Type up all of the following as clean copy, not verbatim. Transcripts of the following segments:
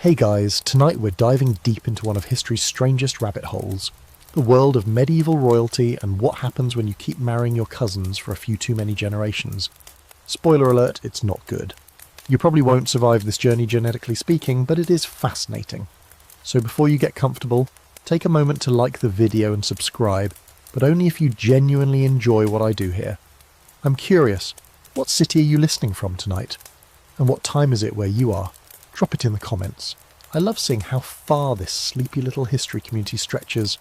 Hey guys, tonight we're diving deep into one of history's strangest rabbit holes, the world of medieval royalty and what happens when you keep marrying your cousins for a few too many generations. Spoiler alert, it's not good. You probably won't survive this journey genetically speaking, but it is fascinating. So before you get comfortable, take a moment to like the video and subscribe, but only if you genuinely enjoy what I do here. I'm curious, what city are you listening from tonight? And what time is it where you are? Drop it in the comments. I love seeing how far this sleepy little history community stretches.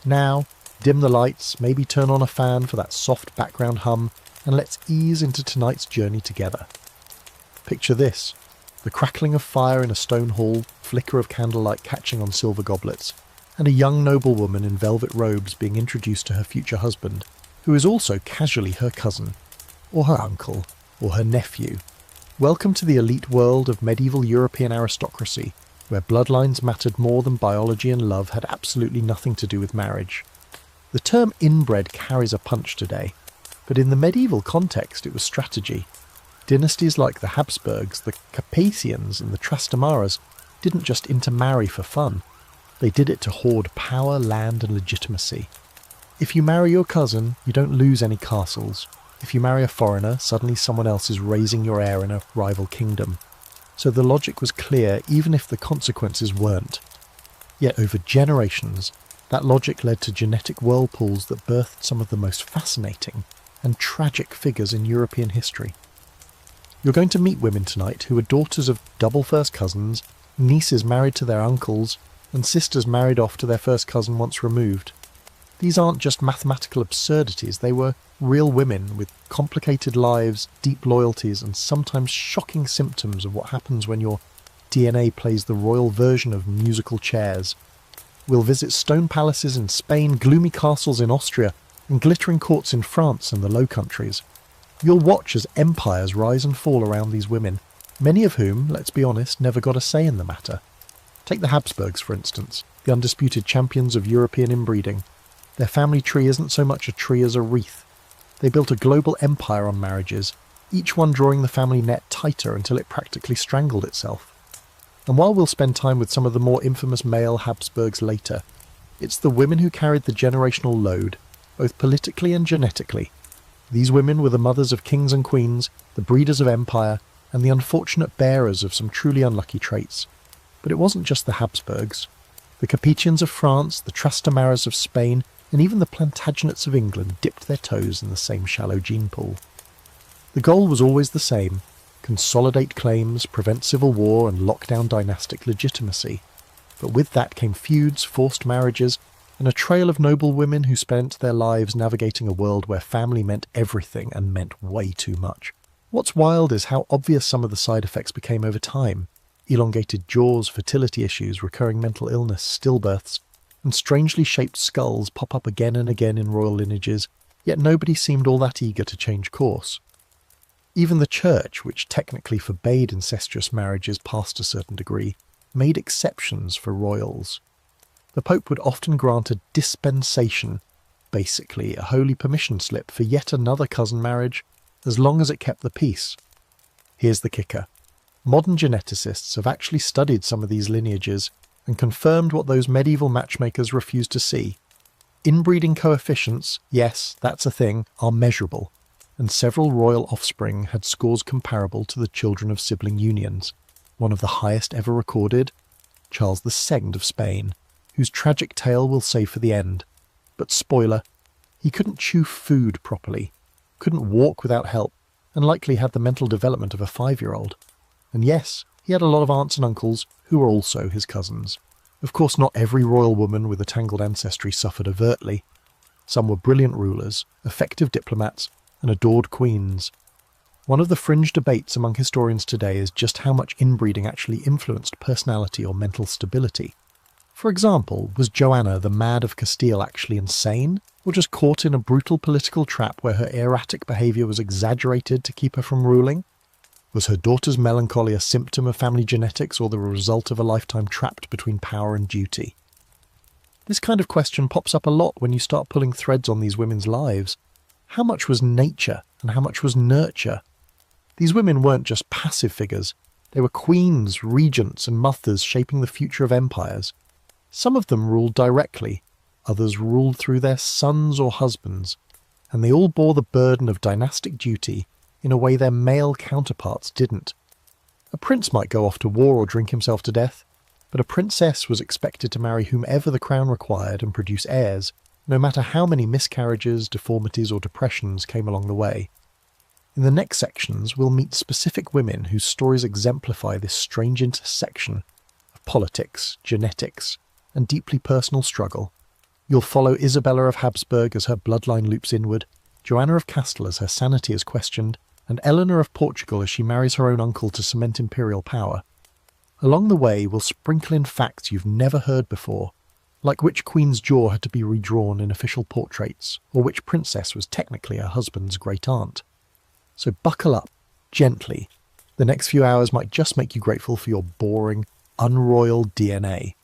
Now, dim the lights, maybe turn on a fan for that soft background hum, and let's ease into tonight's journey together. Picture this: the crackling of fire in a stone hall, flicker of candlelight catching on silver goblets, and a young noblewoman in velvet robes being introduced to her future husband, who is also casually her cousin, or her uncle, or her nephew. Welcome to the elite world of medieval European aristocracy, where bloodlines mattered more than biology and love had absolutely nothing to do with marriage. The term inbred carries a punch today, but in the medieval context it was strategy. Dynasties like the Habsburgs, the Capetians and the Trastamaras didn't just intermarry for fun. They did it to hoard power, land and legitimacy. If you marry your cousin, you don't lose any castles. If you marry a foreigner, suddenly someone else is raising your heir in a rival kingdom. So the logic was clear even if the consequences weren't. Yet over generations, that logic led to genetic whirlpools that birthed some of the most fascinating and tragic figures in European history. You're going to meet women tonight who are daughters of double first cousins, nieces married to their uncles, and sisters married off to their first cousin once removed. These aren't just mathematical absurdities, they were real women with complicated lives, deep loyalties, and sometimes shocking symptoms of what happens when your DNA plays the royal version of musical chairs. We'll visit stone palaces in Spain, gloomy castles in Austria, and glittering courts in France and the Low Countries. You'll watch as empires rise and fall around these women, many of whom, let's be honest, never got a say in the matter. Take the Habsburgs, for instance, the undisputed champions of European inbreeding. Their family tree isn't so much a tree as a wreath. They built a global empire on marriages, each one drawing the family net tighter until it practically strangled itself. And while we'll spend time with some of the more infamous male Habsburgs later, it's the women who carried the generational load, both politically and genetically. These women were the mothers of kings and queens, the breeders of empire, and the unfortunate bearers of some truly unlucky traits. But it wasn't just the Habsburgs. The Capetians of France, the Trastamaras of Spain, and even the Plantagenets of England dipped their toes in the same shallow gene pool. The goal was always the same: consolidate claims, prevent civil war, and lock down dynastic legitimacy. But with that came feuds, forced marriages, and a trail of noble women who spent their lives navigating a world where family meant everything and meant way too much. What's wild is how obvious some of the side effects became over time: elongated jaws, fertility issues, recurring mental illness, stillbirths, and strangely shaped skulls pop up again and again in royal lineages, yet nobody seemed all that eager to change course. Even the church, which technically forbade incestuous marriages past a certain degree, made exceptions for royals. The Pope would often grant a dispensation, basically a holy permission slip for yet another cousin marriage, as long as it kept the peace. Here's the kicker: modern geneticists have actually studied some of these lineages and confirmed what those medieval matchmakers refused to see. Inbreeding coefficients, yes, that's a thing, are measurable, and several royal offspring had scores comparable to the children of sibling unions. One of the highest ever recorded, Charles II of Spain, whose tragic tale we'll save for the end. But spoiler, he couldn't chew food properly, couldn't walk without help, and likely had the mental development of a 5-year-old. And yes, he had a lot of aunts and uncles who were also his cousins. Of course, not every royal woman with a tangled ancestry suffered overtly. Some were brilliant rulers, effective diplomats, and adored queens. One of the fringe debates among historians today is just how much inbreeding actually influenced personality or mental stability. For example, was Joanna the Mad of Castile actually insane, or just caught in a brutal political trap where her erratic behaviour was exaggerated to keep her from ruling? Was her daughter's melancholy a symptom of family genetics or the result of a lifetime trapped between power and duty? This kind of question pops up a lot when you start pulling threads on these women's lives. How much was nature and how much was nurture? These women weren't just passive figures, They were queens, regents, and mothers shaping the future of empires. Some of them ruled directly, others ruled through their sons or husbands, and they all bore the burden of dynastic duty in a way their male counterparts didn't. A prince might go off to war or drink himself to death, but a princess was expected to marry whomever the crown required and produce heirs, no matter how many miscarriages, deformities, or depressions came along the way. In the next sections, we'll meet specific women whose stories exemplify this strange intersection of politics, genetics, and deeply personal struggle. You'll follow Isabella of Habsburg as her bloodline loops inward, Joanna of Castile as her sanity is questioned, and Eleanor of Portugal as she marries her own uncle to cement imperial power. Along the way, we'll sprinkle in facts you've never heard before, like which queen's jaw had to be redrawn in official portraits, or which princess was technically her husband's great-aunt. So buckle up, gently. The next few hours might just make you grateful for your boring, unroyal DNA.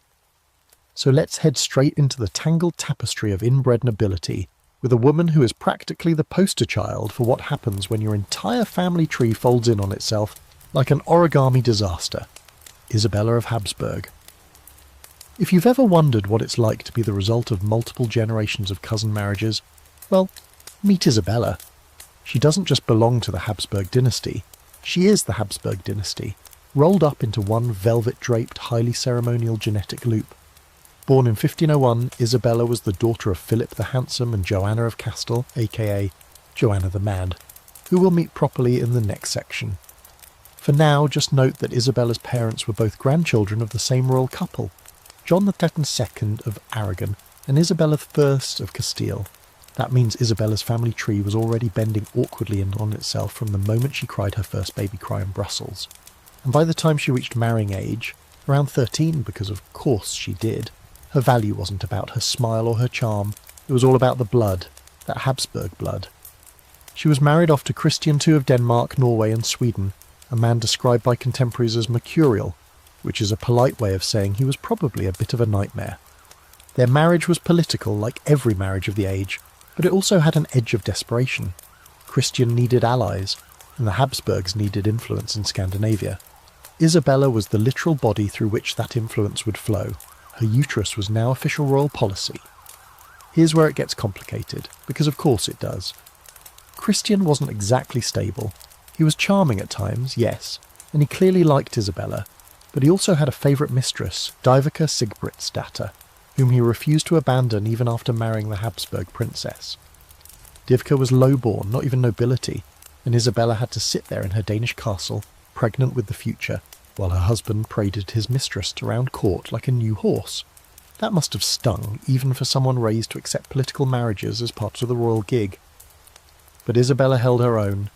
So let's head straight into the tangled tapestry of inbred nobility, with a woman who is practically the poster child for what happens when your entire family tree folds in on itself like an origami disaster. Isabella of Habsburg. If you've ever wondered what it's like to be the result of multiple generations of cousin marriages, well, meet Isabella. She doesn't just belong to the Habsburg dynasty, she is the Habsburg dynasty, rolled up into one velvet-draped, highly ceremonial genetic loop. Born in 1501, Isabella was the daughter of Philip the Handsome and Joanna of Castile, aka Joanna the Mad, who we'll meet properly in the next section. For now, just note that Isabella's parents were both grandchildren of the same royal couple, John II of Aragon and Isabella I of Castile. That means Isabella's family tree was already bending awkwardly in on itself from the moment she cried her first baby cry in Brussels. And by the time she reached marrying age, around 13 because of course she did, her value wasn't about her smile or her charm, it was all about the blood, that Habsburg blood. She was married off to Christian II of Denmark, Norway and Sweden, a man described by contemporaries as mercurial, which is a polite way of saying he was probably a bit of a nightmare. Their marriage was political like every marriage of the age, but it also had an edge of desperation. Christian needed allies, and the Habsburgs needed influence in Scandinavia. Isabella was the literal body through which that influence would flow. Her uterus was now official royal policy. Here's where it gets complicated, because of course it does. Christian wasn't exactly stable. He was charming at times, yes, and he clearly liked Isabella, but he also had a favourite mistress, Dyveke Sigbritsdatter, whom he refused to abandon even after marrying the Habsburg princess. Dyveke was low-born, not even nobility, and Isabella had to sit there in her Danish castle, pregnant with the future, while her husband paraded his mistress around court like a new horse. That must have stung, even for someone raised to accept political marriages as part of the royal gig. But Isabella held her own.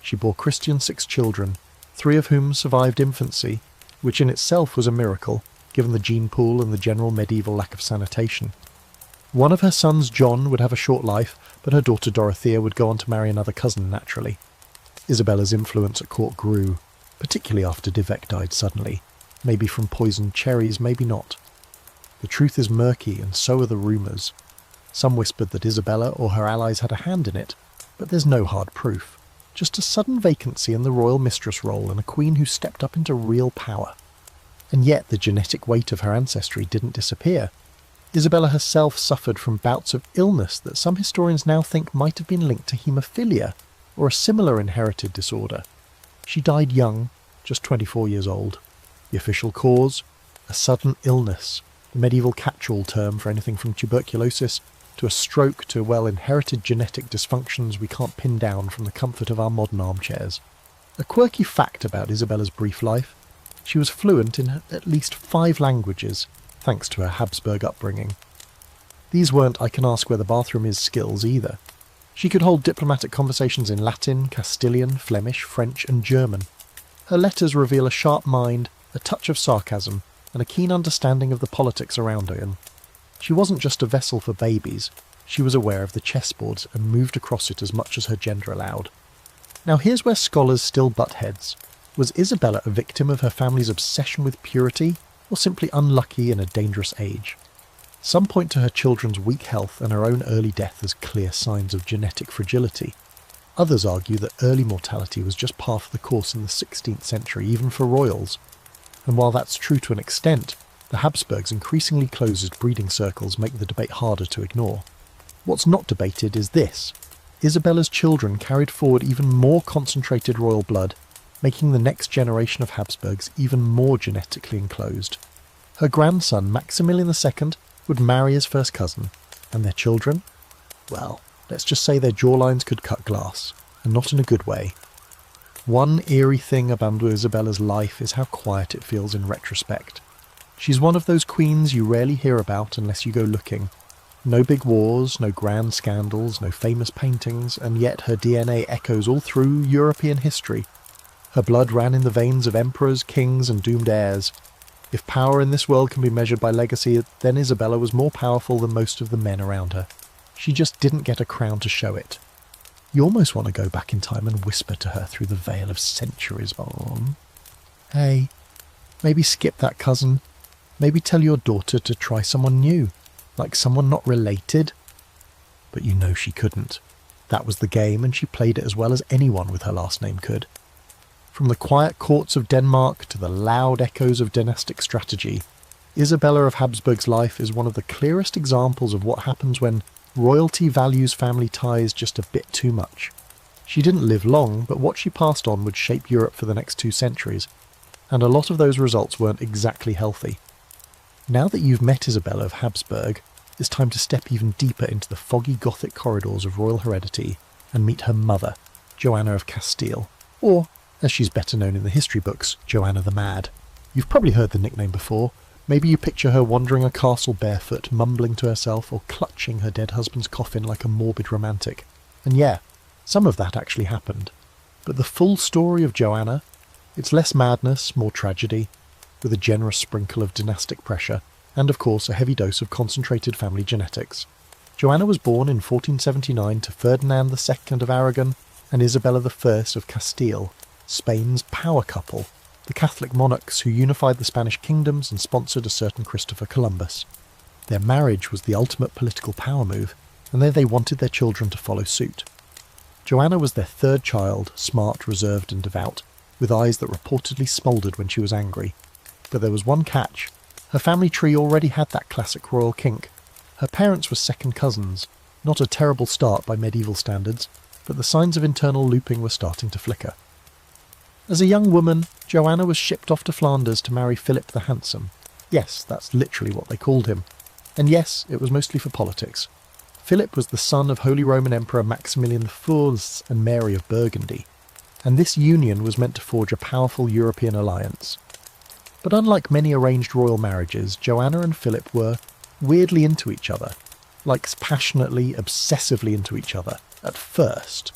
She bore Christian 6 children, 3 of whom survived infancy, which in itself was a miracle, given the gene pool and the general medieval lack of sanitation. One of her sons, John, would have a short life, but her daughter Dorothea would go on to marry another cousin naturally. Isabella's influence at court grew, particularly after Dyveke died suddenly, maybe from poisoned cherries, maybe not. The truth is murky, and so are the rumours. Some whispered that Isabella or her allies had a hand in it, but there's no hard proof. Just a sudden vacancy in the royal mistress role and a queen who stepped up into real power. And yet the genetic weight of her ancestry didn't disappear. Isabella herself suffered from bouts of illness that some historians now think might have been linked to haemophilia, or a similar inherited disorder. She died young, just 24 years old. The official cause? A sudden illness, the medieval catch-all term for anything from tuberculosis to a stroke to, well, inherited genetic dysfunctions we can't pin down from the comfort of our modern armchairs. A quirky fact about Isabella's brief life: she was fluent in at least 5 languages, thanks to her Habsburg upbringing. These weren't "I can ask where the bathroom is" skills either. She could hold diplomatic conversations in Latin, Castilian, Flemish, French and German. Her letters reveal a sharp mind, a touch of sarcasm, and a keen understanding of the politics around her. She wasn't just a vessel for babies, she was aware of the chessboard and moved across it as much as her gender allowed. Now here's where scholars still butt heads. Was Isabella a victim of her family's obsession with purity, or simply unlucky in a dangerous age? Some point to her children's weak health and her own early death as clear signs of genetic fragility. Others argue that early mortality was just par for the course in the 16th century, even for royals. And while that's true to an extent, the Habsburgs' increasingly closed breeding circles make the debate harder to ignore. What's not debated is this: Isabella's children carried forward even more concentrated royal blood, making the next generation of Habsburgs even more genetically enclosed. Her grandson, Maximilian II, would marry his first cousin, and their children? Well, let's just say their jawlines could cut glass, and not in a good way. One eerie thing about Isabella's life is how quiet it feels in retrospect. She's one of those queens you rarely hear about unless you go looking. No big wars, no grand scandals, no famous paintings, and yet her DNA echoes all through European history. Her blood ran in the veins of emperors, kings, and doomed heirs. If power in this world can be measured by legacy, then Isabella was more powerful than most of the men around her. She just didn't get a crown to show it. You almost want to go back in time and whisper to her through the veil of centuries on. Hey, maybe skip that cousin. Maybe tell your daughter to try someone new, like someone not related. But you know she couldn't. That was the game, and she played it as well as anyone with her last name could. From the quiet courts of Denmark to the loud echoes of dynastic strategy, Isabella of Habsburg's life is one of the clearest examples of what happens when royalty values family ties just a bit too much. She didn't live long, but what she passed on would shape Europe for the next 2 centuries, and a lot of those results weren't exactly healthy. Now that you've met Isabella of Habsburg, it's time to step even deeper into the foggy Gothic corridors of royal heredity and meet her mother, Joanna of Castile, or, as she's better known in the history books, Joanna the Mad. You've probably heard the nickname before. Maybe you picture her wandering a castle barefoot, mumbling to herself, or clutching her dead husband's coffin like a morbid romantic. And yeah, some of that actually happened. But the full story of Joanna, it's less madness, more tragedy, with a generous sprinkle of dynastic pressure, and of course a heavy dose of concentrated family genetics. Joanna was born in 1479 to Ferdinand II of Aragon and Isabella I of Castile, Spain's power couple, the Catholic monarchs who unified the Spanish kingdoms and sponsored a certain Christopher Columbus. Their marriage was the ultimate political power move, and they wanted their children to follow suit. Joanna was their third child, smart, reserved and devout, with eyes that reportedly smouldered when she was angry. But there was one catch. Her family tree already had that classic royal kink. Her parents were second cousins, not a terrible start by medieval standards, but the signs of internal looping were starting to flicker. As a young woman, Joanna was shipped off to Flanders to marry Philip the Handsome. Yes, that's literally what they called him. And yes, it was mostly for politics. Philip was the son of Holy Roman Emperor Maximilian IV and Mary of Burgundy, and this union was meant to forge a powerful European alliance. But unlike many arranged royal marriages, Joanna and Philip were weirdly into each other, like passionately, obsessively into each other, at first.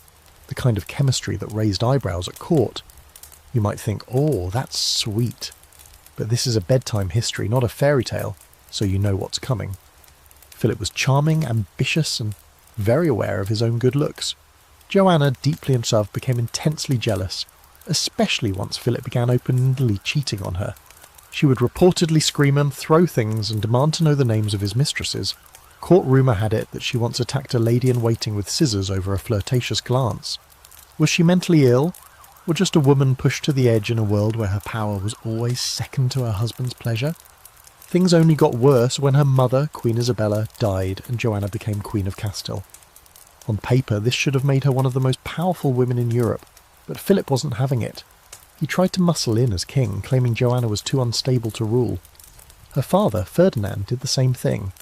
The kind of chemistry that raised eyebrows at court. You might think, oh, that's sweet. But this is a bedtime history, not a fairy tale, so you know what's coming. Philip was charming, ambitious, and very aware of his own good looks. Joanna, deeply in love, became intensely jealous, especially once Philip began openly cheating on her. She would reportedly scream and throw things and demand to know the names of his mistresses. Court rumour had it that she once attacked a lady-in-waiting with scissors over a flirtatious glance. Was she mentally ill? Or just a woman pushed to the edge in a world where her power was always second to her husband's pleasure? Things only got worse when her mother, Queen Isabella, died and Joanna became Queen of Castile. On paper, this should have made her one of the most powerful women in Europe, but Philip wasn't having it. He tried to muscle in as king, claiming Joanna was too unstable to rule. Her father, Ferdinand, did the same thing.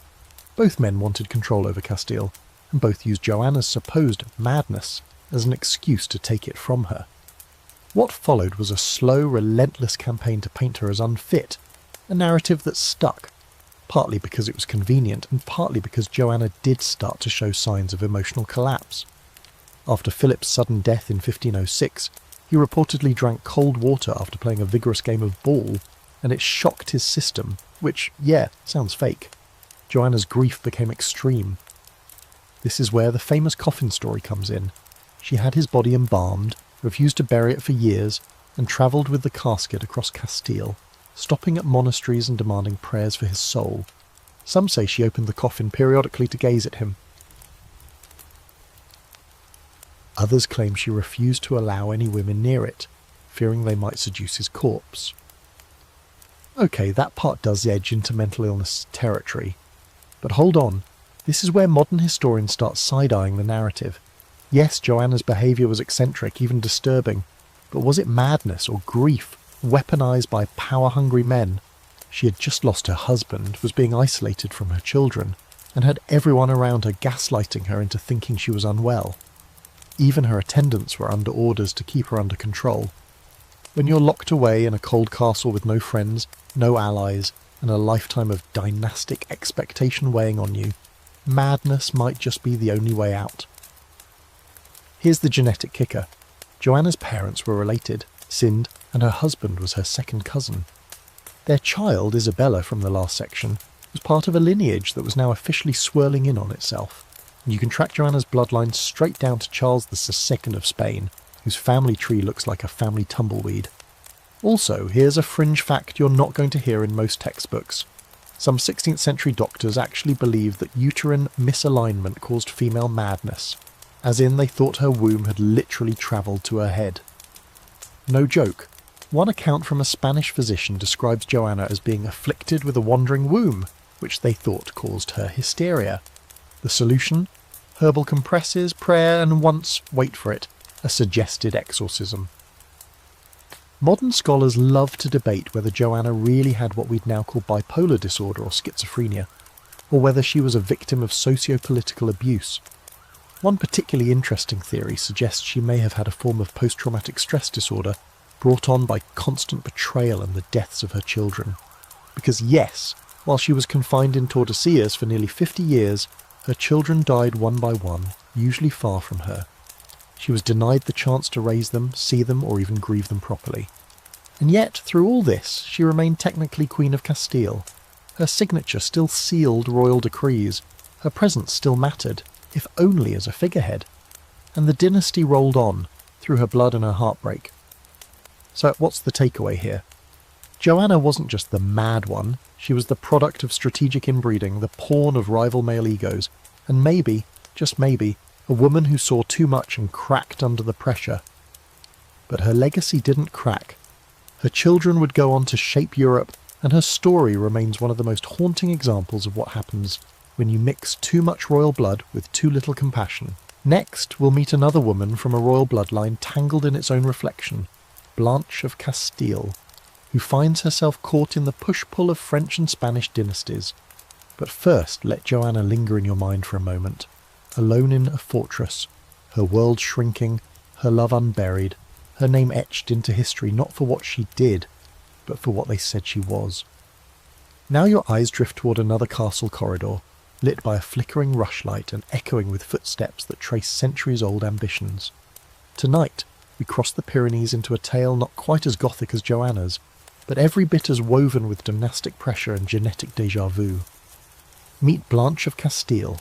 Both men wanted control over Castile, and both used Joanna's supposed madness as an excuse to take it from her. What followed was a slow, relentless campaign to paint her as unfit, a narrative that stuck, partly because it was convenient and partly because Joanna did start to show signs of emotional collapse. After Philip's sudden death in 1506, he reportedly drank cold water after playing a vigorous game of ball, and it shocked his system, which, yeah, sounds fake. Joanna's grief became extreme. This is where the famous coffin story comes in. She had his body embalmed, refused to bury it for years, and travelled with the casket across Castile, stopping at monasteries and demanding prayers for his soul. Some say she opened the coffin periodically to gaze at him. Others claim she refused to allow any women near it, fearing they might seduce his corpse. Okay, that part does edge into mental illness territory. But hold on, this is where modern historians start side-eyeing the narrative. Yes, Joanna's behaviour was eccentric, even disturbing, but was it madness or grief, weaponised by power-hungry men? She had just lost her husband, was being isolated from her children, and had everyone around her gaslighting her into thinking she was unwell. Even her attendants were under orders to keep her under control. When you're locked away in a cold castle with no friends, no allies, and a lifetime of dynastic expectation weighing on you, madness might just be the only way out. Here's the genetic kicker. Joanna's parents were related, Sind, and her husband was her second cousin. Their child, Isabella from the last section, was part of a lineage that was now officially swirling in on itself. And you can track Joanna's bloodline straight down to Charles II of Spain, whose family tree looks like a family tumbleweed. Also, here's a fringe fact you're not going to hear in most textbooks. Some 16th century doctors actually believed that uterine misalignment caused female madness, as in they thought her womb had literally travelled to her head. No joke. One account from a Spanish physician describes Joanna as being afflicted with a wandering womb, which they thought caused her hysteria. The solution? Herbal compresses, prayer, and once, wait for it, a suggested exorcism. Modern scholars love to debate whether Joanna really had what we'd now call bipolar disorder or schizophrenia, or whether she was a victim of socio-political abuse. One particularly interesting theory suggests she may have had a form of post-traumatic stress disorder brought on by constant betrayal and the deaths of her children. Because yes, while she was confined in Tordesillas for nearly 50 years, her children died one by one, usually far from her. She was denied the chance to raise them, see them, or even grieve them properly. And yet, through all this, she remained technically Queen of Castile. Her signature still sealed royal decrees. Her presence still mattered, if only as a figurehead. And the dynasty rolled on, through her blood and her heartbreak. So what's the takeaway here? Joanna wasn't just the mad one, she was the product of strategic inbreeding, the pawn of rival male egos, and maybe, just maybe, a woman who saw too much and cracked under the pressure. But her legacy didn't crack. Her children would go on to shape Europe, and her story remains one of the most haunting examples of what happens when you mix too much royal blood with too little compassion. Next, we'll meet another woman from a royal bloodline tangled in its own reflection, Blanche of Castile, who finds herself caught in the push-pull of French and Spanish dynasties. But first, let Joanna linger in your mind for a moment. Alone in a fortress, her world shrinking, her love unburied, her name etched into history not for what she did, but for what they said she was. Now your eyes drift toward another castle corridor, lit by a flickering rushlight and echoing with footsteps that trace centuries-old ambitions. Tonight, we cross the Pyrenees into a tale not quite as gothic as Joanna's, but every bit as woven with dynastic pressure and genetic déjà vu. Meet Blanche of Castile.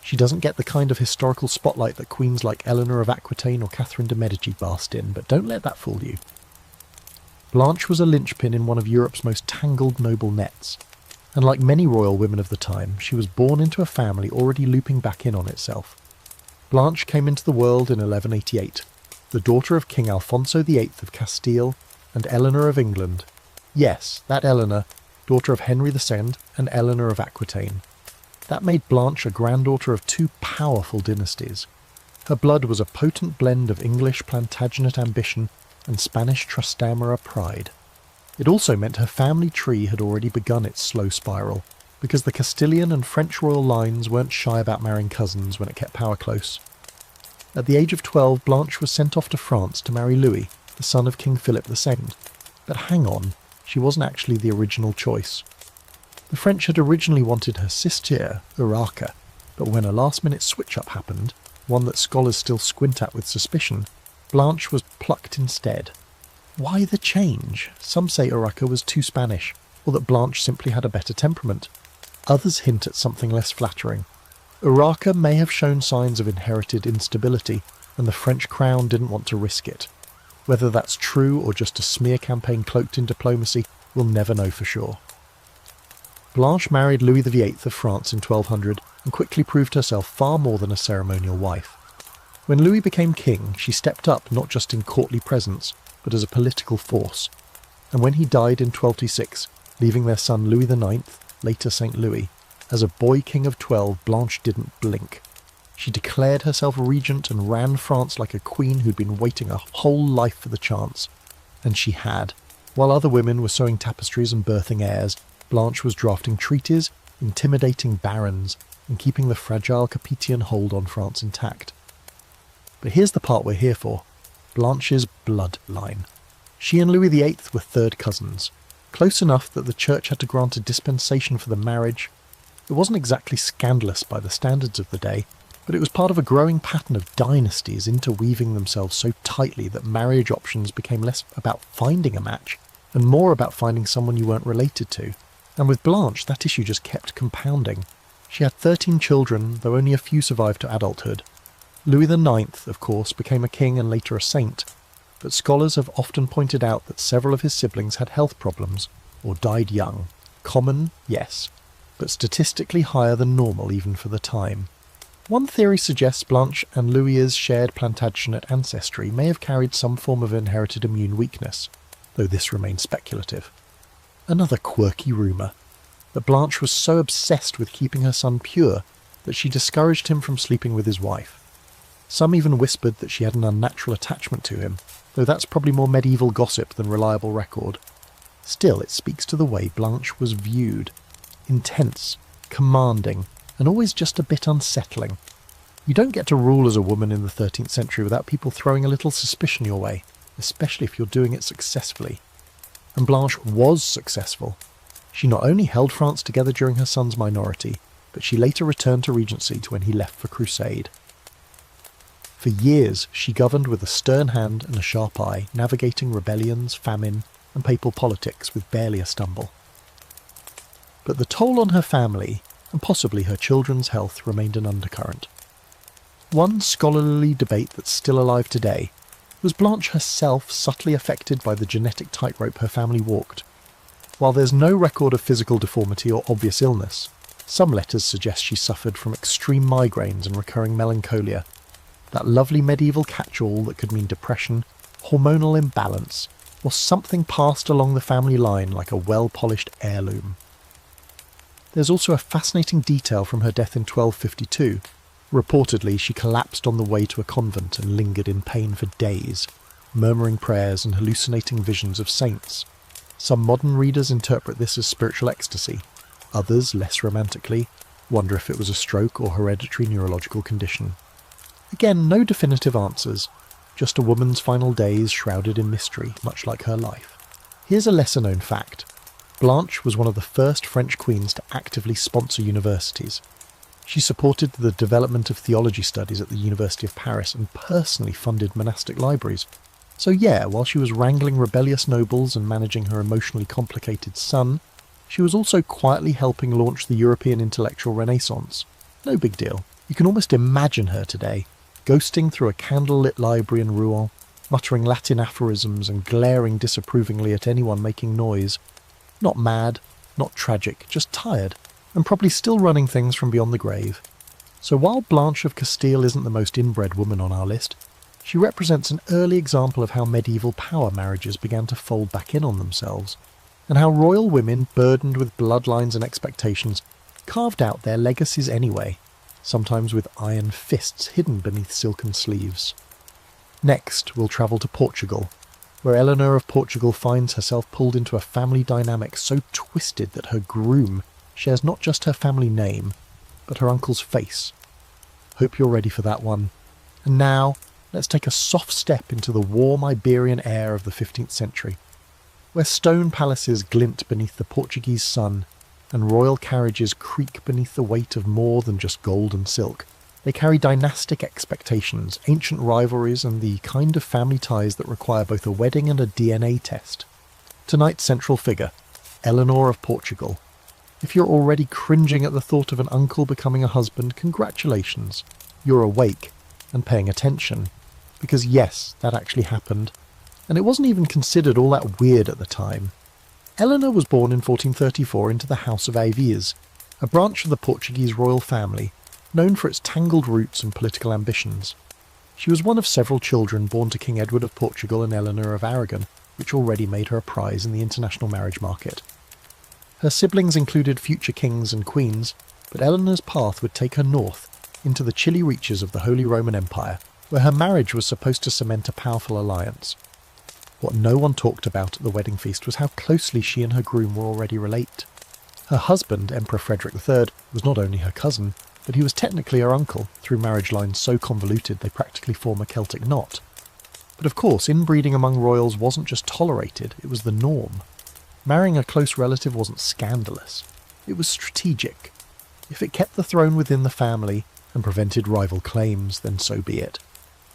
She doesn't get the kind of historical spotlight that queens like Eleanor of Aquitaine or Catherine de Medici basked in, but don't let that fool you. Blanche was a linchpin in one of Europe's most tangled noble nets, and like many royal women of the time, she was born into a family already looping back in on itself. Blanche came into the world in 1188, the daughter of King Alfonso VIII of Castile and Eleanor of England. Yes, that Eleanor, daughter of Henry II and Eleanor of Aquitaine. That made Blanche a granddaughter of two powerful dynasties. Her blood was a potent blend of English Plantagenet ambition and Spanish Trastamara pride. It also meant her family tree had already begun its slow spiral, because the Castilian and French royal lines weren't shy about marrying cousins when it kept power close. At the age of 12, Blanche was sent off to France to marry Louis, the son of King Philip II. But hang on, she wasn't actually the original choice. The French had originally wanted her sister, Urraca, but when a last-minute switch-up happened, one that scholars still squint at with suspicion, Blanche was plucked instead. Why the change? Some say Urraca was too Spanish, or that Blanche simply had a better temperament. Others hint at something less flattering. Urraca may have shown signs of inherited instability, and the French crown didn't want to risk it. Whether that's true or just a smear campaign cloaked in diplomacy, we'll never know for sure. Blanche married Louis VIII of France in 1200 and quickly proved herself far more than a ceremonial wife. When Louis became king, she stepped up not just in courtly presence, but as a political force. And when he died in 1226, leaving their son Louis IX, later St. Louis, as a boy king of 12, Blanche didn't blink. She declared herself regent and ran France like a queen who'd been waiting a whole life for the chance. And she had. While other women were sewing tapestries and birthing heirs, Blanche was drafting treaties, intimidating barons, and keeping the fragile Capetian hold on France intact. But here's the part we're here for. Blanche's bloodline. She and Louis VIII were third cousins, close enough that the church had to grant a dispensation for the marriage. It wasn't exactly scandalous by the standards of the day, but it was part of a growing pattern of dynasties interweaving themselves so tightly that marriage options became less about finding a match and more about finding someone you weren't related to. And with Blanche, that issue just kept compounding. She had 13 children, though only a few survived to adulthood. Louis IX, of course, became a king and later a saint, but scholars have often pointed out that several of his siblings had health problems or died young. Common, yes, but statistically higher than normal even for the time. One theory suggests Blanche and Louis's shared Plantagenet ancestry may have carried some form of inherited immune weakness, though this remains speculative. Another quirky rumour, that Blanche was so obsessed with keeping her son pure that she discouraged him from sleeping with his wife. Some even whispered that she had an unnatural attachment to him, though that's probably more medieval gossip than reliable record. Still, it speaks to the way Blanche was viewed. Intense, commanding, and always just a bit unsettling. You don't get to rule as a woman in the 13th century without people throwing a little suspicion your way, especially if you're doing it successfully. And Blanche was successful. She not only held France together during her son's minority, but she later returned to regency when he left for crusade. For years, she governed with a stern hand and a sharp eye, navigating rebellions, famine, and papal politics with barely a stumble. But the toll on her family, and possibly her children's health, remained an undercurrent. One scholarly debate that's still alive today was Blanche herself subtly affected by the genetic tightrope her family walked. While there's no record of physical deformity or obvious illness, some letters suggest she suffered from extreme migraines and recurring melancholia, that lovely medieval catch-all that could mean depression, hormonal imbalance, or something passed along the family line like a well-polished heirloom. There's also a fascinating detail from her death in 1252. Reportedly, she collapsed on the way to a convent and lingered in pain for days, murmuring prayers and hallucinating visions of saints. Some modern readers interpret this as spiritual ecstasy. Others, less romantically, wonder if it was a stroke or hereditary neurological condition. Again, no definitive answers, just a woman's final days shrouded in mystery, much like her life. Here's a lesser-known fact. Blanche was one of the first French queens to actively sponsor universities. She supported the development of theology studies at the University of Paris and personally funded monastic libraries. So yeah, while she was wrangling rebellious nobles and managing her emotionally complicated son, she was also quietly helping launch the European intellectual renaissance. No big deal. You can almost imagine her today, ghosting through a candle-lit library in Rouen, muttering Latin aphorisms and glaring disapprovingly at anyone making noise. Not mad, not tragic, just tired, and probably still running things from beyond the grave. So while Blanche of Castile isn't the most inbred woman on our list, she represents an early example of how medieval power marriages began to fold back in on themselves, and how royal women, burdened with bloodlines and expectations, carved out their legacies anyway, sometimes with iron fists hidden beneath silken sleeves. Next, we'll travel to Portugal, where Eleanor of Portugal finds herself pulled into a family dynamic so twisted that her groom shares not just her family name, but her uncle's face. Hope you're ready for that one. And now, let's take a soft step into the warm Iberian air of the 15th century, where stone palaces glint beneath the Portuguese sun, and royal carriages creak beneath the weight of more than just gold and silk. They carry dynastic expectations, ancient rivalries, and the kind of family ties that require both a wedding and a DNA test. Tonight's central figure, Eleanor of Portugal. If you're already cringing at the thought of an uncle becoming a husband, congratulations. You're awake and paying attention. Because yes, that actually happened. And it wasn't even considered all that weird at the time. Eleanor was born in 1434 into the House of Avias, a branch of the Portuguese royal family, known for its tangled roots and political ambitions. She was one of several children born to King Edward of Portugal and Eleanor of Aragon, which already made her a prize in the international marriage market. Her siblings included future kings and queens, but Eleanor's path would take her north, into the chilly reaches of the Holy Roman Empire, where her marriage was supposed to cement a powerful alliance. What no one talked about at the wedding feast was how closely she and her groom were already related. Her husband, Emperor Frederick III, was not only her cousin, but he was technically her uncle, through marriage lines so convoluted they practically form a Celtic knot. But of course, inbreeding among royals wasn't just tolerated, it was the norm. Marrying a close relative wasn't scandalous, it was strategic. If it kept the throne within the family and prevented rival claims, then so be it.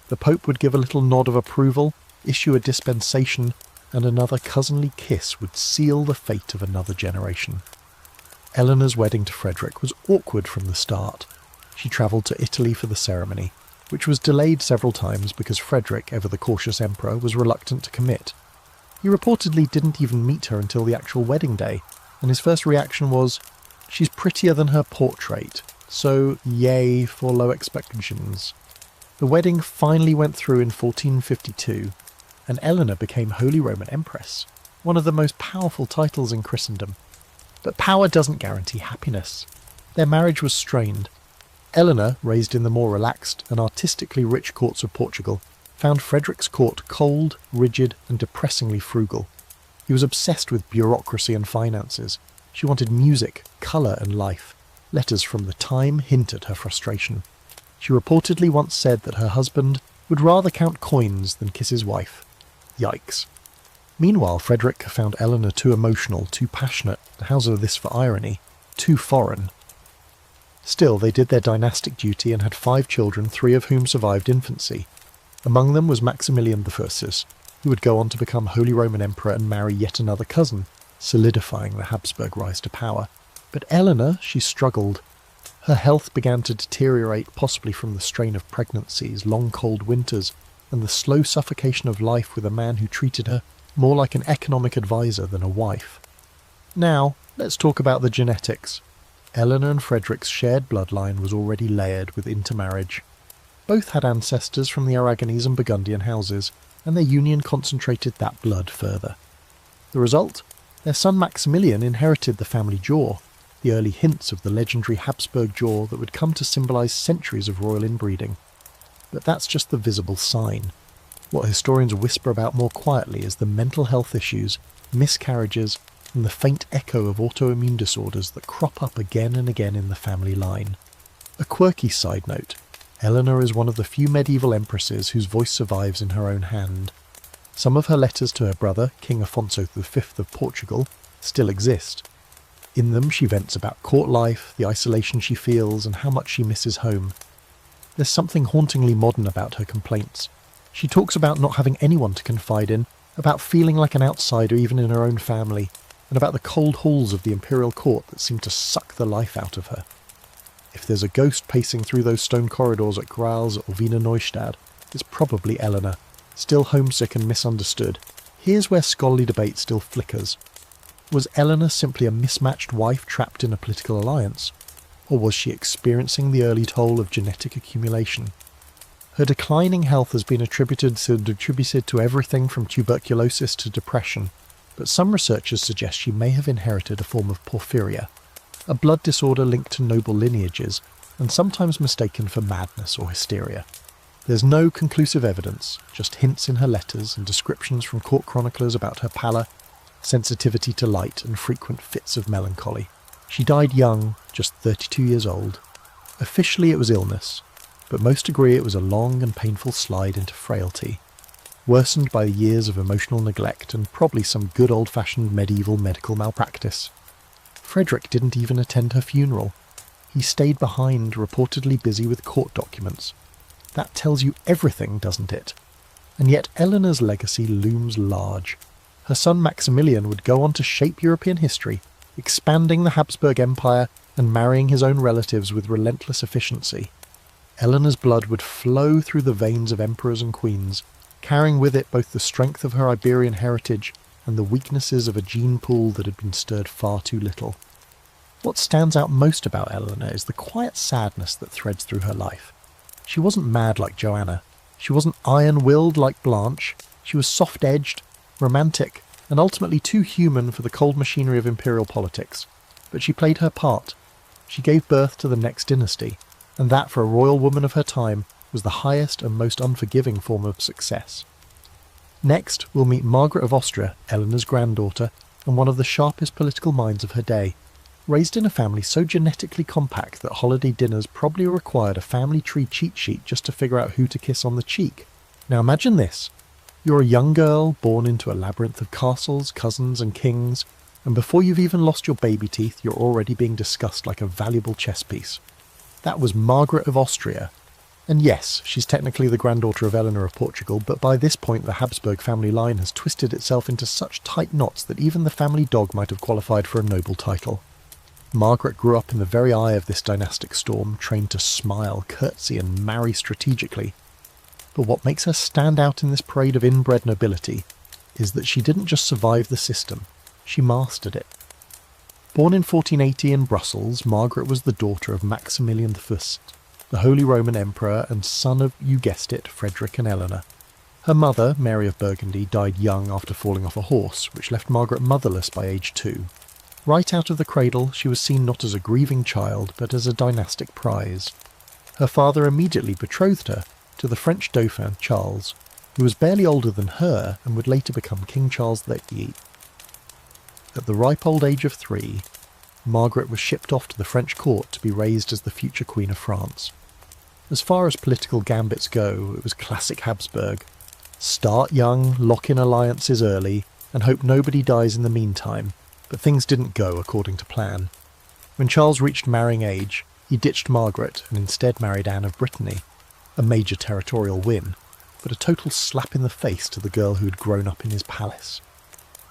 The Pope would give a little nod of approval, issue a dispensation, and another cousinly kiss would seal the fate of another generation. Eleanor's wedding to Frederick was awkward from the start. She travelled to Italy for the ceremony, which was delayed several times because Frederick, ever the cautious emperor, was reluctant to commit. He reportedly didn't even meet her until the actual wedding day, and his first reaction was, "She's prettier than her portrait, so yay for low expectations." The wedding finally went through in 1452, and Eleanor became Holy Roman Empress, one of the most powerful titles in Christendom. But power doesn't guarantee happiness. Their marriage was strained. Eleanor, raised in the more relaxed and artistically rich courts of Portugal, found Frederick's court cold, rigid, and depressingly frugal. He was obsessed with bureaucracy and finances. She wanted music, colour, and life. Letters from the time hinted her frustration. She reportedly once said that her husband would rather count coins than kiss his wife. Yikes. Meanwhile, Frederick found Eleanor too emotional, too passionate, how's this for irony, too foreign. Still, they did their dynastic duty and had 5 children, 3 of whom survived infancy. Among them was Maximilian I, who would go on to become Holy Roman Emperor and marry yet another cousin, solidifying the Habsburg rise to power. But Eleanor, she struggled. Her health began to deteriorate, possibly from the strain of pregnancies, long cold winters, and the slow suffocation of life with a man who treated her more like an economic advisor than a wife. Now, let's talk about the genetics. Eleanor and Frederick's shared bloodline was already layered with intermarriage. Both had ancestors from the Aragonese and Burgundian houses, and their union concentrated that blood further. The result? Their son Maximilian inherited the family jaw, the early hints of the legendary Habsburg jaw that would come to symbolise centuries of royal inbreeding. But that's just the visible sign. What historians whisper about more quietly is the mental health issues, miscarriages, and the faint echo of autoimmune disorders that crop up again and again in the family line. A quirky side note, Eleanor is one of the few medieval empresses whose voice survives in her own hand. Some of her letters to her brother, King Afonso V of Portugal, still exist. In them she vents about court life, the isolation she feels, and how much she misses home. There's something hauntingly modern about her complaints. She talks about not having anyone to confide in, about feeling like an outsider even in her own family, and about the cold halls of the imperial court that seem to suck the life out of her. If there's a ghost pacing through those stone corridors at Grals or Wiener Neustadt, it's probably Eleanor, still homesick and misunderstood. Here's where scholarly debate still flickers. Was Eleanor simply a mismatched wife trapped in a political alliance? Or was she experiencing the early toll of genetic accumulation? Her declining health has been attributed to everything from tuberculosis to depression, but some researchers suggest she may have inherited a form of porphyria, a blood disorder linked to noble lineages, and sometimes mistaken for madness or hysteria. There's no conclusive evidence, just hints in her letters and descriptions from court chroniclers about her pallor, sensitivity to light, and frequent fits of melancholy. She died young, just 32 years old. Officially it was illness, but most agree it was a long and painful slide into frailty, worsened by years of emotional neglect and probably some good old-fashioned medieval medical malpractice. Frederick didn't even attend her funeral. He stayed behind, reportedly busy with court documents. That tells you everything, doesn't it? And yet Eleanor's legacy looms large. Her son Maximilian would go on to shape European history, expanding the Habsburg Empire and marrying his own relatives with relentless efficiency. Eleanor's blood would flow through the veins of emperors and queens, carrying with it both the strength of her Iberian heritage and the weaknesses of a gene pool that had been stirred far too little. What stands out most about Eleanor is the quiet sadness that threads through her life. She wasn't mad like Joanna. She wasn't iron-willed like Blanche. She was soft-edged, romantic, and ultimately too human for the cold machinery of imperial politics. But she played her part. She gave birth to the next dynasty, and that for a royal woman of her time was the highest and most unforgiving form of success. Next, we'll meet Margaret of Austria, Eleanor's granddaughter, and one of the sharpest political minds of her day. Raised in a family so genetically compact that holiday dinners probably required a family tree cheat sheet just to figure out who to kiss on the cheek. Now imagine this. You're a young girl born into a labyrinth of castles, cousins and kings, and before you've even lost your baby teeth, you're already being discussed like a valuable chess piece. That was Margaret of Austria. And yes, she's technically the granddaughter of Eleanor of Portugal, but by this point the Habsburg family line has twisted itself into such tight knots that even the family dog might have qualified for a noble title. Margaret grew up in the very eye of this dynastic storm, trained to smile, curtsy and marry strategically. But what makes her stand out in this parade of inbred nobility is that she didn't just survive the system, she mastered it. Born in 1480 in Brussels, Margaret was the daughter of Maximilian I, the Holy Roman Emperor and son of, you guessed it, Frederick and Eleanor. Her mother, Mary of Burgundy, died young after falling off a horse, which left Margaret motherless by age 2. Right out of the cradle, she was seen not as a grieving child, but as a dynastic prize. Her father immediately betrothed her to the French Dauphin Charles, who was barely older than her and would later become King Charles VIII. At the ripe old age of 3, Margaret was shipped off to the French court to be raised as the future Queen of France. As far as political gambits go, it was classic Habsburg. Start young, lock in alliances early, and hope nobody dies in the meantime. But things didn't go according to plan. When Charles reached marrying age, he ditched Margaret and instead married Anne of Brittany, a major territorial win, but a total slap in the face to the girl who had grown up in his palace.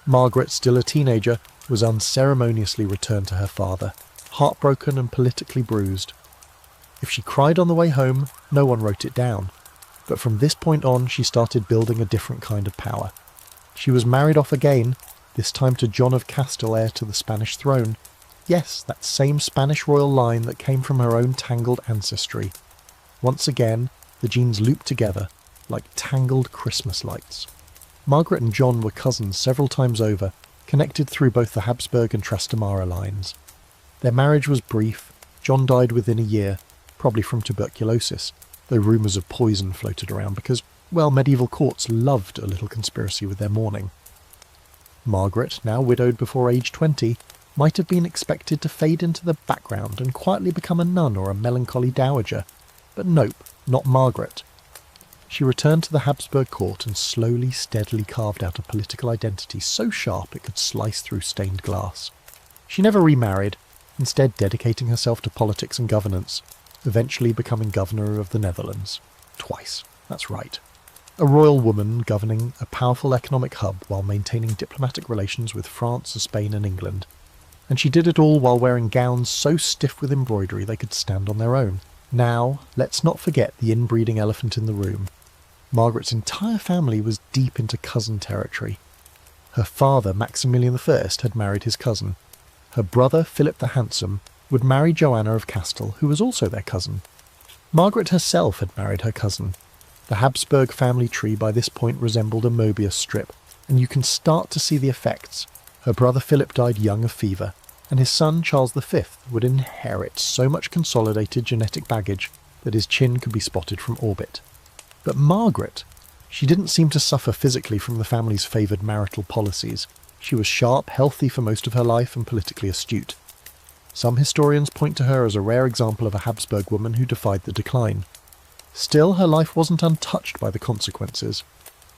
Margaret, still a teenager, was unceremoniously returned to her father, heartbroken and politically bruised. If she cried on the way home, no one wrote it down, but from this point on she started building a different kind of power. She was married off again, this time to John of Castile, heir to the Spanish throne. Yes, that same Spanish royal line that came from her own tangled ancestry. Once again, the genes looped together, like tangled Christmas lights. Margaret and John were cousins several times over, connected through both the Habsburg and Trastamara lines. Their marriage was brief. John died within a year, probably from tuberculosis, though rumours of poison floated around because, well, medieval courts loved a little conspiracy with their mourning. Margaret, now widowed before age 20, might have been expected to fade into the background and quietly become a nun or a melancholy dowager. But nope, not Margaret. She returned to the Habsburg court and slowly, steadily carved out a political identity so sharp it could slice through stained glass. She never remarried, instead dedicating herself to politics and governance, eventually becoming governor of the Netherlands. Twice, that's right. A royal woman governing a powerful economic hub while maintaining diplomatic relations with France, Spain and England. And she did it all while wearing gowns so stiff with embroidery they could stand on their own. Now, let's not forget the inbreeding elephant in the room. Margaret's entire family was deep into cousin territory. Her father, Maximilian I, had married his cousin. Her brother, Philip the Handsome, would marry Joanna of Castile, who was also their cousin. Margaret herself had married her cousin. The Habsburg family tree by this point resembled a Mobius strip, and you can start to see the effects. Her brother Philip died young of fever, and his son Charles V would inherit so much consolidated genetic baggage that his chin could be spotted from orbit. But Margaret, she didn't seem to suffer physically from the family's favoured marital policies. She was sharp, healthy for most of her life, and politically astute. Some historians point to her as a rare example of a Habsburg woman who defied the decline. Still, her life wasn't untouched by the consequences.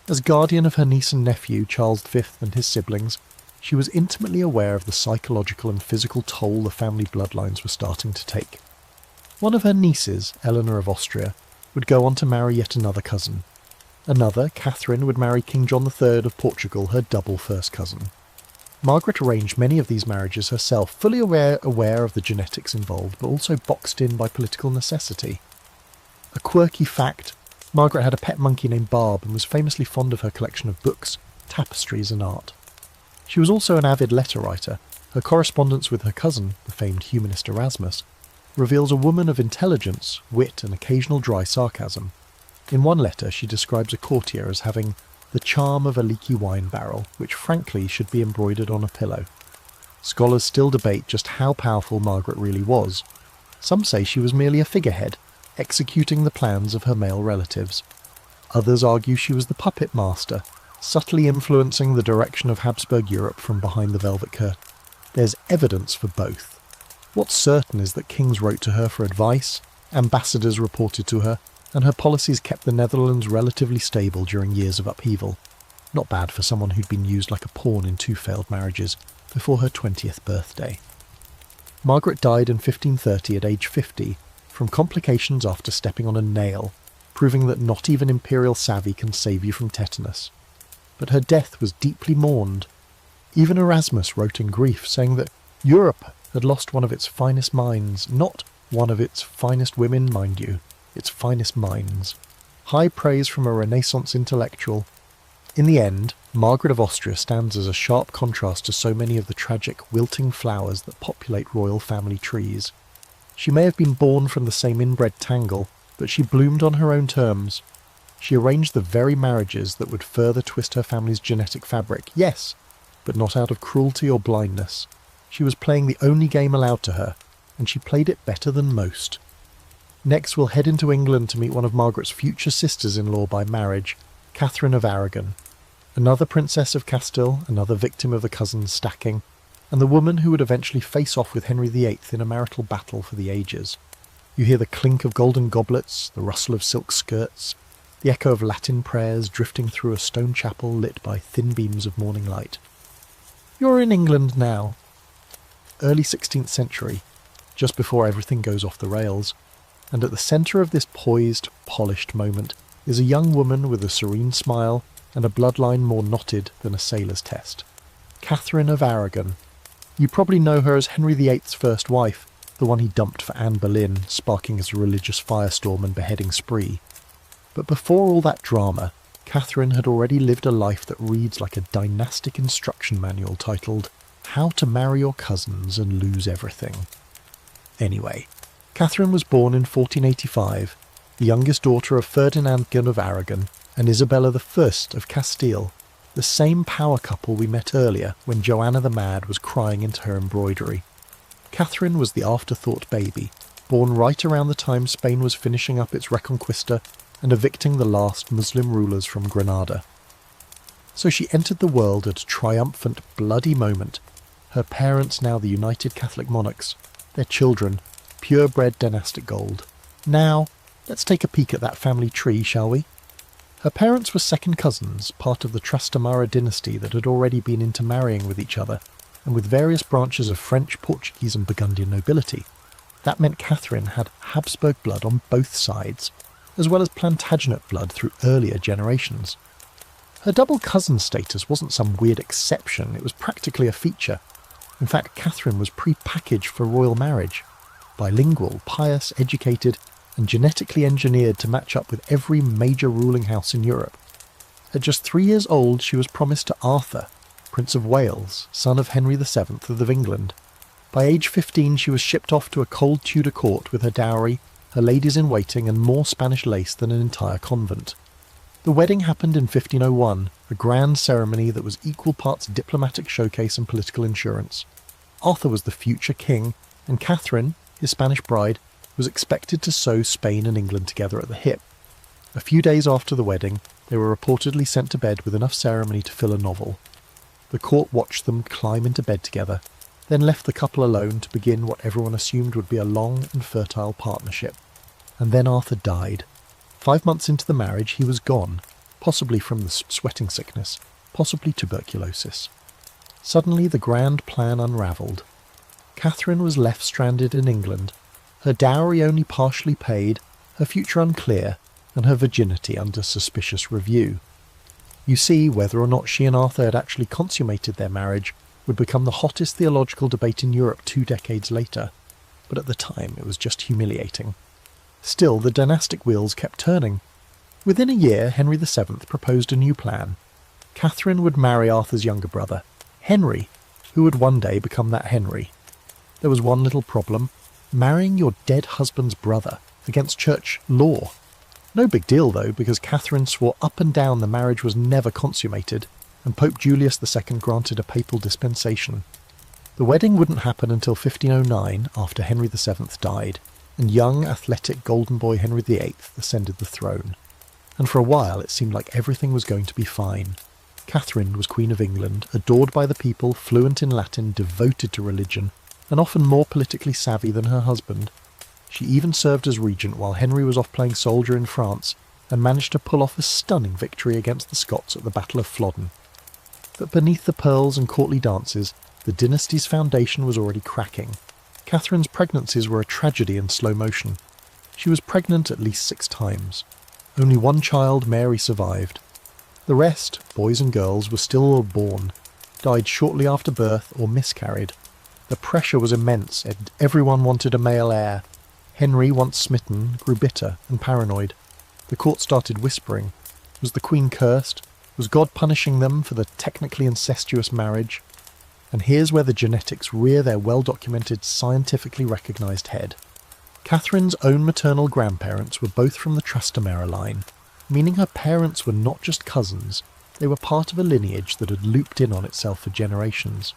As guardian of her niece and nephew, Charles V and his siblings, she was intimately aware of the psychological and physical toll the family bloodlines were starting to take. One of her nieces, Eleanor of Austria, would go on to marry yet another cousin. Another, Catherine, would marry King John III of Portugal, her double first cousin. Margaret arranged many of these marriages herself, fully aware of the genetics involved, but also boxed in by political necessity. A quirky fact, Margaret had a pet monkey named Barb and was famously fond of her collection of books, tapestries and art. She was also an avid letter writer. Her correspondence with her cousin, the famed humanist Erasmus, reveals a woman of intelligence, wit and occasional dry sarcasm. In one letter, she describes a courtier as having the charm of a leaky wine barrel, which frankly should be embroidered on a pillow. Scholars still debate just how powerful Margaret really was. Some say she was merely a figurehead, executing the plans of her male relatives. Others argue she was the puppet master, subtly influencing the direction of Habsburg Europe from behind the velvet curtain. There's evidence for both. What's certain is that kings wrote to her for advice, ambassadors reported to her, and her policies kept the Netherlands relatively stable during years of upheaval. Not bad for someone who'd been used like a pawn in 2 failed marriages before her 20th birthday. Margaret died in 1530 at age 50 from complications after stepping on a nail, proving that not even imperial savvy can save you from tetanus. But her death was deeply mourned. Even Erasmus wrote in grief, saying that Europe had lost one of its finest minds, not one of its finest women, mind you, its finest minds. High praise from a Renaissance intellectual. In the end, Margaret of Austria stands as a sharp contrast to so many of the tragic, wilting flowers that populate royal family trees. She may have been born from the same inbred tangle, but she bloomed on her own terms. She arranged the very marriages that would further twist her family's genetic fabric, yes, but not out of cruelty or blindness. She was playing the only game allowed to her, and she played it better than most. Next, we'll head into England to meet one of Margaret's future sisters-in-law by marriage, Catherine of Aragon. Another princess of Castile, another victim of the cousins' stacking, and the woman who would eventually face off with Henry VIII in a marital battle for the ages. You hear the clink of golden goblets, the rustle of silk skirts, the echo of Latin prayers drifting through a stone chapel lit by thin beams of morning light. You're in England now. Early 16th century, just before everything goes off the rails, and at the centre of this poised, polished moment is a young woman with a serene smile and a bloodline more knotted than a sailor's test. Catherine of Aragon. You probably know her as Henry VIII's first wife, the one he dumped for Anne Boleyn, sparking his religious firestorm and beheading spree. But before all that drama, Catherine had already lived a life that reads like a dynastic instruction manual titled How to Marry Your Cousins and Lose Everything. Anyway, Catherine was born in 1485, the youngest daughter of Ferdinand of Aragon and Isabella I of Castile, the same power couple we met earlier when Joanna the Mad was crying into her embroidery. Catherine was the afterthought baby, born right around the time Spain was finishing up its Reconquista and evicting the last Muslim rulers from Granada. So she entered the world at a triumphant, bloody moment, her parents now the united Catholic monarchs, their children purebred dynastic gold. Now, let's take a peek at that family tree, shall we? Her parents were second cousins, part of the Trastamara dynasty that had already been intermarrying with each other, and with various branches of French, Portuguese and Burgundian nobility. That meant Catherine had Habsburg blood on both sides, as well as Plantagenet blood through earlier generations. Her double cousin status wasn't some weird exception, it was practically a feature. In fact, Catherine was pre-packaged for royal marriage. Bilingual, pious, educated, and genetically engineered to match up with every major ruling house in Europe. At just 3 years old, she was promised to Arthur, Prince of Wales, son of Henry VII of England. By age 15, she was shipped off to a cold Tudor court with her dowry, her ladies-in-waiting, and more Spanish lace than an entire convent. The wedding happened in 1501, a grand ceremony that was equal parts diplomatic showcase and political insurance. Arthur was the future king, and Catherine, his Spanish bride, was expected to sew Spain and England together at the hip. A few days after the wedding, they were reportedly sent to bed with enough ceremony to fill a novel. The court watched them climb into bed together, then left the couple alone to begin what everyone assumed would be a long and fertile partnership. And then Arthur died. 5 months into the marriage, he was gone, possibly from the sweating sickness, possibly tuberculosis. Suddenly the grand plan unravelled. Catherine was left stranded in England, her dowry only partially paid, her future unclear, and her virginity under suspicious review. You see, whether or not she and Arthur had actually consummated their marriage would become the hottest theological debate in Europe 2 decades later, but at the time it was just humiliating. Still, the dynastic wheels kept turning. Within a year, Henry VII proposed a new plan. Catherine would marry Arthur's younger brother, Henry, who would one day become that Henry. There was one little problem: marrying your dead husband's brother against church law. No big deal though, because Catherine swore up and down the marriage was never consummated, and Pope Julius II granted a papal dispensation. The wedding wouldn't happen until 1509, after Henry VII died, and young, athletic golden boy Henry VIII ascended the throne. And for a while it seemed like everything was going to be fine. Catherine was Queen of England, adored by the people, fluent in Latin, devoted to religion, and often more politically savvy than her husband. She even served as regent while Henry was off playing soldier in France, and managed to pull off a stunning victory against the Scots at the Battle of Flodden. But beneath the pearls and courtly dances, the dynasty's foundation was already cracking. Catherine's pregnancies were a tragedy in slow motion. She was pregnant at least 6 times. Only one child, Mary, survived. The rest, boys and girls, were still born, died shortly after birth or miscarried. The pressure was immense and everyone wanted a male heir. Henry, once smitten, grew bitter and paranoid. The court started whispering. Was the Queen cursed? Was God punishing them for the technically incestuous marriage? And here's where the genetics rear their well-documented, scientifically recognised head. Catherine's own maternal grandparents were both from the Trastamara line, meaning her parents were not just cousins, they were part of a lineage that had looped in on itself for generations.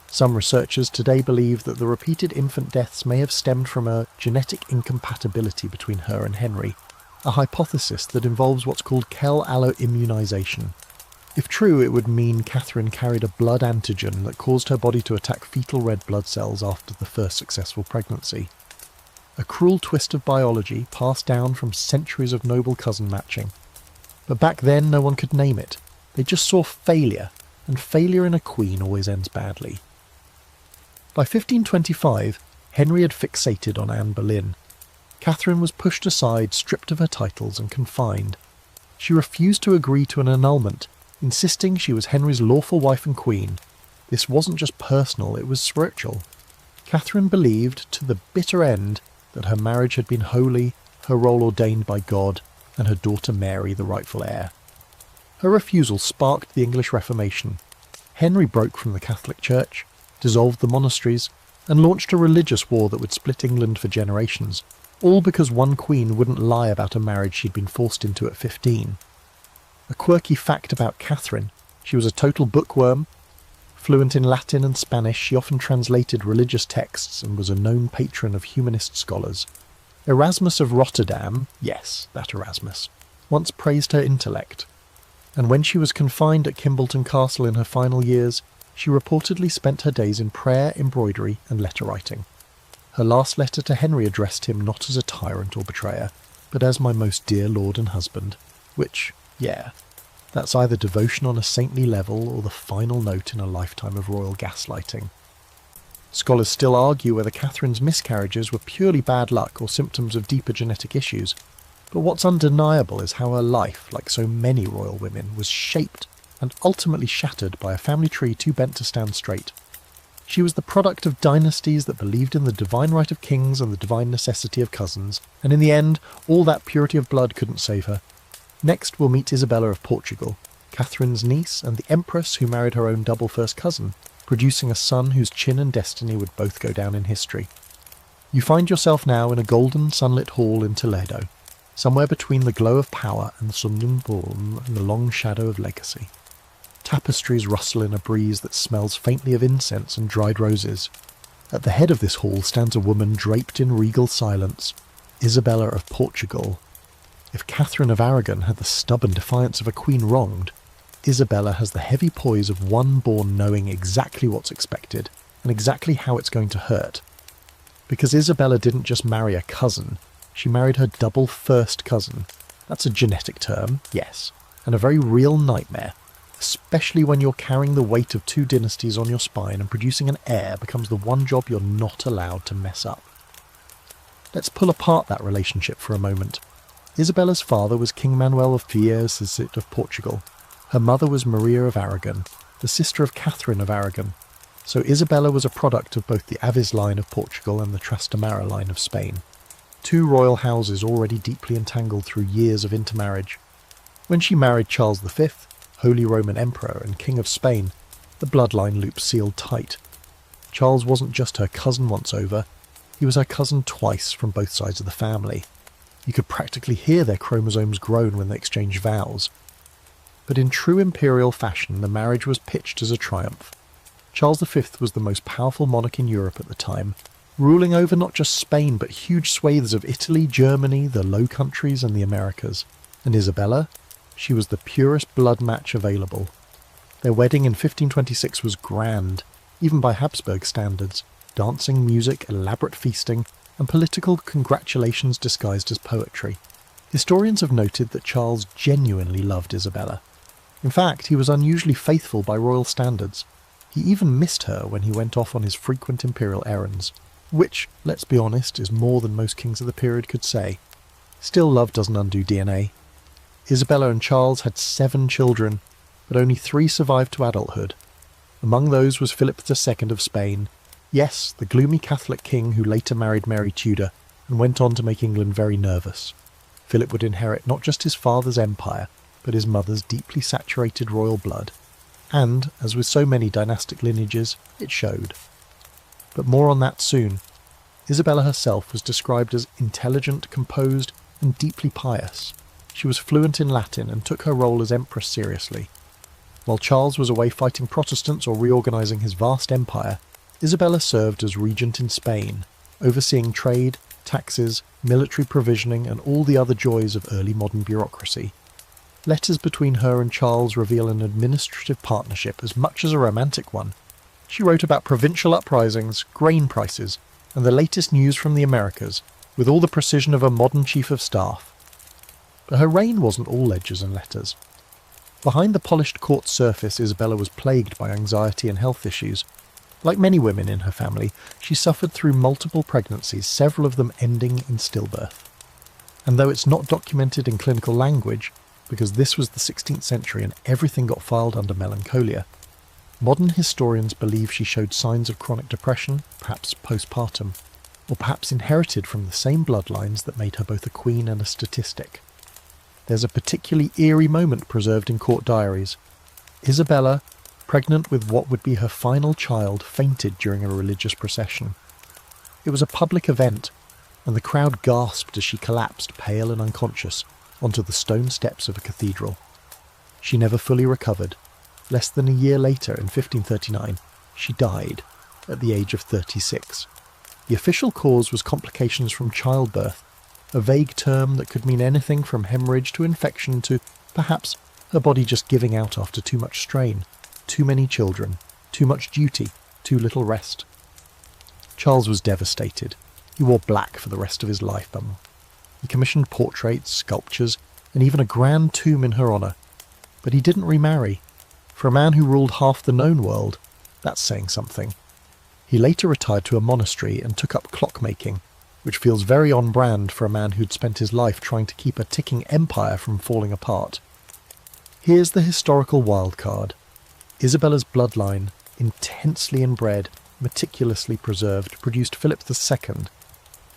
Some researchers today believe that the repeated infant deaths may have stemmed from a genetic incompatibility between her and Henry, a hypothesis that involves what's called Kell alloimmunization. If true, it would mean Catherine carried a blood antigen that caused her body to attack fetal red blood cells after the first successful pregnancy. A cruel twist of biology passed down from centuries of noble cousin matching. But back then no one could name it. They just saw failure, and failure in a queen always ends badly. By 1525, Henry had fixated on Anne Boleyn. Catherine was pushed aside, stripped of her titles and confined. She refused to agree to an annulment, insisting she was Henry's lawful wife and queen. This wasn't just personal, it was spiritual. Catherine believed, to the bitter end, that her marriage had been holy, her role ordained by God, and her daughter Mary the rightful heir. Her refusal sparked the English Reformation. Henry broke from the Catholic Church, dissolved the monasteries, and launched a religious war that would split England for generations, all because one queen wouldn't lie about a marriage she'd been forced into at 15. A quirky fact about Catherine: she was a total bookworm. Fluent in Latin and Spanish, she often translated religious texts and was a known patron of humanist scholars. Erasmus of Rotterdam, yes, that Erasmus, once praised her intellect. And when she was confined at Kimbolton Castle in her final years, she reportedly spent her days in prayer, embroidery, and letter writing. Her last letter to Henry addressed him not as a tyrant or betrayer, but as my most dear lord and husband, which, yeah, that's either devotion on a saintly level or the final note in a lifetime of royal gaslighting. Scholars still argue whether Catherine's miscarriages were purely bad luck or symptoms of deeper genetic issues, but what's undeniable is how her life, like so many royal women, was shaped and ultimately shattered by a family tree too bent to stand straight. She was the product of dynasties that believed in the divine right of kings and the divine necessity of cousins, and in the end, all that purity of blood couldn't save her. Next we'll meet Isabella of Portugal, Catherine's niece and the empress who married her own double first cousin, producing a son whose chin and destiny would both go down in history. You find yourself now in a golden sunlit hall in Toledo, somewhere between the glow of power and the Sonnenborn and the long shadow of legacy. Tapestries rustle in a breeze that smells faintly of incense and dried roses. At the head of this hall stands a woman draped in regal silence, Isabella of Portugal. If Catherine of Aragon had the stubborn defiance of a queen wronged, Isabella has the heavy poise of one born knowing exactly what's expected and exactly how it's going to hurt. Because Isabella didn't just marry a cousin, she married her double first cousin. That's a genetic term, yes, and a very real nightmare, especially when you're carrying the weight of 2 dynasties on your spine and producing an heir becomes the one job you're not allowed to mess up. Let's pull apart that relationship for a moment. Isabella's father was King Manuel of Fierces of Portugal. Her mother was Maria of Aragon, the sister of Catherine of Aragon. So Isabella was a product of both the Aviz line of Portugal and the Trastamara line of Spain. 2 royal houses already deeply entangled through years of intermarriage. When she married Charles V, Holy Roman Emperor and King of Spain, the bloodline loop sealed tight. Charles wasn't just her cousin once over, he was her cousin twice from both sides of the family. You could practically hear their chromosomes groan when they exchanged vows. But in true imperial fashion, the marriage was pitched as a triumph. Charles V was the most powerful monarch in Europe at the time, ruling over not just Spain but huge swathes of Italy, Germany, the Low Countries and the Americas. And Isabella? She was the purest blood match available. Their wedding in 1526 was grand, even by Habsburg standards. Dancing, music, elaborate feasting, and political congratulations disguised as poetry. Historians have noted that Charles genuinely loved Isabella. In fact, he was unusually faithful by royal standards. He even missed her when he went off on his frequent imperial errands, which, let's be honest, is more than most kings of the period could say. Still, love doesn't undo DNA. Isabella and Charles had 7 children, but only 3 survived to adulthood. Among those was Philip II of Spain. Yes, the gloomy Catholic king who later married Mary Tudor and went on to make England very nervous. Philip would inherit not just his father's empire, but his mother's deeply saturated royal blood. And, as with so many dynastic lineages, it showed. But more on that soon. Isabella herself was described as intelligent, composed, and deeply pious. She was fluent in Latin and took her role as empress seriously. While Charles was away fighting Protestants or reorganising his vast empire, Isabella served as regent in Spain, overseeing trade, taxes, military provisioning and all the other joys of early modern bureaucracy. Letters between her and Charles reveal an administrative partnership as much as a romantic one. She wrote about provincial uprisings, grain prices, and the latest news from the Americas, with all the precision of a modern chief of staff. But her reign wasn't all ledgers and letters. Behind the polished court surface, Isabella was plagued by anxiety and health issues. Like many women in her family, she suffered through multiple pregnancies, several of them ending in stillbirth. And though it's not documented in clinical language, because this was the 16th century and everything got filed under melancholia, modern historians believe she showed signs of chronic depression, perhaps postpartum, or perhaps inherited from the same bloodlines that made her both a queen and a statistic. There's a particularly eerie moment preserved in court diaries. Isabella, pregnant with what would be her final child, fainted during a religious procession. It was a public event, and the crowd gasped as she collapsed, pale and unconscious, onto the stone steps of a cathedral. She never fully recovered. Less than a year later, in 1539, she died, at the age of 36. The official cause was complications from childbirth, a vague term that could mean anything from hemorrhage to infection to, perhaps, her body just giving out after too much strain. Too many children, too much duty, too little rest. Charles was devastated. He wore black for the rest of his life. He commissioned portraits, sculptures, and even a grand tomb in her honour. But he didn't remarry. For a man who ruled half the known world, that's saying something. He later retired to a monastery and took up clockmaking, which feels very on brand for a man who'd spent his life trying to keep a ticking empire from falling apart. Here's the historical wildcard. Isabella's bloodline, intensely inbred, meticulously preserved, produced Philip II,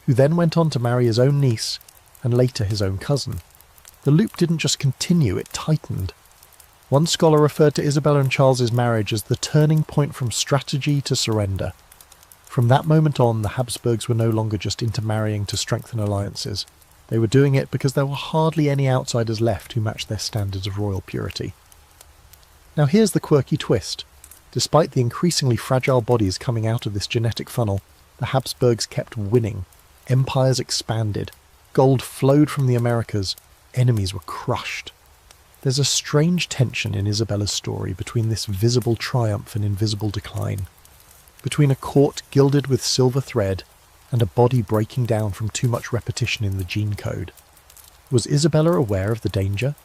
who then went on to marry his own niece and later his own cousin. The loop didn't just continue, it tightened. One scholar referred to Isabella and Charles's marriage as the turning point from strategy to surrender. From that moment on, the Habsburgs were no longer just intermarrying to strengthen alliances. They were doing it because there were hardly any outsiders left who matched their standards of royal purity. Now here's the quirky twist. Despite the increasingly fragile bodies coming out of this genetic funnel, the Habsburgs kept winning. Empires expanded. Gold flowed from the Americas. Enemies were crushed. There's a strange tension in Isabella's story between this visible triumph and invisible decline. Between a court gilded with silver thread and a body breaking down from too much repetition in the gene code. Was Isabella aware of the danger?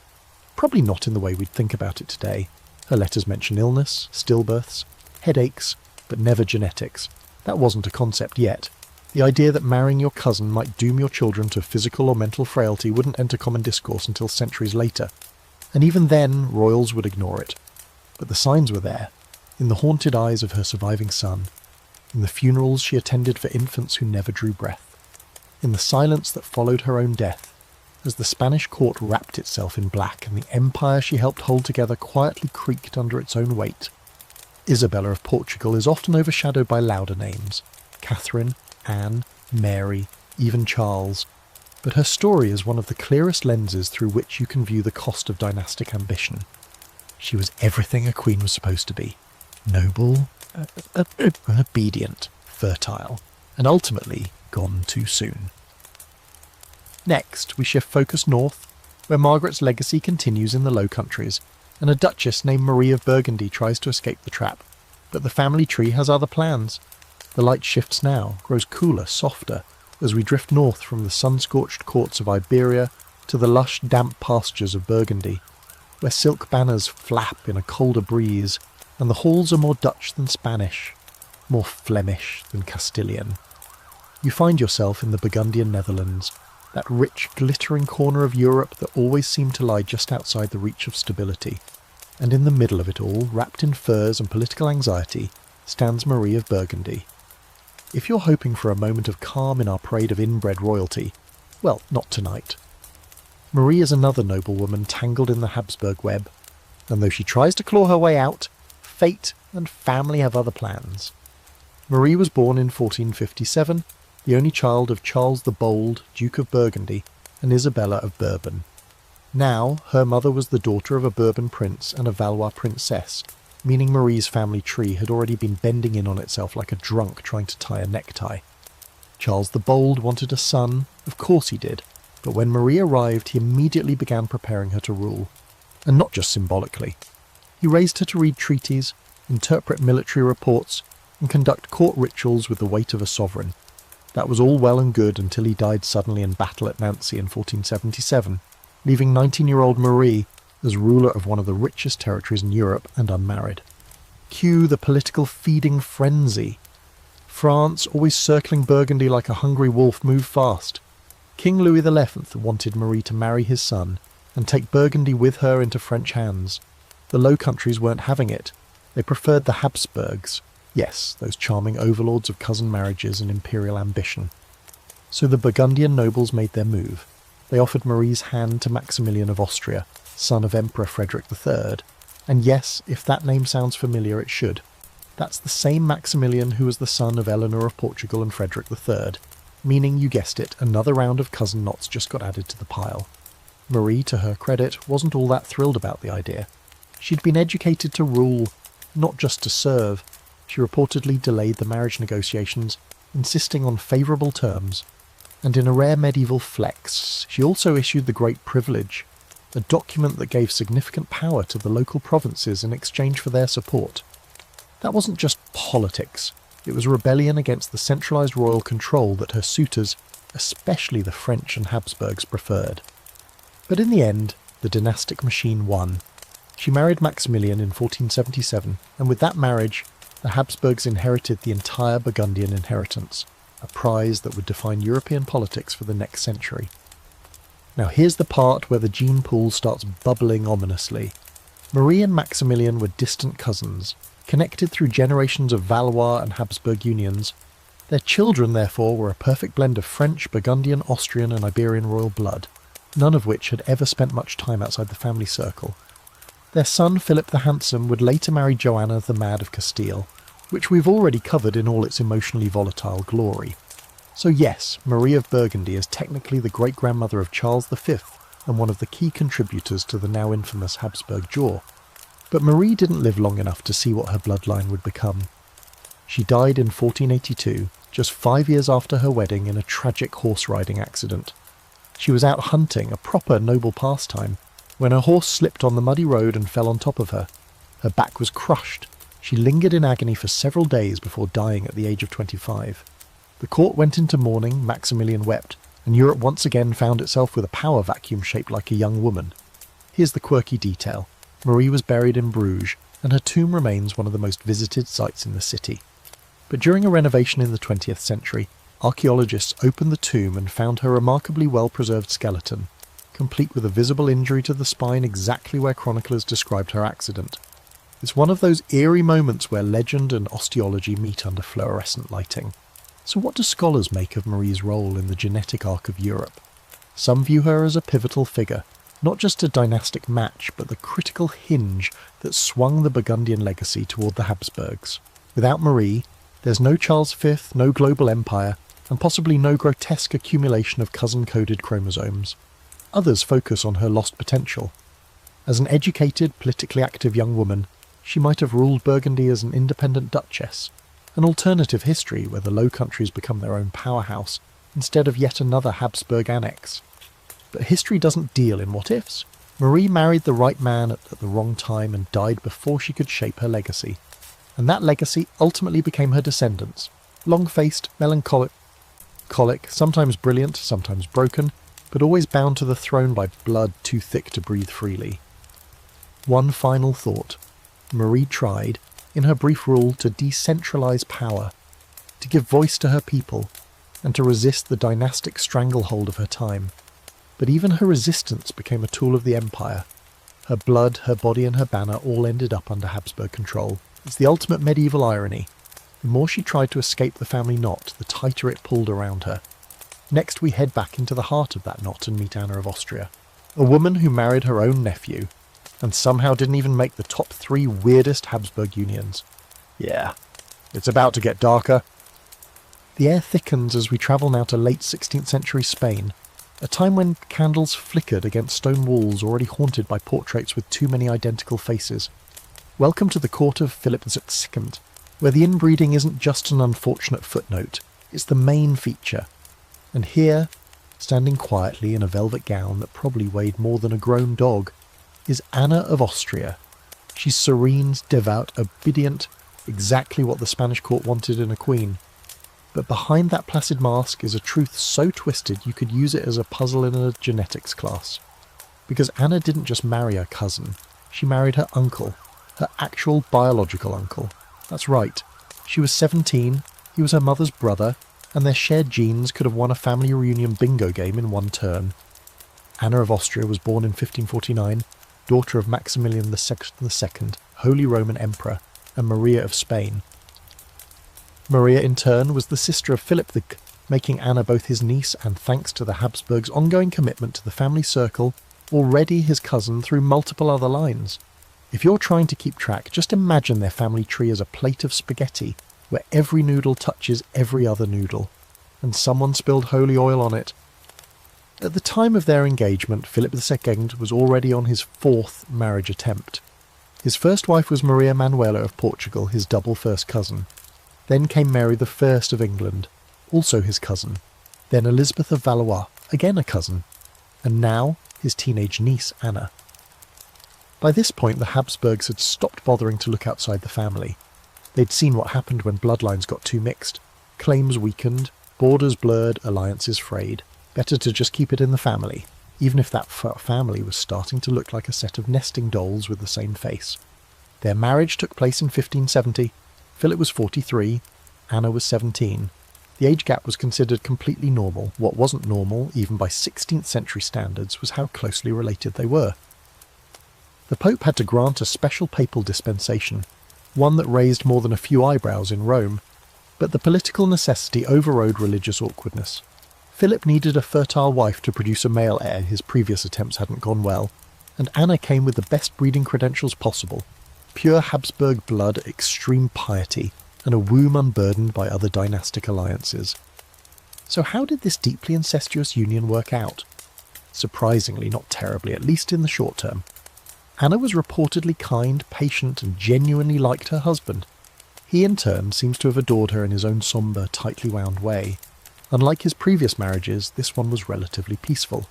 Probably not in the way we'd think about it today. Her letters mention illness, stillbirths, headaches, but never genetics. That wasn't a concept yet. The idea that marrying your cousin might doom your children to physical or mental frailty wouldn't enter common discourse until centuries later. And even then, royals would ignore it. But the signs were there, in the haunted eyes of her surviving son, in the funerals she attended for infants who never drew breath, in the silence that followed her own death, as the Spanish court wrapped itself in black and the empire she helped hold together quietly creaked under its own weight. Isabella of Portugal is often overshadowed by louder names: Catherine, Anne, Mary, even Charles. but her story is one of the clearest lenses through which you can view the cost of dynastic ambition. She was everything a queen was supposed to be: noble, obedient, fertile, and ultimately gone too soon. Next, we shift focus north, where Margaret's legacy continues in the Low Countries, and a duchess named Marie of Burgundy tries to escape the trap. But the family tree has other plans. The light shifts now, grows cooler, softer, as we drift north from the sun-scorched courts of Iberia to the lush, damp pastures of Burgundy, where silk banners flap in a colder breeze, and the halls are more Dutch than Spanish, more Flemish than Castilian. You find yourself in the Burgundian Netherlands, that rich, glittering corner of Europe that always seemed to lie just outside the reach of stability. And in the middle of it all, wrapped in furs and political anxiety, stands Marie of Burgundy. If you're hoping for a moment of calm in our parade of inbred royalty, well, not tonight. Marie is another noblewoman tangled in the Habsburg web, and though she tries to claw her way out, fate and family have other plans. Marie was born in 1457, the only child of Charles the Bold, Duke of Burgundy, and Isabella of Bourbon. Now, her mother was the daughter of a Bourbon prince and a Valois princess, meaning Marie's family tree had already been bending in on itself like a drunk trying to tie a necktie. Charles the Bold wanted a son, of course he did, but when Marie arrived he immediately began preparing her to rule, and not just symbolically. He raised her to read treaties, interpret military reports, and conduct court rituals with the weight of a sovereign. That was all well and good until he died suddenly in battle at Nancy in 1477, leaving 19-year-old Marie as ruler of one of the richest territories in Europe and unmarried. Cue the political feeding frenzy. France, always circling Burgundy like a hungry wolf, moved fast. King Louis XI wanted Marie to marry his son and take Burgundy with her into French hands. The Low Countries weren't having it. They preferred the Habsburgs. Yes, those charming overlords of cousin marriages and imperial ambition. So the Burgundian nobles made their move. They offered Marie's hand to Maximilian of Austria, son of Emperor Frederick III. And yes, if that name sounds familiar, it should. That's the same Maximilian who was the son of Eleanor of Portugal and Frederick III, meaning, you guessed it, another round of cousin knots just got added to the pile. Marie, to her credit, wasn't all that thrilled about the idea. She'd been educated to rule, not just to serve. She reportedly delayed the marriage negotiations, insisting on favourable terms. And in a rare medieval flex, she also issued the Great Privilege, a document that gave significant power to the local provinces in exchange for their support. That wasn't just politics. It was rebellion against the centralised royal control that her suitors, especially the French and Habsburgs, preferred. But in the end, the dynastic machine won. She married Maximilian in 1477, and with that marriage, the Habsburgs inherited the entire Burgundian inheritance, a prize that would define European politics for the next century. Now here's the part where the gene pool starts bubbling ominously. Marie and Maximilian were distant cousins, connected through generations of Valois and Habsburg unions. Their children, therefore, were a perfect blend of French, Burgundian, Austrian and Iberian royal blood, none of which had ever spent much time outside the family circle. Their son, Philip the Handsome, would later marry Joanna the Mad of Castile, which we've already covered in all its emotionally volatile glory. So yes, Marie of Burgundy is technically the great-grandmother of Charles V and one of the key contributors to the now infamous Habsburg jaw. But Marie didn't live long enough to see what her bloodline would become. She died in 1482, just 5 years after her wedding, in a tragic horse-riding accident. She was out hunting, a proper noble pastime, when her horse slipped on the muddy road and fell on top of her. Her back was crushed. She lingered in agony for several days before dying at the age of 25. The court went into mourning, Maximilian wept, and Europe once again found itself with a power vacuum shaped like a young woman. Here's the quirky detail. Marie was buried in Bruges, and her tomb remains one of the most visited sites in the city. But during a renovation in the 20th century, archaeologists opened the tomb and found her remarkably well-preserved skeleton, complete with a visible injury to the spine exactly where chroniclers described her accident. It's one of those eerie moments where legend and osteology meet under fluorescent lighting. So what do scholars make of Marie's role in the genetic arc of Europe? Some view her as a pivotal figure, not just a dynastic match, but the critical hinge that swung the Burgundian legacy toward the Habsburgs. Without Marie, there's no Charles V, no global empire, and possibly no grotesque accumulation of cousin-coded chromosomes. Others focus on her lost potential. As an educated, politically active young woman, she might have ruled Burgundy as an independent duchess, an alternative history where the Low Countries become their own powerhouse instead of yet another Habsburg annex. But history doesn't deal in what-ifs. Marie married the right man at the wrong time and died before she could shape her legacy. And that legacy ultimately became her descendants, long-faced, melancholic, sometimes brilliant, sometimes broken, but always bound to the throne by blood too thick to breathe freely. One final thought. Marie tried, in her brief rule, to decentralise power, to give voice to her people, and to resist the dynastic stranglehold of her time. But even her resistance became a tool of the empire. Her blood, her body and her banner all ended up under Habsburg control. It's the ultimate medieval irony. The more she tried to escape the family knot, the tighter it pulled around her. Next we head back into the heart of that knot and meet Anna of Austria, a woman who married her own nephew, and somehow didn't even make the top 3 weirdest Habsburg unions. Yeah, it's about to get darker. The air thickens as we travel now to late 16th century Spain, a time when candles flickered against stone walls already haunted by portraits with too many identical faces. Welcome to the court of Philip II, where the inbreeding isn't just an unfortunate footnote, it's the main feature. And here, standing quietly in a velvet gown that probably weighed more than a grown dog, is Anna of Austria. She's serene, devout, obedient, exactly what the Spanish court wanted in a queen. But behind that placid mask is a truth so twisted you could use it as a puzzle in a genetics class. Because Anna didn't just marry her cousin, she married her uncle, her actual biological uncle. That's right, she was 17, he was her mother's brother, and their shared genes could have won a family reunion bingo game in one turn. Anna of Austria was born in 1549, daughter of Maximilian II, Holy Roman Emperor, and Maria of Spain. Maria, in turn, was the sister of Philip making Anna both his niece and, thanks to the Habsburgs' ongoing commitment to the family circle, already his cousin through multiple other lines. If you're trying to keep track, just imagine their family tree as a plate of spaghetti, where every noodle touches every other noodle, and someone spilled holy oil on it. At the time of their engagement, Philip II was already on his 4th marriage attempt. His first wife was Maria Manuela of Portugal, his double first cousin. Then came Mary I of England, also his cousin. Then Elizabeth of Valois, again a cousin. And now his teenage niece Anna. By this point the Habsburgs had stopped bothering to look outside the family. They'd seen what happened when bloodlines got too mixed. Claims weakened, borders blurred, alliances frayed. Better to just keep it in the family, even if that family was starting to look like a set of nesting dolls with the same face. Their marriage took place in 1570. Philip was 43, Anna was 17. The age gap was considered completely normal. What wasn't normal, even by 16th century standards, was how closely related they were. The Pope had to grant a special papal dispensation, one that raised more than a few eyebrows in Rome, but the political necessity overrode religious awkwardness. Philip needed a fertile wife to produce a male heir, his previous attempts hadn't gone well, and Anna came with the best breeding credentials possible. Pure Habsburg blood, extreme piety, and a womb unburdened by other dynastic alliances. So how did this deeply incestuous union work out? Surprisingly, not terribly, at least in the short term. Anna was reportedly kind, patient, and genuinely liked her husband. He in turn seems to have adored her in his own sombre, tightly wound way. Unlike his previous marriages, this one was relatively peaceful.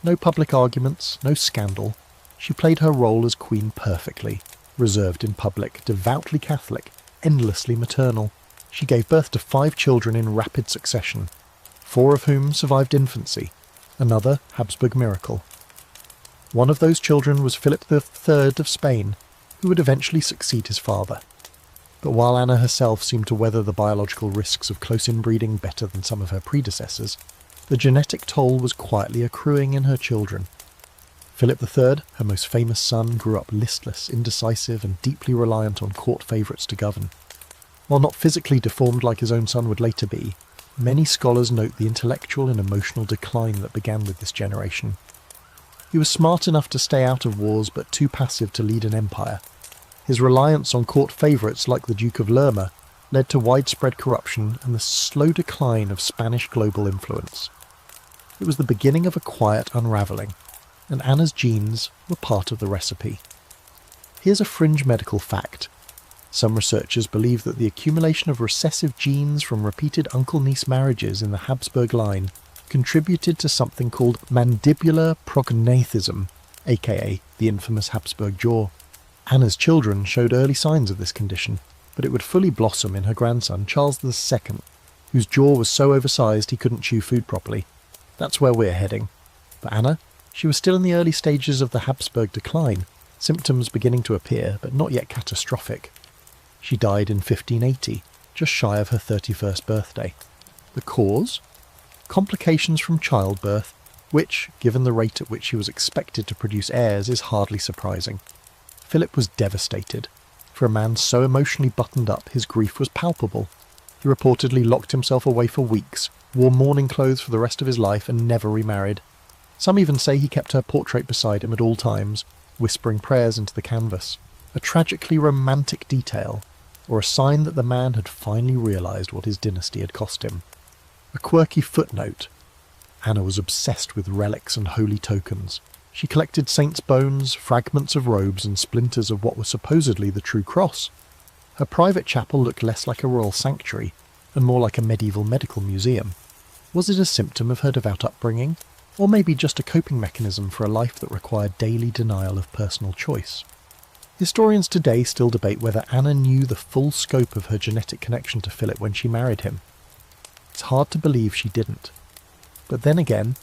No public arguments, no scandal. She played her role as queen perfectly. Reserved in public, devoutly Catholic, endlessly maternal. She gave birth to 5 children in rapid succession, 4 of whom survived infancy, another Habsburg miracle. One of those children was Philip III of Spain, who would eventually succeed his father. But while Anna herself seemed to weather the biological risks of close inbreeding better than some of her predecessors, the genetic toll was quietly accruing in her children. Philip III, her most famous son, grew up listless, indecisive, and deeply reliant on court favourites to govern. While not physically deformed like his own son would later be, many scholars note the intellectual and emotional decline that began with this generation. He was smart enough to stay out of wars, but too passive to lead an empire. His reliance on court favourites like the Duke of Lerma led to widespread corruption and the slow decline of Spanish global influence. It was the beginning of a quiet unravelling, and Anna's genes were part of the recipe. Here's a fringe medical fact. Some researchers believe that the accumulation of recessive genes from repeated uncle-niece marriages in the Habsburg line contributed to something called mandibular prognathism, aka the infamous Habsburg jaw. Anna's children showed early signs of this condition, but it would fully blossom in her grandson Charles II, whose jaw was so oversized he couldn't chew food properly. That's where we're heading. For Anna, she was still in the early stages of the Habsburg decline, symptoms beginning to appear, but not yet catastrophic. She died in 1580, just shy of her 31st birthday. The cause? Complications from childbirth, which, given the rate at which she was expected to produce heirs, is hardly surprising. Philip was devastated. For a man so emotionally buttoned up, his grief was palpable. He reportedly locked himself away for weeks, wore mourning clothes for the rest of his life, and never remarried. Some even say he kept her portrait beside him at all times, whispering prayers into the canvas. A tragically romantic detail, or a sign that the man had finally realised what his dynasty had cost him. A quirky footnote. Anna was obsessed with relics and holy tokens. She collected saints' bones, fragments of robes, and splinters of what was supposedly the true cross. Her private chapel looked less like a royal sanctuary, and more like a medieval medical museum. Was it a symptom of her devout upbringing, or maybe just a coping mechanism for a life that required daily denial of personal choice? Historians today still debate whether Anna knew the full scope of her genetic connection to Philip when she married him. It's hard to believe she didn't. But then again,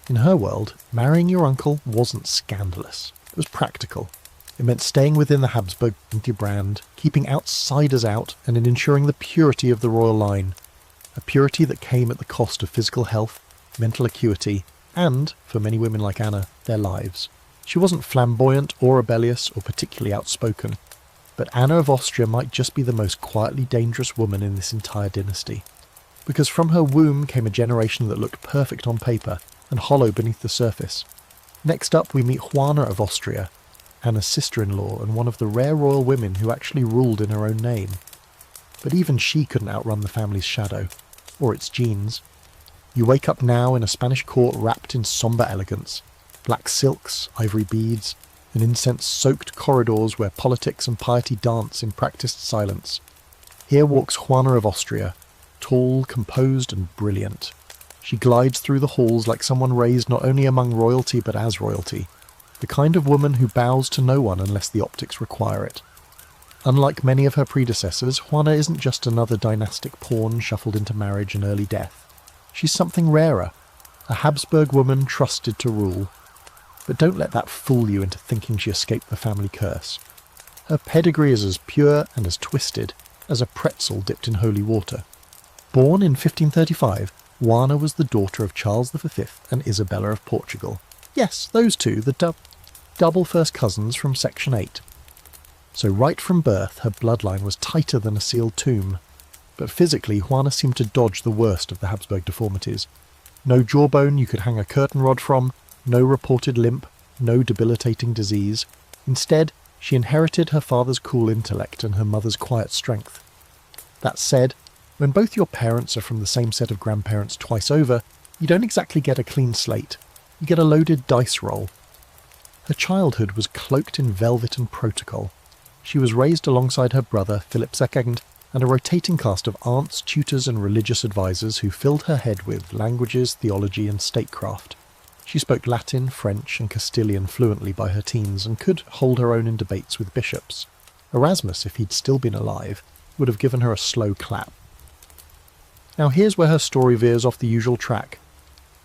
in her world, marrying your uncle wasn't scandalous. It was practical. It meant staying within the Habsburg brand, keeping outsiders out, and in ensuring the purity of the royal line. A purity that came at the cost of physical health, mental acuity, and, for many women like Anna, their lives. She wasn't flamboyant or rebellious or particularly outspoken, but Anna of Austria might just be the most quietly dangerous woman in this entire dynasty. Because from her womb came a generation that looked perfect on paper and hollow beneath the surface. Next up we meet Juana of Austria, Anna's sister-in-law and one of the rare royal women who actually ruled in her own name. But even she couldn't outrun the family's shadow, or its genes. You wake up now in a Spanish court wrapped in sombre elegance, black silks, ivory beads, and incense-soaked corridors where politics and piety dance in practiced silence. Here walks Juana of Austria, tall, composed and brilliant. She glides through the halls like someone raised not only among royalty but as royalty, the kind of woman who bows to no one unless the optics require it. Unlike many of her predecessors, Juana isn't just another dynastic pawn shuffled into marriage and early death. She's something rarer, a Habsburg woman trusted to rule. But don't let that fool you into thinking she escaped the family curse. Her pedigree is as pure and as twisted as a pretzel dipped in holy water. Born in 1535, Juana was the daughter of Charles V and Isabella of Portugal. Yes, those two, the double first cousins from Section 8. So right from birth, her bloodline was tighter than a sealed tomb. But physically, Juana seemed to dodge the worst of the Habsburg deformities. No jawbone you could hang a curtain rod from, no reported limp, no debilitating disease. Instead, she inherited her father's cool intellect and her mother's quiet strength. That said, when both your parents are from the same set of grandparents twice over, you don't exactly get a clean slate. You get a loaded dice roll. Her childhood was cloaked in velvet and protocol. She was raised alongside her brother, Philip II, and a rotating cast of aunts, tutors and religious advisors who filled her head with languages, theology and statecraft. She spoke Latin, French and Castilian fluently by her teens and could hold her own in debates with bishops. Erasmus, if he'd still been alive, would have given her a slow clap. Now here's where her story veers off the usual track.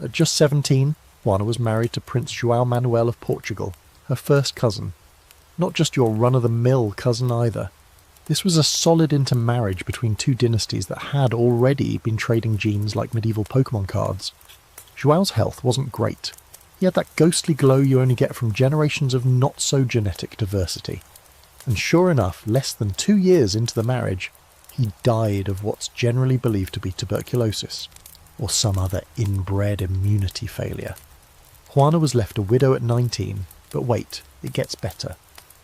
At just 17, Juana was married to Prince João Manuel of Portugal, her first cousin. Not just your run-of-the-mill cousin either. This was a solid intermarriage between two dynasties that had already been trading genes like medieval Pokemon cards. João's health wasn't great. He had that ghostly glow you only get from generations of not-so-genetic diversity. And sure enough, less than 2 years into the marriage, he died of what's generally believed to be tuberculosis, or some other inbred immunity failure. Juana was left a widow at 19, but wait, it gets better.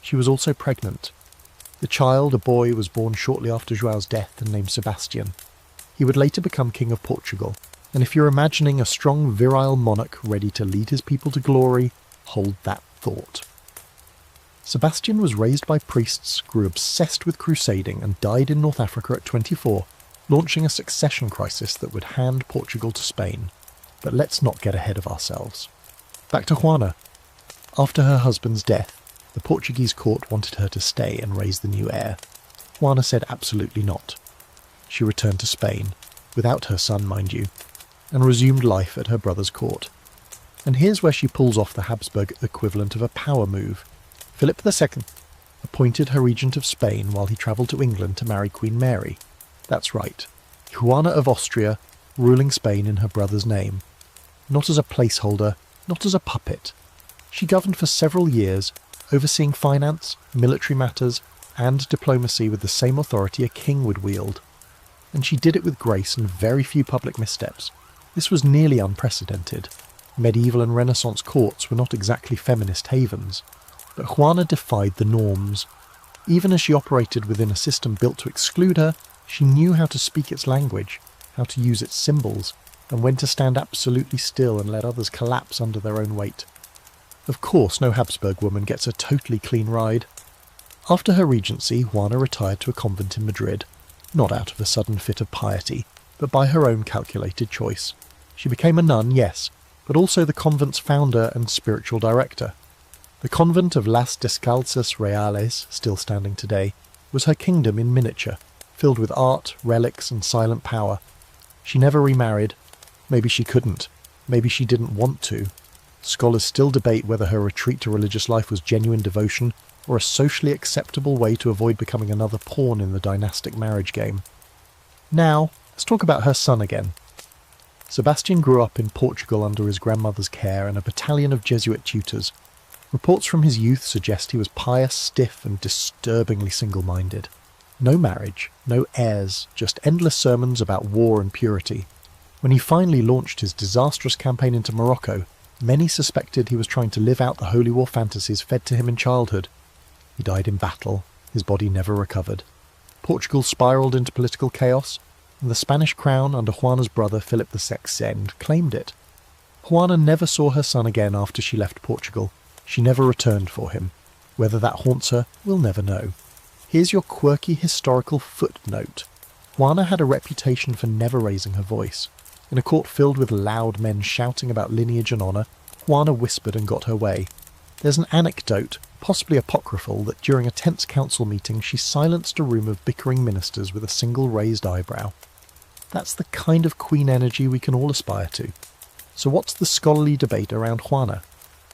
She was also pregnant. The child, a boy, was born shortly after João's death and named Sebastian. He would later become King of Portugal, and if you're imagining a strong, virile monarch ready to lead his people to glory, hold that thought. Sebastian was raised by priests, grew obsessed with crusading, and died in North Africa at 24, launching a succession crisis that would hand Portugal to Spain. But let's not get ahead of ourselves. Back to Juana. After her husband's death, the Portuguese court wanted her to stay and raise the new heir. Juana said absolutely not. She returned to Spain, without her son, mind you, and resumed life at her brother's court. And here's where she pulls off the Habsburg equivalent of a power move. Philip II appointed her regent of Spain while he travelled to England to marry Queen Mary. That's right, Juana of Austria ruling Spain in her brother's name. Not as a placeholder, not as a puppet. She governed for several years, overseeing finance, military matters, and diplomacy with the same authority a king would wield. And she did it with grace and very few public missteps. This was nearly unprecedented. Medieval and Renaissance courts were not exactly feminist havens. But Juana defied the norms. Even as she operated within a system built to exclude her, she knew how to speak its language, how to use its symbols, and when to stand absolutely still and let others collapse under their own weight. Of course, no Habsburg woman gets a totally clean ride. After her regency, Juana retired to a convent in Madrid, not out of a sudden fit of piety, but by her own calculated choice. She became a nun, yes, but also the convent's founder and spiritual director. The convent of Las Descalzas Reales, still standing today, was her kingdom in miniature, filled with art, relics, and silent power. She never remarried. Maybe she couldn't. Maybe she didn't want to. Scholars still debate whether her retreat to religious life was genuine devotion or a socially acceptable way to avoid becoming another pawn in the dynastic marriage game. Now, let's talk about her son again. Sebastian grew up in Portugal under his grandmother's care and a battalion of Jesuit tutors. Reports from his youth suggest he was pious, stiff, and disturbingly single-minded. No marriage, no heirs, just endless sermons about war and purity. When he finally launched his disastrous campaign into Morocco, many suspected he was trying to live out the holy war fantasies fed to him in childhood. He died in battle, his body never recovered. Portugal spiralled into political chaos, and the Spanish crown under Juana's brother Philip II claimed it. Juana never saw her son again after she left Portugal. She never returned for him. Whether that haunts her, we'll never know. Here's your quirky historical footnote. Juana had a reputation for never raising her voice. In a court filled with loud men shouting about lineage and honour, Juana whispered and got her way. There's an anecdote, possibly apocryphal, that during a tense council meeting she silenced a room of bickering ministers with a single raised eyebrow. That's the kind of queen energy we can all aspire to. So what's the scholarly debate around Juana?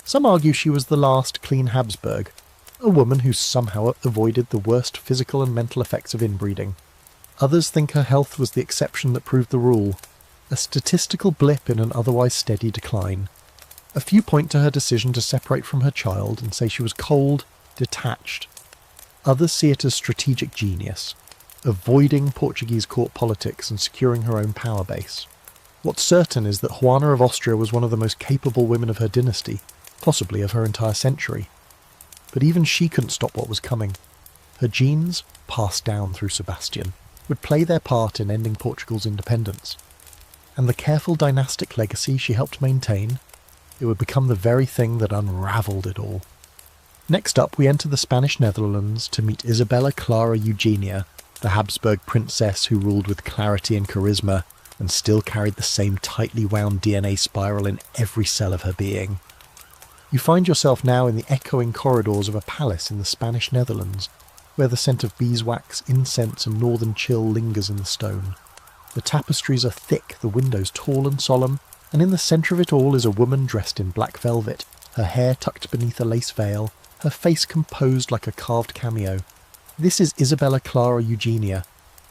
Some argue she was the last clean Habsburg, a woman who somehow avoided the worst physical and mental effects of inbreeding. Others think her health was the exception that proved the rule, a statistical blip in an otherwise steady decline. A few point to her decision to separate from her child and say she was cold, detached. Others see it as strategic genius, avoiding Portuguese court politics and securing her own power base. What's certain is that Juana of Austria was one of the most capable women of her dynasty, possibly of her entire century. But even she couldn't stop what was coming. Her genes, passed down through Sebastian, would play their part in ending Portugal's independence. And the careful dynastic legacy she helped maintain, it would become the very thing that unravelled it all. Next up, we enter the Spanish Netherlands to meet Isabella Clara Eugenia, the Habsburg princess who ruled with clarity and charisma and still carried the same tightly wound DNA spiral in every cell of her being. You find yourself now in the echoing corridors of a palace in the Spanish Netherlands, where the scent of beeswax, incense and northern chill lingers in the stone. The tapestries are thick, the windows tall and solemn, and in the centre of it all is a woman dressed in black velvet, her hair tucked beneath a lace veil, her face composed like a carved cameo. This is Isabella Clara Eugenia,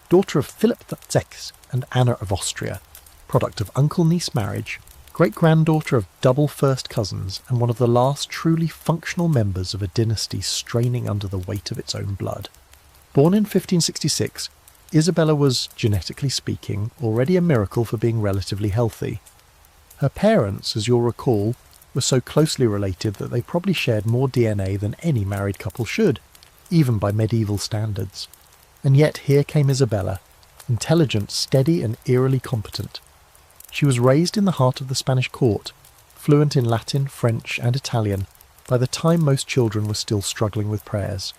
daughter of Philip VI and Anna of Austria, product of uncle-niece marriage, great-granddaughter of double first cousins, and one of the last truly functional members of a dynasty straining under the weight of its own blood. Born in 1566, Isabella was, genetically speaking, already a miracle for being relatively healthy. Her parents, as you'll recall, were so closely related that they probably shared more DNA than any married couple should. even by medieval standards. And yet here came Isabella, intelligent, steady and eerily competent. She was raised in the heart of the Spanish court, fluent in Latin, French and Italian, by the time most children were still struggling with prayers.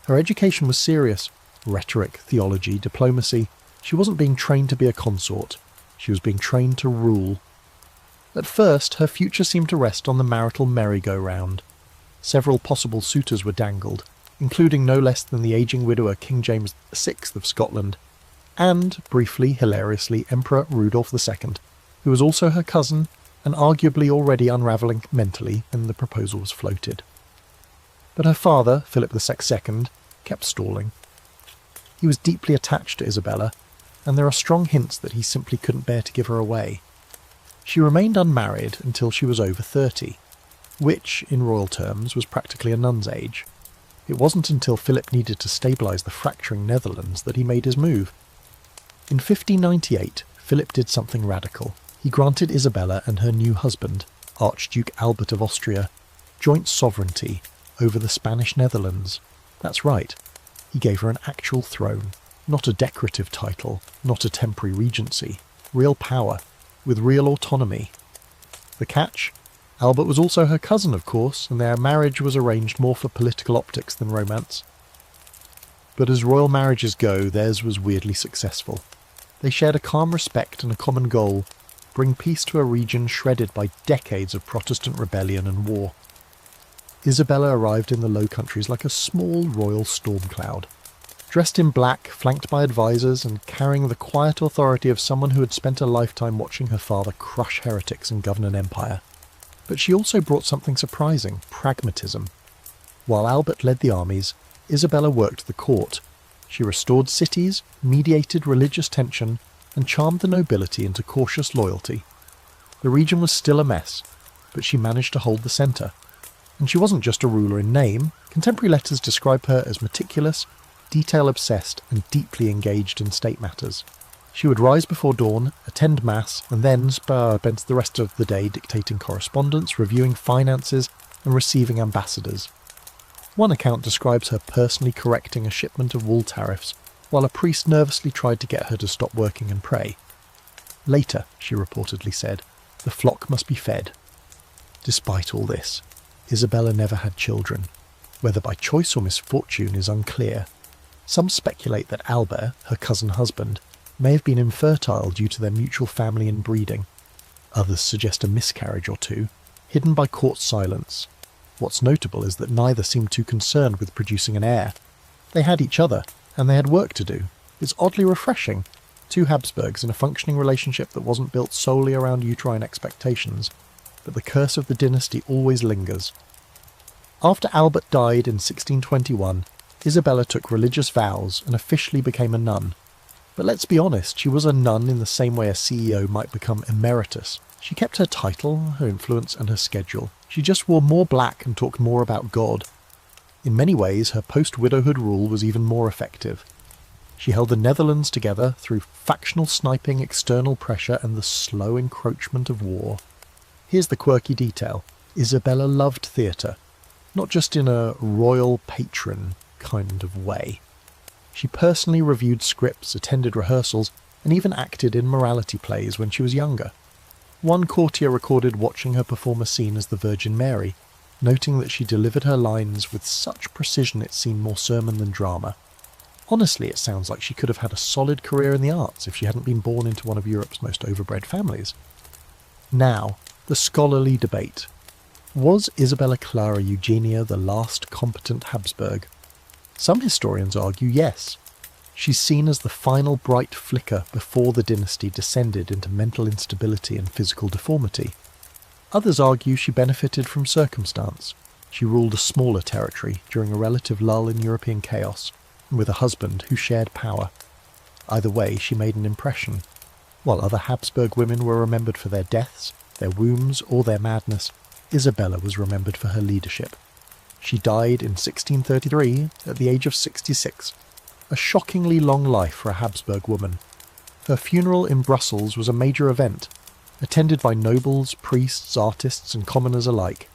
Her education was serious: rhetoric, theology, diplomacy. She wasn't being trained to be a consort. She was being trained to rule. At first, her future seemed to rest on the marital merry-go-round. Several possible suitors were dangled, including no less than the ageing widower King James VI of Scotland, and, briefly, hilariously, Emperor Rudolph II, who was also her cousin and arguably already unravelling mentally when the proposal was floated. But her father, Philip II, kept stalling. He was deeply attached to Isabella, and there are strong hints that he simply couldn't bear to give her away. She remained unmarried until she was over 30, which, in royal terms, was practically a nun's age. It wasn't until Philip needed to stabilise the fracturing Netherlands that he made his move. In 1598, Philip did something radical. He granted Isabella and her new husband, Archduke Albert of Austria, joint sovereignty over the Spanish Netherlands. That's right, he gave her an actual throne, not a decorative title, not a temporary regency, real power, with real autonomy. The catch? Albert was also her cousin, of course, and their marriage was arranged more for political optics than romance. But as royal marriages go, theirs was weirdly successful. They shared a calm respect and a common goal: bring peace to a region shredded by decades of Protestant rebellion and war. Isabella arrived in the Low Countries like a small royal storm cloud, dressed in black, flanked by advisors, and carrying the quiet authority of someone who had spent a lifetime watching her father crush heretics and govern an empire. But she also brought something surprising: pragmatism. While Albert led the armies, Isabella worked the court. She restored cities, mediated religious tension, and charmed the nobility into cautious loyalty. The region was still a mess, but she managed to hold the centre. And she wasn't just a ruler in name. Contemporary letters describe her as meticulous, detail-obsessed, and deeply engaged in state matters. She would rise before dawn, attend mass, and then spend the rest of the day dictating correspondence, reviewing finances, and receiving ambassadors. One account describes her personally correcting a shipment of wool tariffs, while a priest nervously tried to get her to stop working and pray. Later, she reportedly said, the flock must be fed. Despite all this, Isabella never had children. Whether by choice or misfortune is unclear. Some speculate that Albert, her cousin husband, may have been infertile due to their mutual family inbreeding. Others suggest a miscarriage or two, hidden by court silence. What's notable is that neither seemed too concerned with producing an heir. They had each other, and they had work to do. It's oddly refreshing. Two Habsburgs in a functioning relationship that wasn't built solely around uterine expectations, but the curse of the dynasty always lingers. After Albert died in 1621, Isabella took religious vows and officially became a nun. But let's be honest, she was a nun in the same way a CEO might become emeritus. She kept her title, her influence, and her schedule. She just wore more black and talked more about God. In many ways, her post-widowhood rule was even more effective. She held the Netherlands together through factional sniping, external pressure, and the slow encroachment of war. Here's the quirky detail. Isabella loved theatre, not just in a royal patron kind of way. She personally reviewed scripts, attended rehearsals, and even acted in morality plays when she was younger. One courtier recorded watching her perform a scene as the Virgin Mary, noting that she delivered her lines with such precision it seemed more sermon than drama. Honestly, it sounds like she could have had a solid career in the arts if she hadn't been born into one of Europe's most overbred families. Now, the scholarly debate. Was Isabella Clara Eugenia the last competent Habsburg? Some historians argue yes. She's seen as the final bright flicker before the dynasty descended into mental instability and physical deformity. Others argue she benefited from circumstance. She ruled a smaller territory during a relative lull in European chaos, and with a husband who shared power. Either way, she made an impression. While other Habsburg women were remembered for their deaths, their wombs, or their madness, Isabella was remembered for her leadership. She died in 1633 at the age of 66, a shockingly long life for a Habsburg woman. Her funeral in Brussels was a major event, attended by nobles, priests, artists, and commoners alike.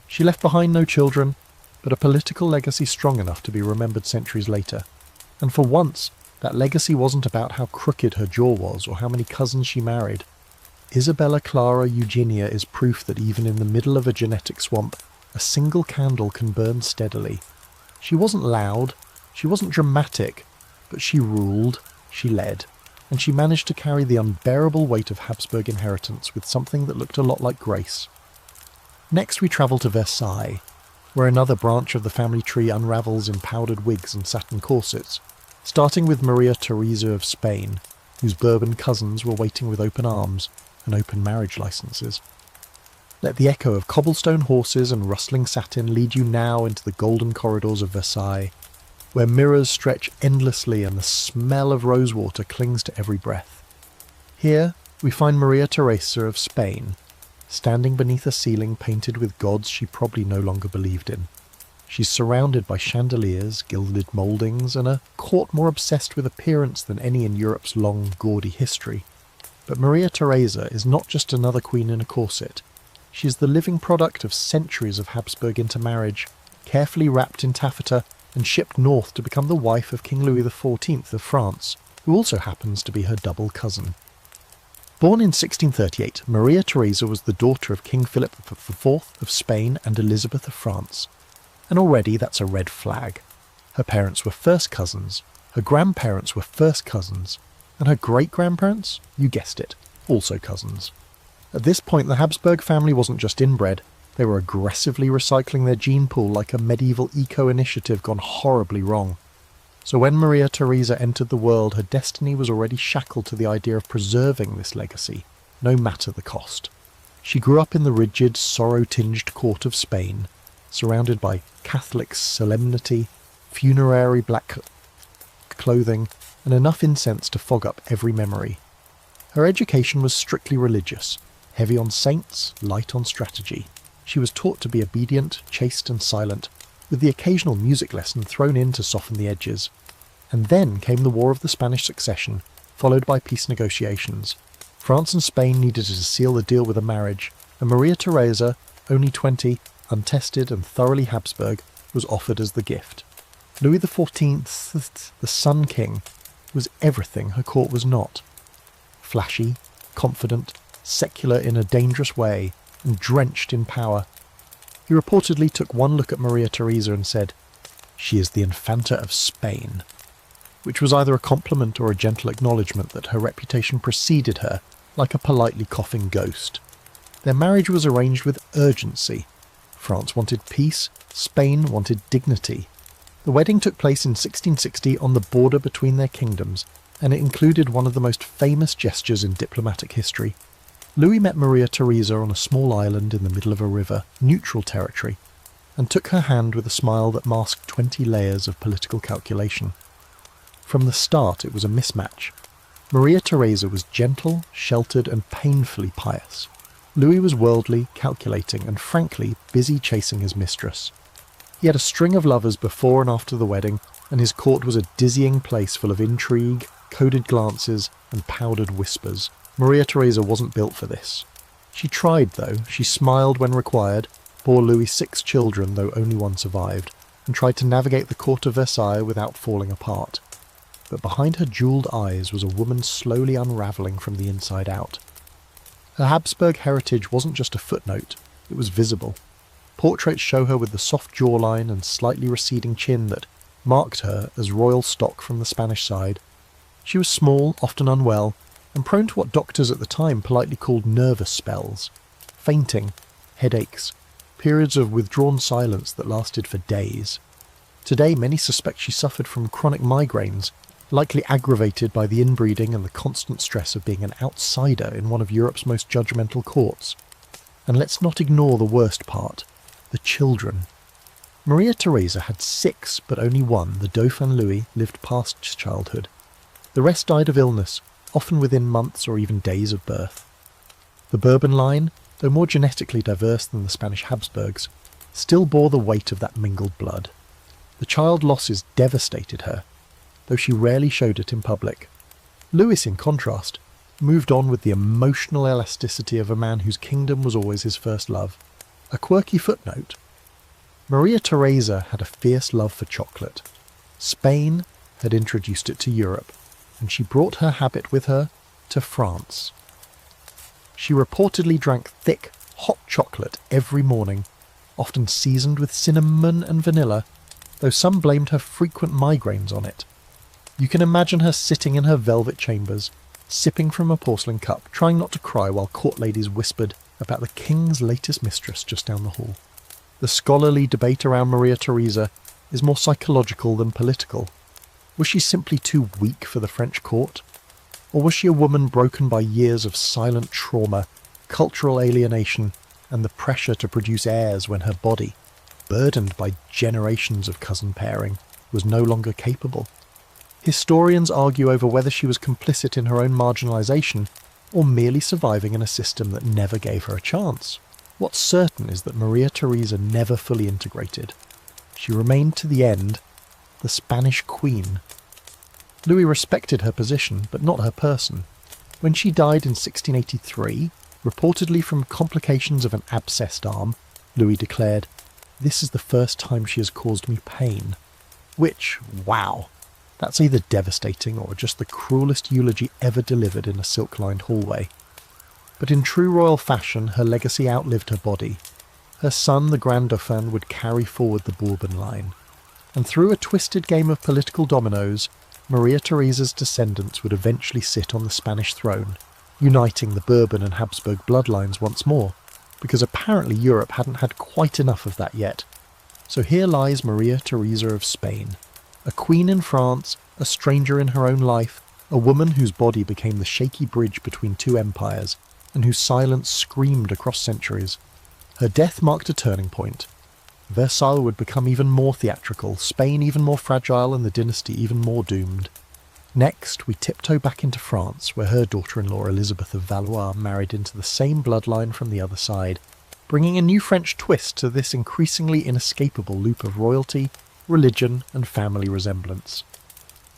She left behind no children, but a political legacy strong enough to be remembered centuries later. And for once, that legacy wasn't about how crooked her jaw was or how many cousins she married. Isabella Clara Eugenia is proof that even in the middle of a genetic swamp, a single candle can burn steadily. She wasn't loud, she wasn't dramatic, but she ruled, she led, and she managed to carry the unbearable weight of Habsburg inheritance with something that looked a lot like grace. Next we travel to Versailles, where another branch of the family tree unravels in powdered wigs and satin corsets, starting with Maria Theresa of Spain, whose Bourbon cousins were waiting with open arms and open marriage licenses. Let the echo of cobblestone horses and rustling satin lead you now into the golden corridors of Versailles, where mirrors stretch endlessly and the smell of rosewater clings to every breath. Here we find Maria Theresa of Spain, standing beneath a ceiling painted with gods she probably no longer believed in. She's surrounded by chandeliers, gilded mouldings, and a court more obsessed with appearance than any in Europe's long, gaudy history. But Maria Theresa is not just another queen in a corset. She is the living product of centuries of Habsburg intermarriage, carefully wrapped in taffeta and shipped north to become the wife of King Louis XIV of France, who also happens to be her double cousin. Born in 1638, Maria Theresa was the daughter of King Philip IV of Spain and Elizabeth of France. And already that's a red flag. Her parents were first cousins, her grandparents were first cousins, and her great-grandparents, you guessed it, also cousins. At this point, the Habsburg family wasn't just inbred, they were aggressively recycling their gene pool like a medieval eco-initiative gone horribly wrong. So when Maria Theresa entered the world, her destiny was already shackled to the idea of preserving this legacy, no matter the cost. She grew up in the rigid, sorrow-tinged court of Spain, surrounded by Catholic solemnity, funerary black clothing, and enough incense to fog up every memory. Her education was strictly religious, heavy on saints, light on strategy. She was taught to be obedient, chaste and silent, with the occasional music lesson thrown in to soften the edges. And then came the War of the Spanish Succession, followed by peace negotiations. France and Spain needed to seal the deal with a marriage, and Maria Theresa, only 20, untested and thoroughly Habsburg, was offered as the gift. Louis XIV, the Sun King, was everything her court was not. Flashy, confident, secular in a dangerous way, and drenched in power. He reportedly took one look at Maria Theresa and said, "She is the Infanta of Spain," which was either a compliment or a gentle acknowledgement that her reputation preceded her, like a politely coughing ghost. Their marriage was arranged with urgency. France wanted peace, Spain wanted dignity. The wedding took place in 1660 on the border between their kingdoms, and it included one of the most famous gestures in diplomatic history. Louis met Maria Theresa on a small island in the middle of a river, neutral territory, and took her hand with a smile that masked 20 layers of political calculation. From the start it was a mismatch. Maria Theresa was gentle, sheltered and painfully pious. Louis was worldly, calculating and frankly busy chasing his mistress. He had a string of lovers before and after the wedding, and his court was a dizzying place full of intrigue, coded glances and powdered whispers. Maria Theresa wasn't built for this. She tried, though. She smiled when required, bore Louis 6 children, though only one survived, and tried to navigate the court of Versailles without falling apart. But behind her jewelled eyes was a woman slowly unravelling from the inside out. Her Habsburg heritage wasn't just a footnote, it was visible. Portraits show her with the soft jawline and slightly receding chin that marked her as royal stock from the Spanish side. She was small, often unwell, and prone to what doctors at the time politely called nervous spells, fainting, headaches, periods of withdrawn silence that lasted for days. Today many suspect she suffered from chronic migraines, likely aggravated by the inbreeding and the constant stress of being an outsider in one of Europe's most judgmental courts. And let's not ignore the worst part, the children. Maria Theresa had 6, but only one, the Dauphin Louis, lived past childhood. The rest died of illness, often within months or even days of birth. The Bourbon line, though more genetically diverse than the Spanish Habsburgs, still bore the weight of that mingled blood. The child losses devastated her, though she rarely showed it in public. Louis, in contrast, moved on with the emotional elasticity of a man whose kingdom was always his first love. A quirky footnote. Maria Theresa had a fierce love for chocolate. Spain had introduced it to Europe, and she brought her habit with her to France. She reportedly drank thick, hot chocolate every morning, often seasoned with cinnamon and vanilla, though some blamed her frequent migraines on it. You can imagine her sitting in her velvet chambers, sipping from a porcelain cup, trying not to cry while court ladies whispered about the king's latest mistress just down the hall. The scholarly debate around Maria Theresa is more psychological than political. Was she simply too weak for the French court? Or was she a woman broken by years of silent trauma, cultural alienation, and the pressure to produce heirs when her body, burdened by generations of cousin pairing, was no longer capable? Historians argue over whether she was complicit in her own marginalisation or merely surviving in a system that never gave her a chance. What's certain is that Maria Theresa never fully integrated. She remained to the end the Spanish queen. Louis respected her position, but not her person. When she died in 1683, reportedly from complications of an abscessed arm, Louis declared, "This is the first time she has caused me pain." Which, wow, that's either devastating or just the cruelest eulogy ever delivered in a silk-lined hallway. But in true royal fashion, her legacy outlived her body. Her son, the Grand Dauphin, would carry forward the Bourbon line. And through a twisted game of political dominoes, Maria Theresa's descendants would eventually sit on the Spanish throne, uniting the Bourbon and Habsburg bloodlines once more, because apparently Europe hadn't had quite enough of that yet. So here lies Maria Theresa of Spain, a queen in France, a stranger in her own life, a woman whose body became the shaky bridge between two empires, and whose silence screamed across centuries. Her death marked a turning point. Versailles would become even more theatrical, Spain even more fragile, and the dynasty even more doomed. Next, we tiptoe back into France, where her daughter-in-law Elizabeth of Valois married into the same bloodline from the other side, bringing a new French twist to this increasingly inescapable loop of royalty, religion, and family resemblance.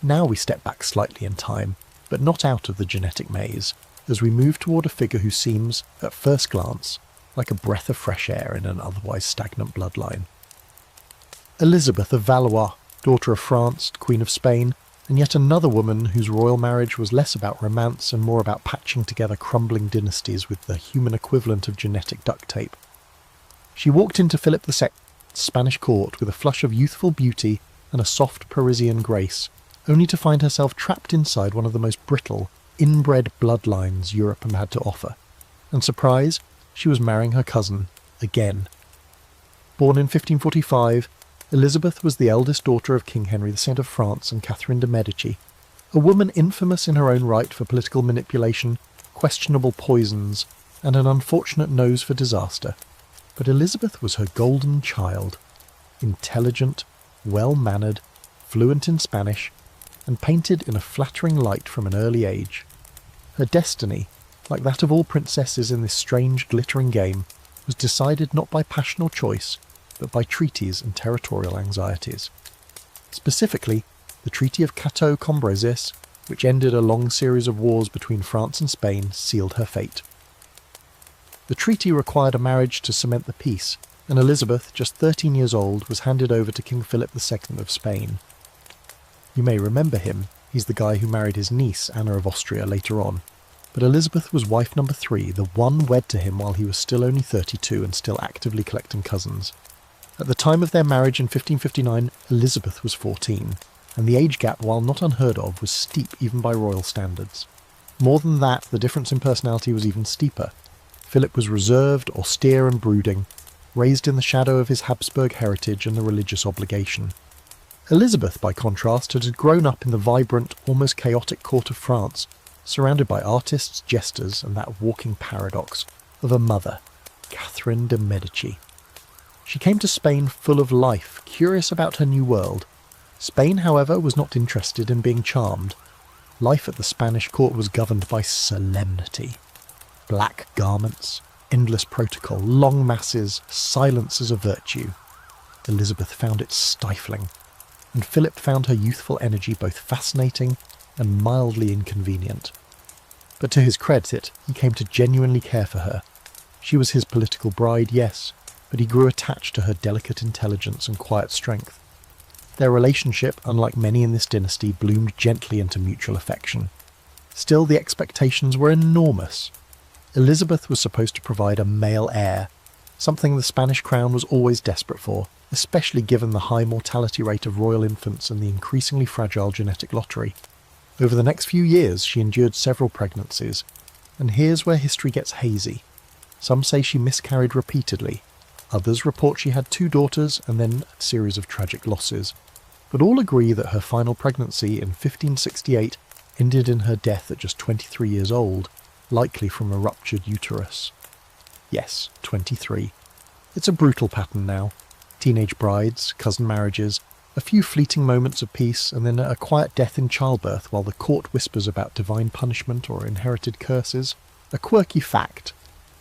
Now we step back slightly in time, but not out of the genetic maze, as we move toward a figure who seems, at first glance, like a breath of fresh air in an otherwise stagnant bloodline. Elizabeth of Valois, daughter of France, Queen of Spain, and yet another woman whose royal marriage was less about romance and more about patching together crumbling dynasties with the human equivalent of genetic duct tape. She walked into Philip II's Spanish court with a flush of youthful beauty and a soft Parisian grace, only to find herself trapped inside one of the most brittle, inbred bloodlines Europe had to offer. And surprise, she was marrying her cousin, again. Born in 1545, Elizabeth was the eldest daughter of King Henry VII of France and Catherine de' Medici, a woman infamous in her own right for political manipulation, questionable poisons, and an unfortunate nose for disaster. But Elizabeth was her golden child, intelligent, well-mannered, fluent in Spanish, and painted in a flattering light from an early age. Her destiny, like that of all princesses in this strange, glittering game, was decided not by passional choice, but by treaties and territorial anxieties. Specifically, the Treaty of Cateau-Cambrésis, which ended a long series of wars between France and Spain, sealed her fate. The treaty required a marriage to cement the peace, and Elizabeth, just 13 years old, was handed over to King Philip II of Spain. You may remember him. He's the guy who married his niece, Anna of Austria, later on. But Elizabeth was wife number 3, the one wed to him while he was still only 32 and still actively collecting cousins. At the time of their marriage in 1559, Elizabeth was 14, and the age gap, while not unheard of, was steep even by royal standards. More than that, the difference in personality was even steeper. Philip was reserved, austere and brooding, raised in the shadow of his Habsburg heritage and the religious obligation. Elizabeth, by contrast, had grown up in the vibrant, almost chaotic court of France, surrounded by artists, jesters, and that walking paradox of a mother, Catherine de' Medici. She came to Spain full of life, curious about her new world. Spain, however, was not interested in being charmed. Life at the Spanish court was governed by solemnity. Black garments, endless protocol, long masses, silence as a virtue. Elizabeth found it stifling, and Philip found her youthful energy both fascinating and mildly inconvenient. But to his credit, he came to genuinely care for her. She was his political bride, yes, but he grew attached to her delicate intelligence and quiet strength. Their relationship, unlike many in this dynasty, bloomed gently into mutual affection. Still, the expectations were enormous. Elizabeth was supposed to provide a male heir, something the Spanish crown was always desperate for, especially given the high mortality rate of royal infants and the increasingly fragile genetic lottery. Over the next few years, she endured several pregnancies, and here's where history gets hazy. Some say she miscarried repeatedly. Others report she had 2 daughters and then a series of tragic losses. But all agree that her final pregnancy in 1568 ended in her death at just 23 years old, likely from a ruptured uterus. Yes, 23. It's a brutal pattern now. Teenage brides, cousin marriages, a few fleeting moments of peace, and then a quiet death in childbirth while the court whispers about divine punishment or inherited curses. A quirky fact: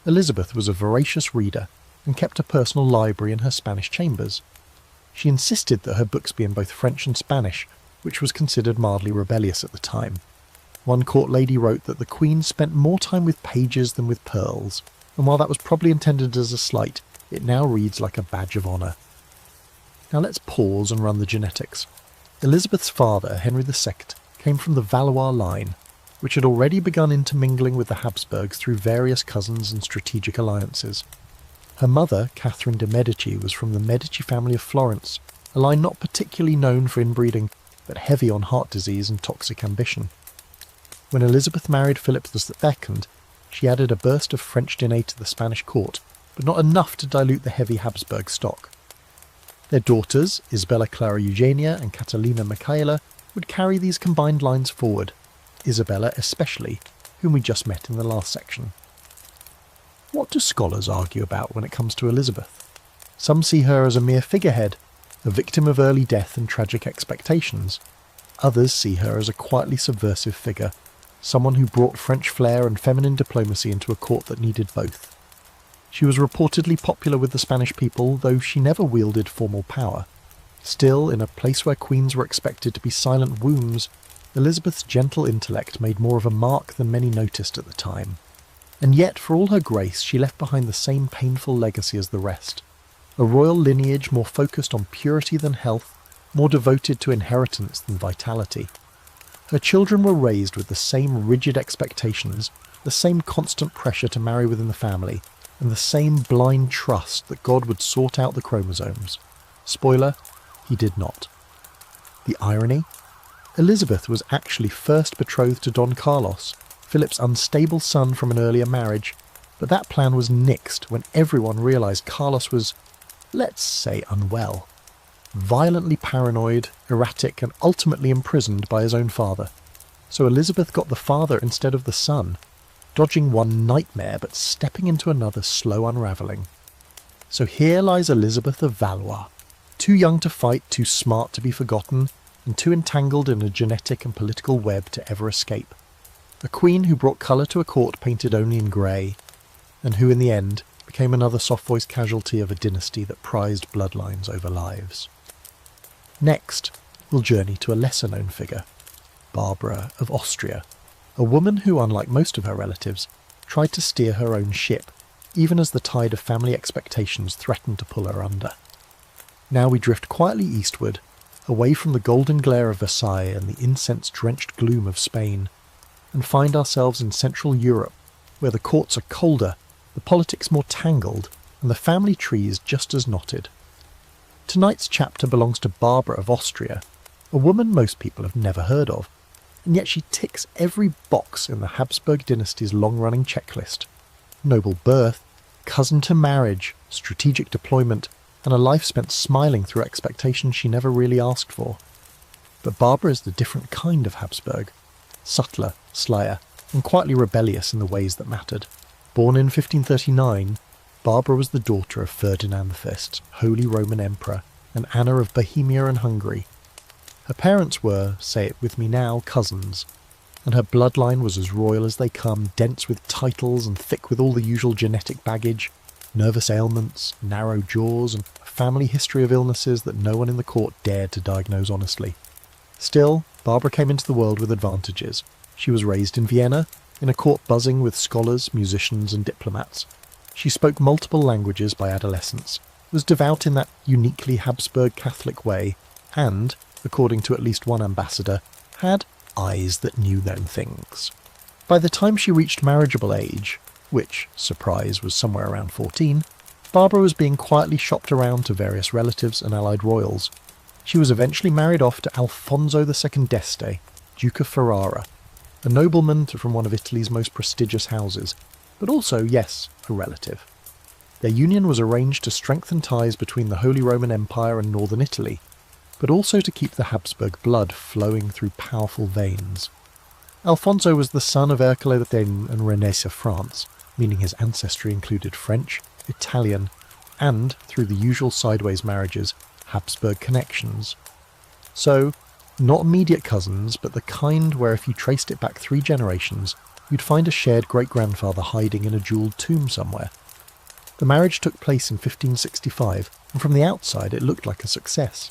Elizabeth was a voracious reader and kept a personal library in her Spanish chambers. She insisted that her books be in both French and Spanish, which was considered mildly rebellious at the time. One court lady wrote that the Queen spent more time with pages than with pearls, and while that was probably intended as a slight, it now reads like a badge of honour. Now let's pause and run the genetics. Elizabeth's father, Henry II, came from the Valois line, which had already begun intermingling with the Habsburgs through various cousins and strategic alliances. Her mother, Catherine de' Medici, was from the Medici family of Florence, a line not particularly known for inbreeding, but heavy on heart disease and toxic ambition. When Elizabeth married Philip II, she added a burst of French DNA to the Spanish court, but not enough to dilute the heavy Habsburg stock. Their daughters, Isabella Clara Eugenia and Catalina Michaela, would carry these combined lines forward, Isabella especially, whom we just met in the last section. What do scholars argue about when it comes to Elizabeth? Some see her as a mere figurehead, a victim of early death and tragic expectations. Others see her as a quietly subversive figure, someone who brought French flair and feminine diplomacy into a court that needed both. She was reportedly popular with the Spanish people, though she never wielded formal power. Still, in a place where queens were expected to be silent wombs, Elizabeth's gentle intellect made more of a mark than many noticed at the time. And yet, for all her grace, she left behind the same painful legacy as the rest. A royal lineage more focused on purity than health, more devoted to inheritance than vitality. Her children were raised with the same rigid expectations, the same constant pressure to marry within the family, and the same blind trust that God would sort out the chromosomes. Spoiler, he did not. The irony? Elizabeth was actually first betrothed to Don Carlos, Philip's unstable son from an earlier marriage, but that plan was nixed when everyone realised Carlos was, let's say, unwell. Violently paranoid, erratic, and ultimately imprisoned by his own father. So Elizabeth got the father instead of the son, dodging one nightmare but stepping into another slow unravelling. So here lies Elizabeth of Valois, too young to fight, too smart to be forgotten, and too entangled in a genetic and political web to ever escape. A queen who brought colour to a court painted only in grey, and who in the end became another soft-voiced casualty of a dynasty that prized bloodlines over lives. Next, we'll journey to a lesser-known figure, Barbara of Austria, a woman who, unlike most of her relatives, tried to steer her own ship, even as the tide of family expectations threatened to pull her under. Now we drift quietly eastward, away from the golden glare of Versailles and the incense-drenched gloom of Spain, and find ourselves in Central Europe, where the courts are colder, the politics more tangled, and the family trees just as knotted. Tonight's chapter belongs to Barbara of Austria, a woman most people have never heard of, and yet she ticks every box in the Habsburg dynasty's long-running checklist. Noble birth, cousin to marriage, strategic deployment, and a life spent smiling through expectations she never really asked for. But Barbara is the different kind of Habsburg, subtler, slyer, and quietly rebellious in the ways that mattered. Born in 1539, Barbara was the daughter of Ferdinand I, Holy Roman Emperor, and Anna of Bohemia and Hungary. Her parents were, say it with me now, cousins, and her bloodline was as royal as they come, dense with titles and thick with all the usual genetic baggage, nervous ailments, narrow jaws, and a family history of illnesses that no one in the court dared to diagnose honestly. Still, Barbara came into the world with advantages. She was raised in Vienna, in a court buzzing with scholars, musicians, and diplomats. She spoke multiple languages by adolescence, was devout in that uniquely Habsburg Catholic way, and, according to at least one ambassador, had eyes that knew no things. By the time she reached marriageable age, which, surprise, was somewhere around 14, Barbara was being quietly shopped around to various relatives and allied royals. She was eventually married off to Alfonso II d'Este, Duke of Ferrara, a nobleman from one of Italy's most prestigious houses, but also, yes, a relative. Their union was arranged to strengthen ties between the Holy Roman Empire and northern Italy, but also to keep the Habsburg blood flowing through powerful veins. Alfonso was the son of Ercole d'Este and Renée of France, meaning his ancestry included French, Italian, and, through the usual sideways marriages, Habsburg connections. So, not immediate cousins, but the kind where if you traced it back 3 generations, you'd find a shared great-grandfather hiding in a jewelled tomb somewhere. The marriage took place in 1565, and from the outside it looked like a success.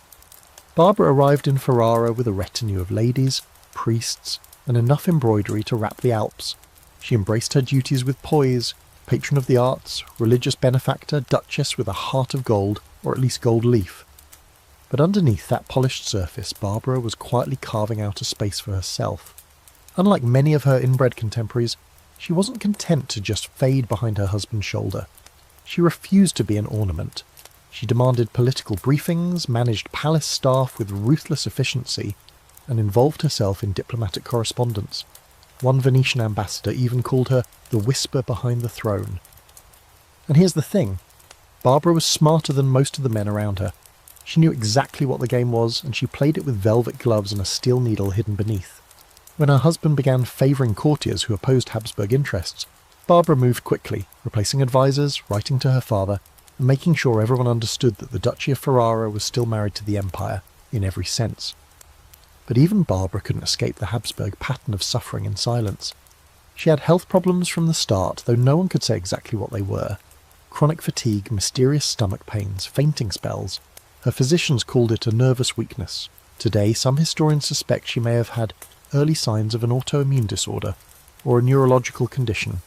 Barbara arrived in Ferrara with a retinue of ladies, priests, and enough embroidery to wrap the Alps. She embraced her duties with poise, patron of the arts, religious benefactor, duchess with a heart of gold, or at least gold leaf. But underneath that polished surface, Barbara was quietly carving out a space for herself. Unlike many of her inbred contemporaries, she wasn't content to just fade behind her husband's shoulder. She refused to be an ornament. She demanded political briefings, managed palace staff with ruthless efficiency, and involved herself in diplomatic correspondence. One Venetian ambassador even called her the whisper behind the throne. And here's the thing. Barbara was smarter than most of the men around her. She knew exactly what the game was, and she played it with velvet gloves and a steel needle hidden beneath. When her husband began favouring courtiers who opposed Habsburg interests, Barbara moved quickly, replacing advisors, writing to her father, and making sure everyone understood that the Duchy of Ferrara was still married to the Empire, in every sense. But even Barbara couldn't escape the Habsburg pattern of suffering in silence. She had health problems from the start, though no one could say exactly what they were. Chronic fatigue, mysterious stomach pains, fainting spells. Her physicians called it a nervous weakness. Today, some historians suspect she may have had early signs of an autoimmune disorder, or a neurological condition,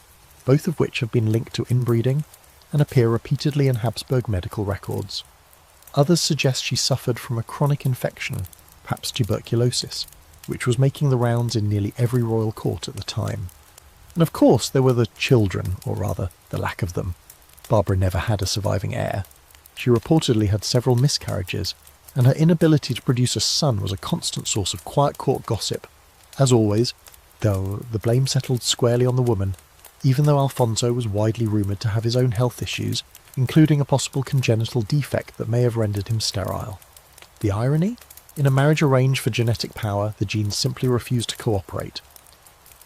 both of which have been linked to inbreeding and appear repeatedly in Habsburg medical records. Others suggest she suffered from a chronic infection, perhaps tuberculosis, which was making the rounds in nearly every royal court at the time. And of course there were the children, or rather, the lack of them. Barbara never had a surviving heir. She reportedly had several miscarriages, and her inability to produce a son was a constant source of quiet court gossip. As always, though, the blame settled squarely on the woman, even though Alfonso was widely rumoured to have his own health issues, including a possible congenital defect that may have rendered him sterile. The irony? In a marriage arranged for genetic power, the genes simply refused to cooperate.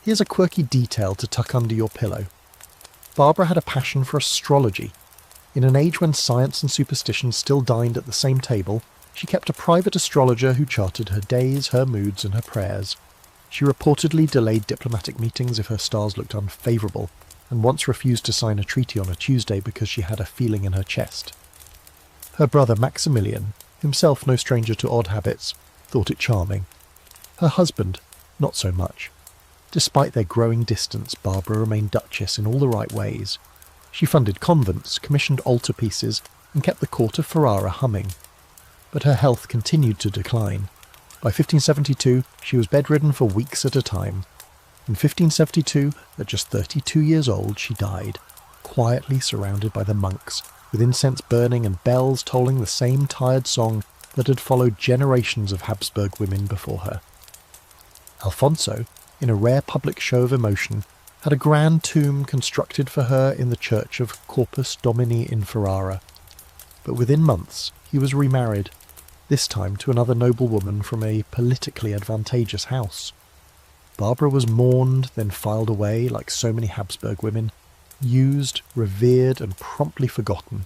Here's a quirky detail to tuck under your pillow. Barbara had a passion for astrology. In an age when science and superstition still dined at the same table, she kept a private astrologer who charted her days, her moods, and her prayers. She reportedly delayed diplomatic meetings if her stars looked unfavourable, and once refused to sign a treaty on a Tuesday because she had a feeling in her chest. Her brother Maximilian, himself no stranger to odd habits, thought it charming. Her husband, not so much. Despite their growing distance, Barbara remained duchess in all the right ways. She funded convents, commissioned altarpieces, and kept the court of Ferrara humming. But her health continued to decline. By 1572, she was bedridden for weeks at a time. In 1572, at just 32 years old, she died, quietly surrounded by the monks, with incense burning and bells tolling the same tired song that had followed generations of Habsburg women before her. Alfonso, in a rare public show of emotion, had a grand tomb constructed for her in the church of Corpus Domini in Ferrara. But within months, he was remarried, this time to another noblewoman from a politically advantageous house. Barbara was mourned, then filed away like so many Habsburg women, used, revered, and promptly forgotten.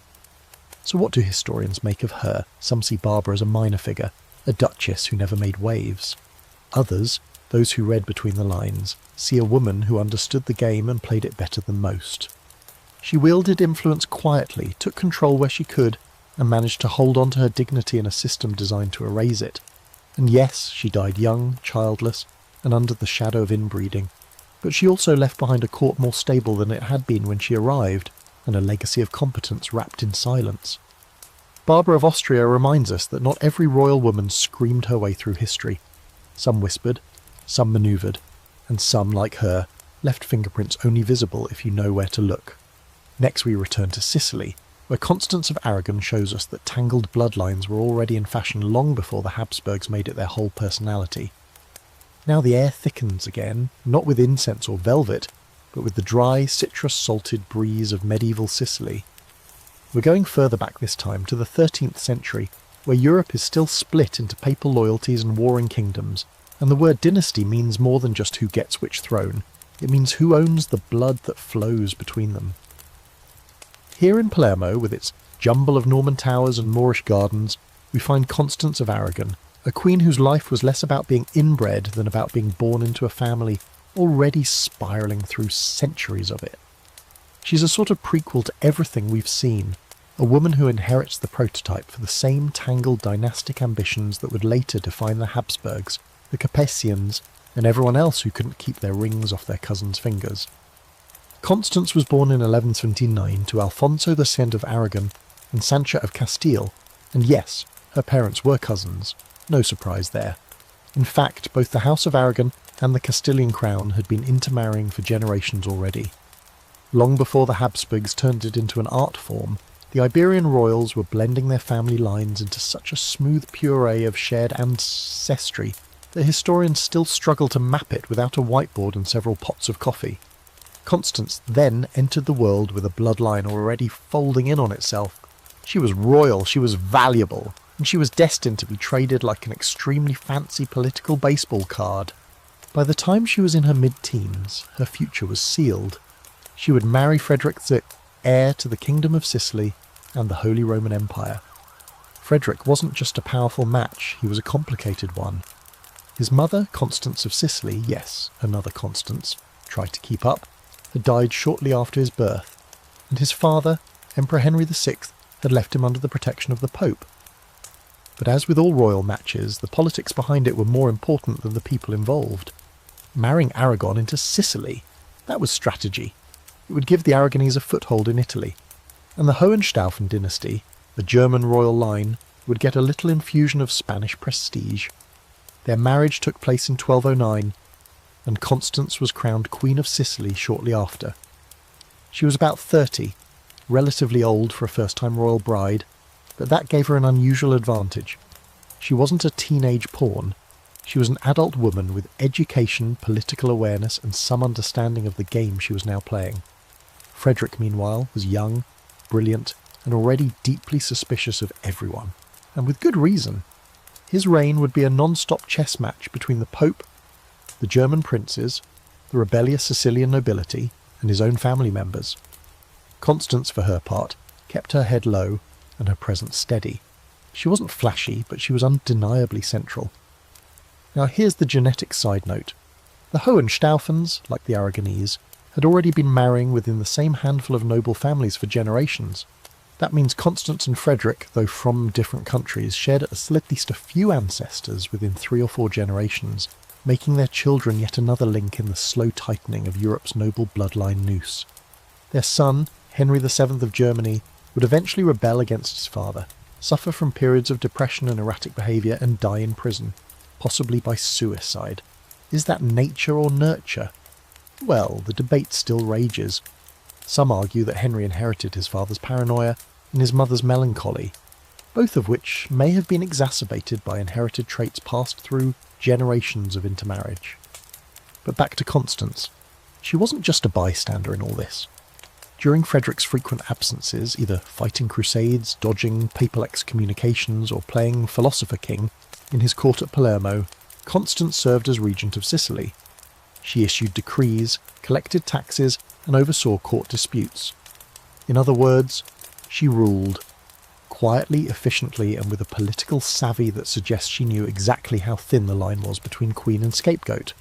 So what do historians make of her? Some see Barbara as a minor figure, a duchess who never made waves. Others, those who read between the lines, see a woman who understood the game and played it better than most. She wielded influence quietly, took control where she could, and managed to hold on to her dignity in a system designed to erase it. And yes, she died young, childless, and under the shadow of inbreeding. But she also left behind a court more stable than it had been when she arrived, and a legacy of competence wrapped in silence. Barbara of Austria reminds us that not every royal woman screamed her way through history. Some whispered, some manoeuvred, and some, like her, left fingerprints only visible if you know where to look. Next we return to Sicily, where Constance of Aragon shows us that tangled bloodlines were already in fashion long before the Habsburgs made it their whole personality. Now the air thickens again, not with incense or velvet, but with the dry, citrus-salted breeze of medieval Sicily. We're going further back this time, to the 13th century, where Europe is still split into papal loyalties and warring kingdoms, and the word dynasty means more than just who gets which throne. It means who owns the blood that flows between them. Here in Palermo, with its jumble of Norman towers and Moorish gardens, we find Constance of Aragon, a queen whose life was less about being inbred than about being born into a family already spiralling through centuries of it. She's a sort of prequel to everything we've seen, a woman who inherits the prototype for the same tangled dynastic ambitions that would later define the Habsburgs, the Capetians, and everyone else who couldn't keep their rings off their cousins' fingers. Constance was born in 1179 to Alfonso X of Aragon and Sancha of Castile, and yes, her parents were cousins. No surprise there. In fact, both the House of Aragon and the Castilian crown had been intermarrying for generations already. Long before the Habsburgs turned it into an art form, the Iberian royals were blending their family lines into such a smooth puree of shared ancestry that historians still struggle to map it without a whiteboard and several pots of coffee. Constance then entered the world with a bloodline already folding in on itself. She was royal, she was valuable, and she was destined to be traded like an extremely fancy political baseball card. By the time she was in her mid-teens, her future was sealed. She would marry Frederick VI, heir to the Kingdom of Sicily and the Holy Roman Empire. Frederick wasn't just a powerful match, he was a complicated one. His mother, Constance of Sicily, yes, another Constance, tried to keep up, had died shortly after his birth, and his father, Emperor Henry VI, had left him under the protection of the Pope. But as with all royal matches, the politics behind it were more important than the people involved. Marrying Aragon into Sicily, that was strategy. It would give the Aragonese a foothold in Italy, and the Hohenstaufen dynasty, the German royal line, would get a little infusion of Spanish prestige. Their marriage took place in 1209, and Constance was crowned Queen of Sicily shortly after. She was about 30, relatively old for a first-time royal bride, but that gave her an unusual advantage. She wasn't a teenage pawn. She was an adult woman with education, political awareness, and some understanding of the game she was now playing. Frederick, meanwhile, was young, brilliant, and already deeply suspicious of everyone, and with good reason. His reign would be a non-stop chess match between the Pope, the German princes, the rebellious Sicilian nobility, and his own family members. Constance, for her part, kept her head low and her presence steady. She wasn't flashy, but she was undeniably central. Now here's the genetic side note. The Hohenstaufens, like the Aragonese, had already been marrying within the same handful of noble families for generations. That means Constance and Frederick, though from different countries, shared at least a few ancestors within 3 or 4 generations, making their children yet another link in the slow tightening of Europe's noble bloodline noose. Their son, Henry VII of Germany, would eventually rebel against his father, suffer from periods of depression and erratic behaviour, and die in prison, possibly by suicide. Is that nature or nurture? Well, the debate still rages. Some argue that Henry inherited his father's paranoia and his mother's melancholy, both of which may have been exacerbated by inherited traits passed through generations of intermarriage. But back to Constance. She wasn't just a bystander in all this. During Frederick's frequent absences, either fighting crusades, dodging papal excommunications, or playing philosopher king in his court at Palermo, Constance served as regent of Sicily. She issued decrees, collected taxes, and oversaw court disputes. In other words, she ruled, quietly, efficiently, and with a political savvy that suggests she knew exactly how thin the line was between queen and scapegoat.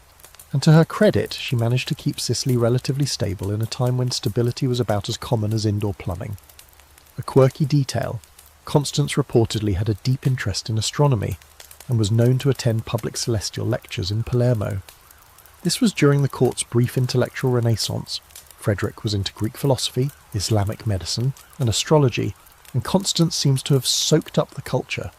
And to her credit, she managed to keep Sicily relatively stable in a time when stability was about as common as indoor plumbing. A quirky detail, Constance reportedly had a deep interest in astronomy, and was known to attend public celestial lectures in Palermo. This was during the court's brief intellectual renaissance. Frederick was into Greek philosophy, Islamic medicine, and astrology, and Constance seems to have soaked up the culture.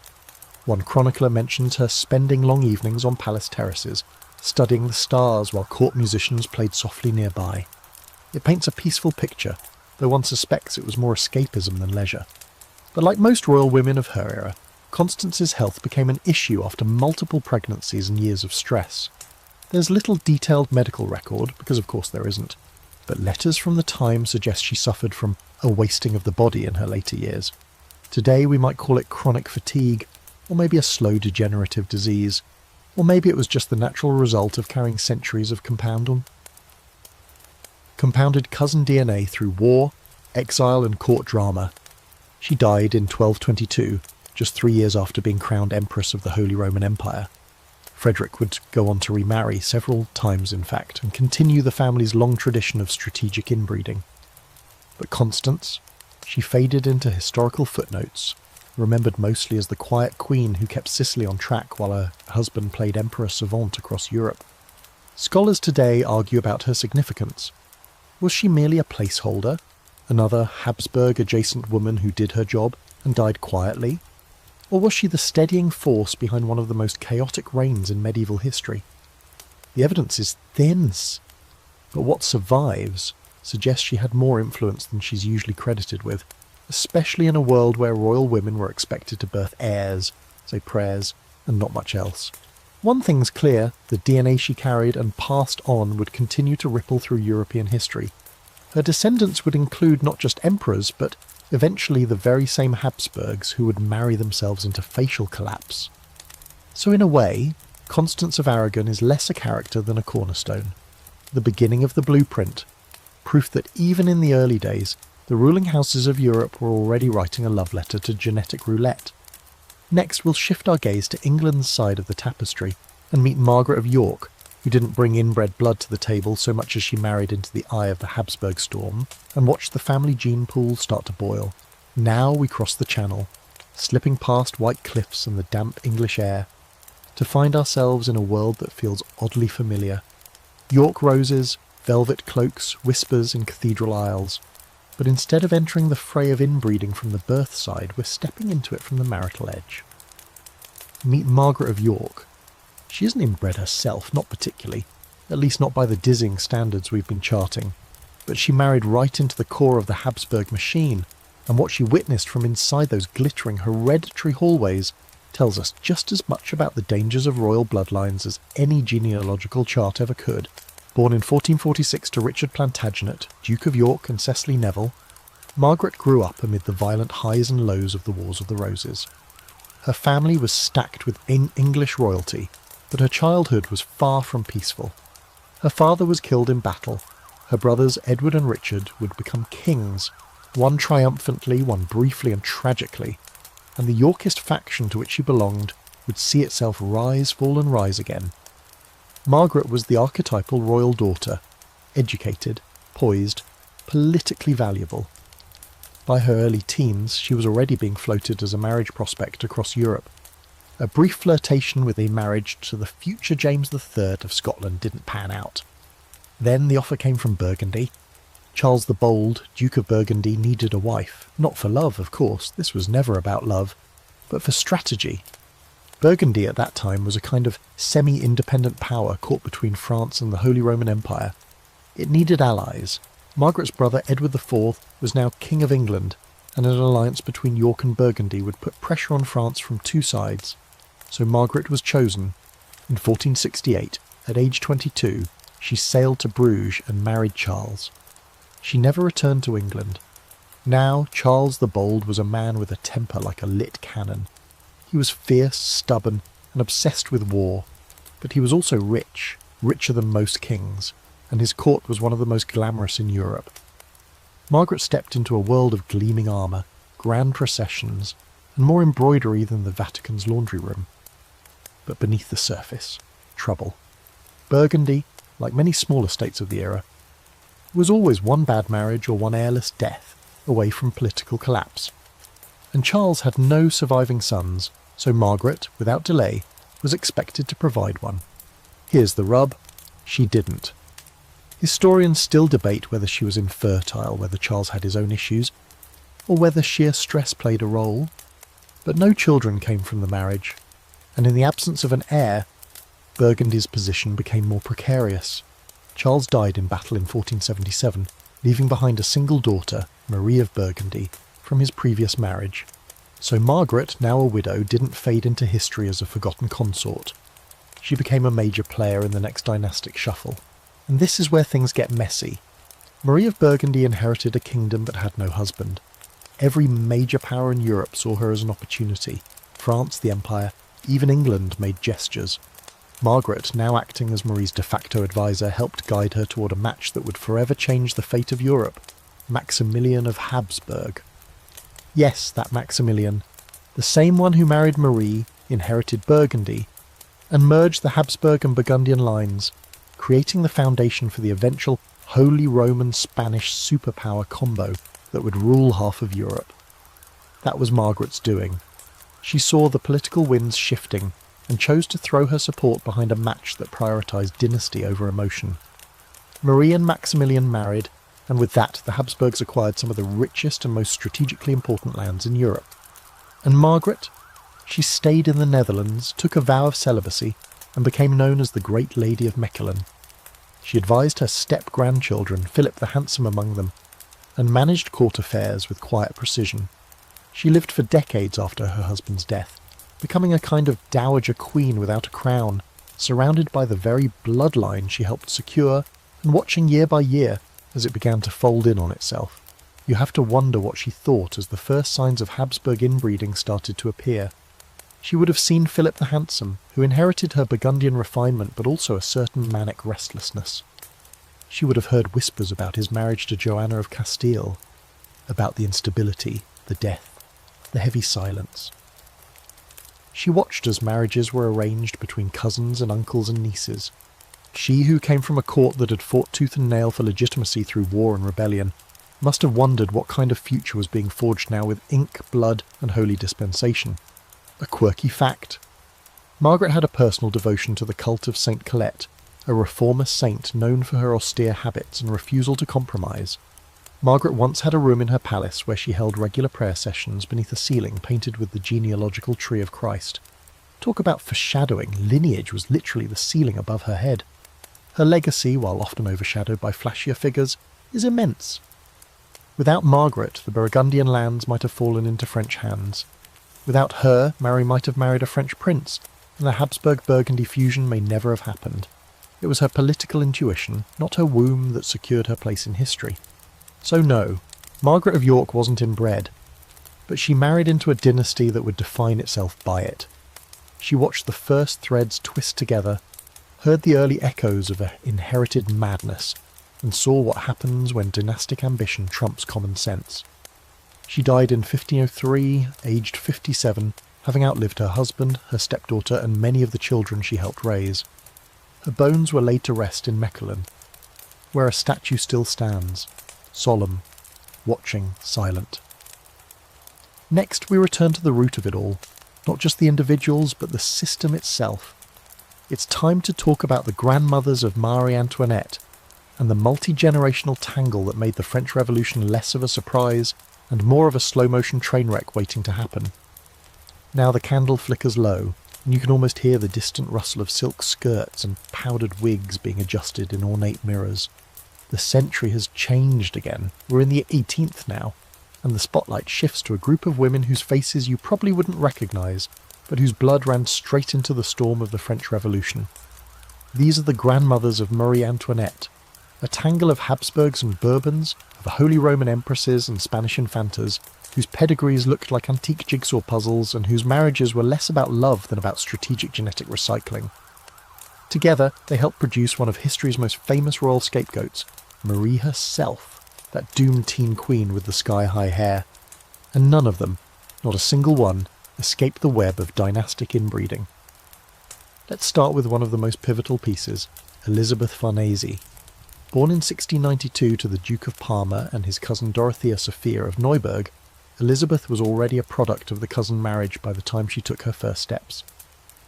One chronicler mentions her spending long evenings on palace terraces, studying the stars while court musicians played softly nearby. It paints a peaceful picture, though one suspects it was more escapism than leisure. But like most royal women of her era, Constance's health became an issue after multiple pregnancies and years of stress. There's little detailed medical record, because of course there isn't, but letters from the time suggest she suffered from a wasting of the body in her later years. Today we might call it chronic fatigue, or maybe a slow degenerative disease, or maybe it was just the natural result of carrying centuries of compounded cousin DNA through war, exile and court drama. She died in 1222, just 3 years after being crowned Empress of the Holy Roman Empire. Frederick would go on to remarry several times, in fact, and continue the family's long tradition of strategic inbreeding. But Constance, she faded into historical footnotes, remembered mostly as the quiet queen who kept Sicily on track while her husband played Emperor Savant across Europe. Scholars today argue about her significance. Was she merely a placeholder, another Habsburg-adjacent woman who did her job and died quietly? Or was she the steadying force behind one of the most chaotic reigns in medieval history? The evidence is thin, but what survives suggests she had more influence than she's usually credited with, especially in a world where royal women were expected to birth heirs, say prayers, and not much else. One thing's clear, the DNA she carried and passed on would continue to ripple through European history. Her descendants would include not just emperors, but eventually the very same Habsburgs who would marry themselves into facial collapse. So in a way, Constance of Aragon is less a character than a cornerstone. The beginning of the blueprint, proof that even in the early days, the ruling houses of Europe were already writing a love letter to genetic roulette. Next, we'll shift our gaze to England's side of the tapestry and meet Margaret of York, who didn't bring inbred blood to the table so much as she married into the eye of the Habsburg storm, and watched the family gene pool start to boil. Now we cross the Channel, slipping past white cliffs and the damp English air, to find ourselves in a world that feels oddly familiar. York roses, velvet cloaks, whispers in cathedral aisles. But instead of entering the fray of inbreeding from the birth side, we're stepping into it from the marital edge. Meet Margaret of York. She isn't inbred herself, not particularly, at least not by the dizzying standards we've been charting, but she married right into the core of the Habsburg machine, and what she witnessed from inside those glittering hereditary hallways tells us just as much about the dangers of royal bloodlines as any genealogical chart ever could. Born in 1446 to Richard Plantagenet, Duke of York and Cecily Neville, Margaret grew up amid the violent highs and lows of the Wars of the Roses. Her family was stacked with English royalty, but her childhood was far from peaceful. Her father was killed in battle. Her brothers Edward and Richard would become kings, one triumphantly, one briefly and tragically, and the Yorkist faction to which she belonged would see itself rise, fall and rise again. Margaret was the archetypal royal daughter, educated, poised, politically valuable. By her early teens, she was already being floated as a marriage prospect across Europe. A brief flirtation with a marriage to the future James III of Scotland didn't pan out. Then the offer came from Burgundy. Charles the Bold, Duke of Burgundy, needed a wife. Not for love, of course, this was never about love, but for strategy. Burgundy at that time was a kind of semi-independent power caught between France and the Holy Roman Empire. It needed allies. Margaret's brother Edward IV was now King of England, and an alliance between York and Burgundy would put pressure on France from two sides. So Margaret was chosen. In 1468, at age 22, she sailed to Bruges and married Charles. She never returned to England. Now Charles the Bold was a man with a temper like a lit cannon. He was fierce, stubborn, and obsessed with war, but he was also rich, richer than most kings, and his court was one of the most glamorous in Europe. Margaret stepped into a world of gleaming armour, grand processions, and more embroidery than the Vatican's laundry room. But beneath the surface, trouble. Burgundy, like many smaller states of the era, was always one bad marriage or one heirless death away from political collapse. And Charles had no surviving sons, so Margaret, without delay, was expected to provide one. Here's the rub: she didn't. Historians still debate whether she was infertile, whether Charles had his own issues, or whether sheer stress played a role. But no children came from the marriage, and in the absence of an heir, Burgundy's position became more precarious. Charles died in battle in 1477, leaving behind a single daughter, Marie of Burgundy, from his previous marriage. So Margaret, now a widow, didn't fade into history as a forgotten consort. She became a major player in the next dynastic shuffle. And this is where things get messy. Marie of Burgundy inherited a kingdom but had no husband. Every major power in Europe saw her as an opportunity. France, the Empire, even England made gestures. Margaret, now acting as Marie's de facto advisor, helped guide her toward a match that would forever change the fate of Europe. Maximilian of Habsburg. Yes, that Maximilian, the same one who married Marie, inherited Burgundy, and merged the Habsburg and Burgundian lines, creating the foundation for the eventual Holy Roman Spanish superpower combo that would rule half of Europe. That was Margaret's doing. She saw the political winds shifting and chose to throw her support behind a match that prioritised dynasty over emotion. Marie and Maximilian married, and with that the Habsburgs acquired some of the richest and most strategically important lands in Europe. And Margaret? She stayed in the Netherlands, took a vow of celibacy, and became known as the Great Lady of Mechelen. She advised her step-grandchildren, Philip the Handsome among them, and managed court affairs with quiet precision. She lived for decades after her husband's death, becoming a kind of dowager queen without a crown, surrounded by the very bloodline she helped secure, and watching year by year as it began to fold in on itself. You have to wonder what she thought as the first signs of Habsburg inbreeding started to appear. She would have seen Philip the Handsome, who inherited her Burgundian refinement but also a certain manic restlessness. She would have heard whispers about his marriage to Joanna of Castile, about the instability, the death, the heavy silence. She watched as marriages were arranged between cousins and uncles and nieces. She, who came from a court that had fought tooth and nail for legitimacy through war and rebellion, must have wondered what kind of future was being forged now with ink, blood, and holy dispensation. A quirky fact. Margaret had a personal devotion to the cult of Saint Colette, a reformer saint known for her austere habits and refusal to compromise. Margaret once had a room in her palace where she held regular prayer sessions beneath a ceiling painted with the genealogical tree of Christ. Talk about foreshadowing, lineage was literally the ceiling above her head. Her legacy, while often overshadowed by flashier figures, is immense. Without Margaret, the Burgundian lands might have fallen into French hands. Without her, Mary might have married a French prince, and the Habsburg-Burgundy fusion may never have happened. It was her political intuition, not her womb, that secured her place in history. So no, Margaret of York wasn't inbred, but she married into a dynasty that would define itself by it. She watched the first threads twist together, heard the early echoes of an inherited madness, and saw what happens when dynastic ambition trumps common sense. She died in 1503, aged 57, having outlived her husband, her stepdaughter, and many of the children she helped raise. Her bones were laid to rest in Mechelen, where a statue still stands, solemn, watching, silent. Next, we return to the root of it all, not just the individuals, but the system itself. It's time to talk about the grandmothers of Marie Antoinette, and the multi-generational tangle that made the French Revolution less of a surprise and more of a slow-motion train wreck waiting to happen. Now the candle flickers low, and you can almost hear the distant rustle of silk skirts and powdered wigs being adjusted in ornate mirrors. The century has changed again. We're in the 18th now, and the spotlight shifts to a group of women whose faces you probably wouldn't recognise, but whose blood ran straight into the storm of the French Revolution. These are the grandmothers of Marie Antoinette, a tangle of Habsburgs and Bourbons, of Holy Roman Empresses and Spanish Infantas, whose pedigrees looked like antique jigsaw puzzles and whose marriages were less about love than about strategic genetic recycling. Together, they helped produce one of history's most famous royal scapegoats, Marie herself, that doomed teen queen with the sky-high hair. And none of them, not a single one, escaped the web of dynastic inbreeding. Let's start with one of the most pivotal pieces, Elizabeth Farnese. Born in 1692 to the Duke of Parma and his cousin Dorothea Sophia of Neuburg, Elizabeth was already a product of the cousin marriage by the time she took her first steps.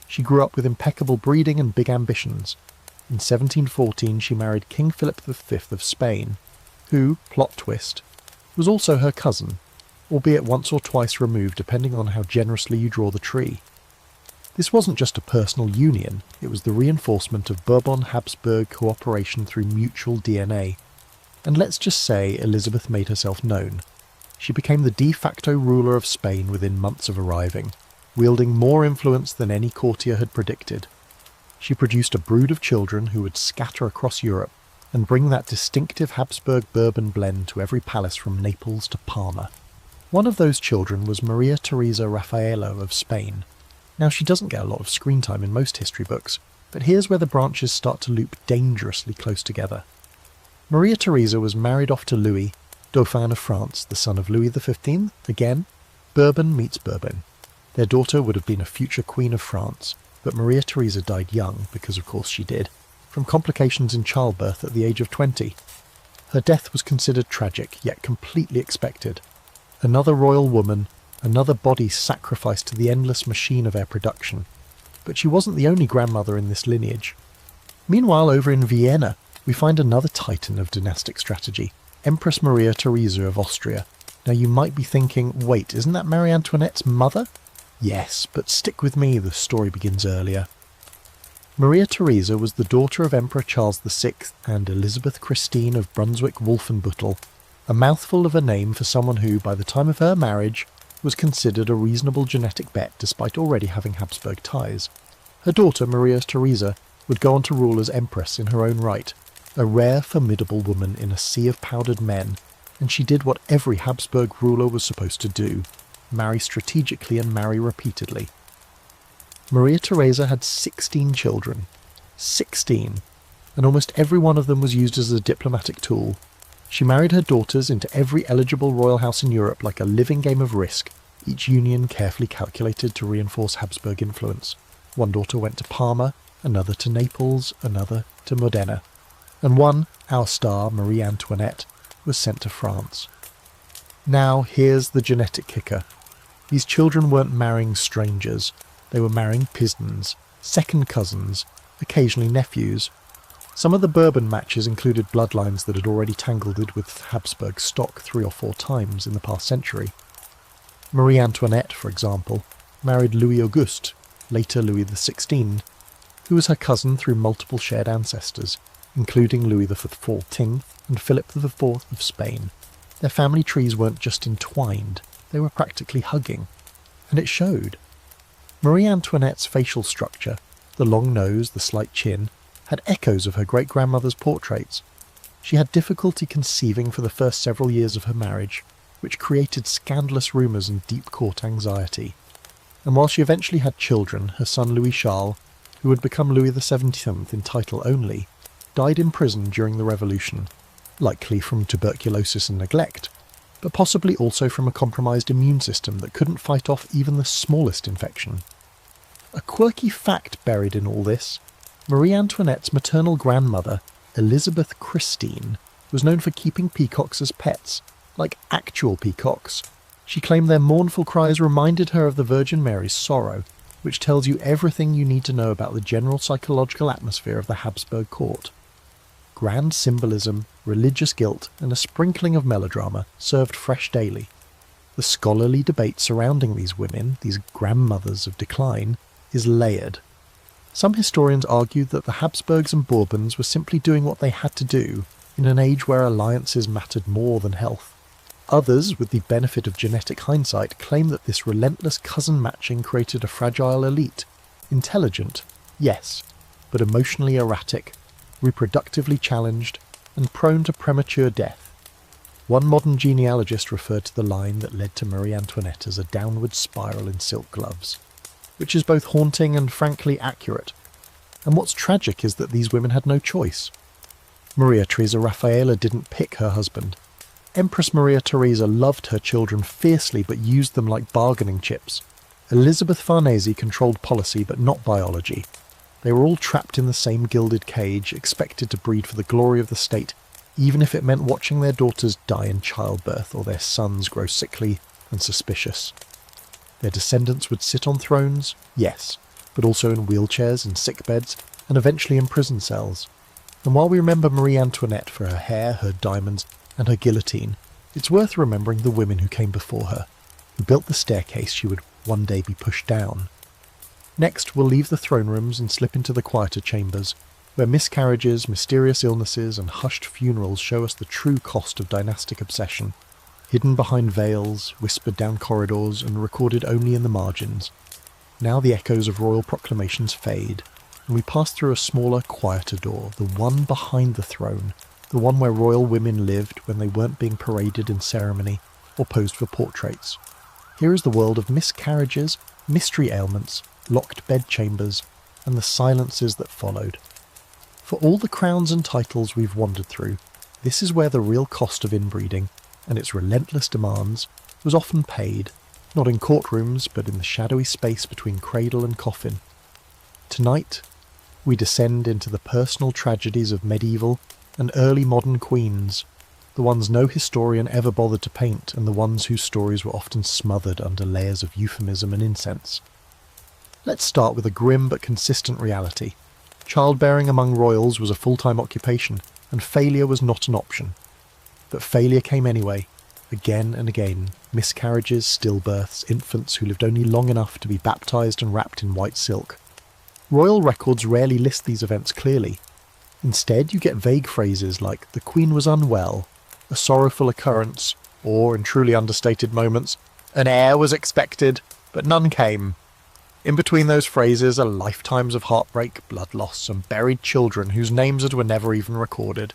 She grew up with impeccable breeding and big ambitions. In 1714 she married King Philip V of Spain, who, plot twist, was also her cousin, albeit once or twice removed depending on how generously you draw the tree. This wasn't just a personal union, it was the reinforcement of Bourbon-Habsburg cooperation through mutual DNA. And let's just say Elizabeth made herself known. She became the de facto ruler of Spain within months of arriving, wielding more influence than any courtier had predicted. She produced a brood of children who would scatter across Europe and bring that distinctive Habsburg Bourbon blend to every palace from Naples to Parma. One of those children was Maria Theresa Raffaello of Spain. Now, she doesn't get a lot of screen time in most history books, but here's where the branches start to loop dangerously close together. Maria Theresa was married off to Louis, Dauphin of France, the son of Louis XV. Again, Bourbon meets Bourbon. Their daughter would have been a future Queen of France, but Maria Theresa died young, because of course she did, from complications in childbirth at the age of 20. Her death was considered tragic, yet completely expected. Another royal woman, another body sacrificed to the endless machine of heir production. But she wasn't the only grandmother in this lineage. Meanwhile, over in Vienna, we find another titan of dynastic strategy, Empress Maria Theresa of Austria. Now you might be thinking, wait, isn't that Marie Antoinette's mother? Yes, but stick with me, the story begins earlier. Maria Theresa was the daughter of Emperor Charles VI and Elizabeth Christine of Brunswick-Wolfenbüttel, a mouthful of a name for someone who, by the time of her marriage, was considered a reasonable genetic bet despite already having Habsburg ties. Her daughter, Maria Theresa, would go on to rule as empress in her own right, a rare, formidable woman in a sea of powdered men, and she did what every Habsburg ruler was supposed to do, marry strategically and marry repeatedly. Maria Theresa had 16 children. 16! And almost every one of them was used as a diplomatic tool. She married her daughters into every eligible royal house in Europe like a living game of Risk, each union carefully calculated to reinforce Habsburg influence. One daughter went to Parma, another to Naples, another to Modena. And one, our star, Marie Antoinette, was sent to France. Now here's the genetic kicker. These children weren't marrying strangers. They were marrying pisons, second cousins, occasionally nephews. Some of the Bourbon matches included bloodlines that had already tangled with Habsburg stock 3 or 4 times in the past century. Marie Antoinette, for example, married Louis Auguste, later Louis XVI, who was her cousin through multiple shared ancestors, including Louis XIV and Philip IV of Spain. Their family trees weren't just entwined, they were practically hugging. And it showed. Marie Antoinette's facial structure, the long nose, the slight chin, had echoes of her great-grandmother's portraits. She had difficulty conceiving for the first several years of her marriage, which created scandalous rumours and deep court anxiety. And while she eventually had children, her son Louis Charles, who would become Louis XVII in title only, died in prison during the Revolution, likely from tuberculosis and neglect, but possibly also from a compromised immune system that couldn't fight off even the smallest infection. A quirky fact buried in all this: Marie Antoinette's maternal grandmother, Elizabeth Christine, was known for keeping peacocks as pets, like actual peacocks. She claimed their mournful cries reminded her of the Virgin Mary's sorrow, which tells you everything you need to know about the general psychological atmosphere of the Habsburg court. Grand symbolism, religious guilt, and a sprinkling of melodrama served fresh daily. The scholarly debate surrounding these women, these grandmothers of decline, is layered. Some historians argued that the Habsburgs and Bourbons were simply doing what they had to do in an age where alliances mattered more than health. Others, with the benefit of genetic hindsight, claim that this relentless cousin matching created a fragile elite. Intelligent, yes, but emotionally erratic, reproductively challenged, and prone to premature death. One modern genealogist referred to the line that led to Marie Antoinette as a downward spiral in silk gloves, which is both haunting and frankly accurate. And what's tragic is that these women had no choice. Maria Theresa Raffaella didn't pick her husband. Empress Maria Theresa loved her children fiercely but used them like bargaining chips. Elizabeth Farnese controlled policy but not biology. They were all trapped in the same gilded cage, expected to breed for the glory of the state, even if it meant watching their daughters die in childbirth or their sons grow sickly and suspicious. Their descendants would sit on thrones, yes, but also in wheelchairs and sickbeds, and eventually in prison cells. And while we remember Marie Antoinette for her hair, her diamonds, and her guillotine, it's worth remembering the women who came before her, who built the staircase she would one day be pushed down. Next, we'll leave the throne rooms and slip into the quieter chambers, where miscarriages, mysterious illnesses, and hushed funerals show us the true cost of dynastic obsession, hidden behind veils, whispered down corridors, and recorded only in the margins. Now the echoes of royal proclamations fade, and we pass through a smaller, quieter door, the one behind the throne, the one where royal women lived when they weren't being paraded in ceremony or posed for portraits. Here is the world of miscarriages, mystery ailments, locked bedchambers, and the silences that followed. For all the crowns and titles we've wandered through, this is where the real cost of inbreeding, and its relentless demands, was often paid, not in courtrooms, but in the shadowy space between cradle and coffin. Tonight, we descend into the personal tragedies of medieval and early modern queens, the ones no historian ever bothered to paint, and the ones whose stories were often smothered under layers of euphemism and incense. Let's start with a grim but consistent reality. Childbearing among royals was a full-time occupation, and failure was not an option. But failure came anyway, again and again. Miscarriages, stillbirths, infants who lived only long enough to be baptised and wrapped in white silk. Royal records rarely list these events clearly. Instead, you get vague phrases like, "the Queen was unwell," "a sorrowful occurrence," or, in truly understated moments, "an heir was expected, but none came." In between those phrases are lifetimes of heartbreak, blood loss, and buried children whose names were never even recorded.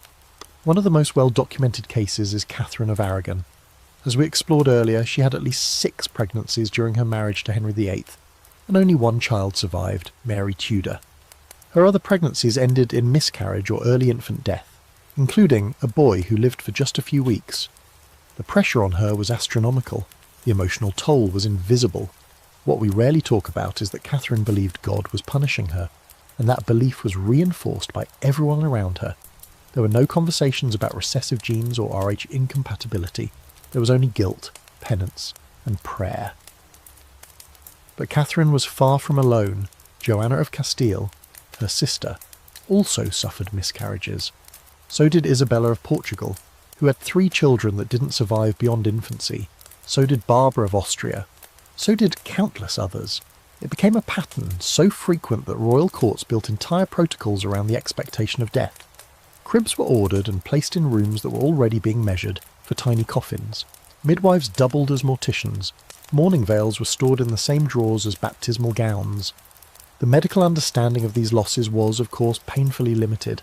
One of the most well-documented cases is Catherine of Aragon. As we explored earlier, she had at least 6 pregnancies during her marriage to Henry VIII, and only one child survived, Mary Tudor. Her other pregnancies ended in miscarriage or early infant death, including a boy who lived for just a few weeks. The pressure on her was astronomical. The emotional toll was invisible. What we rarely talk about is that Catherine believed God was punishing her, and that belief was reinforced by everyone around her. There were no conversations about recessive genes or Rh incompatibility. There was only guilt, penance, and prayer. But Catherine was far from alone. Joanna of Castile, her sister, also suffered miscarriages. So did Isabella of Portugal, who had 3 children that didn't survive beyond infancy. So did Barbara of Austria. So did countless others. It became a pattern so frequent that royal courts built entire protocols around the expectation of death. Cribs were ordered and placed in rooms that were already being measured for tiny coffins. Midwives doubled as morticians. Mourning veils were stored in the same drawers as baptismal gowns. The medical understanding of these losses was, of course, painfully limited.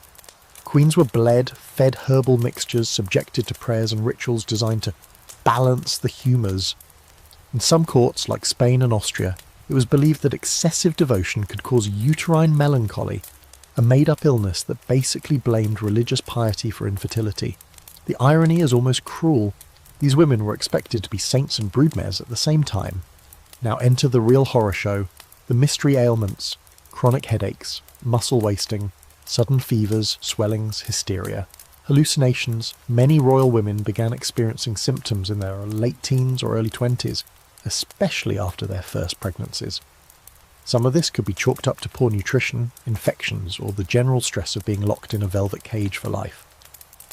Queens were bled, fed herbal mixtures, subjected to prayers and rituals designed to balance the humours. In some courts, like Spain and Austria, it was believed that excessive devotion could cause uterine melancholy, a made-up illness that basically blamed religious piety for infertility. The irony is almost cruel. These women were expected to be saints and broodmares at the same time. Now enter the real horror show, the mystery ailments, chronic headaches, muscle wasting, sudden fevers, swellings, hysteria, hallucinations. Many royal women began experiencing symptoms in their late teens or early 20s, especially after their first pregnancies. Some of this could be chalked up to poor nutrition, infections, or the general stress of being locked in a velvet cage for life.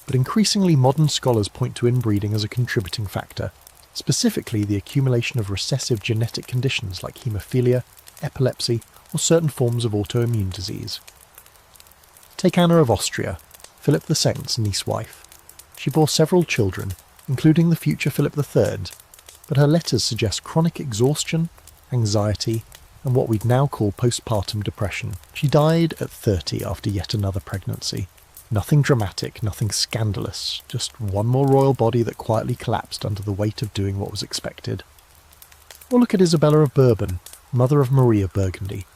But increasingly modern scholars point to inbreeding as a contributing factor, specifically the accumulation of recessive genetic conditions like haemophilia, epilepsy, or certain forms of autoimmune disease. Take Anna of Austria, Philip II's niece-wife. She bore several children, including the future Philip III, but her letters suggest chronic exhaustion, anxiety, and what we'd now call postpartum depression. She died at 30 after yet another pregnancy. Nothing dramatic, nothing scandalous, just one more royal body that quietly collapsed under the weight of doing what was expected. Or look at Isabella of Bourbon, mother of Marie of Burgundy.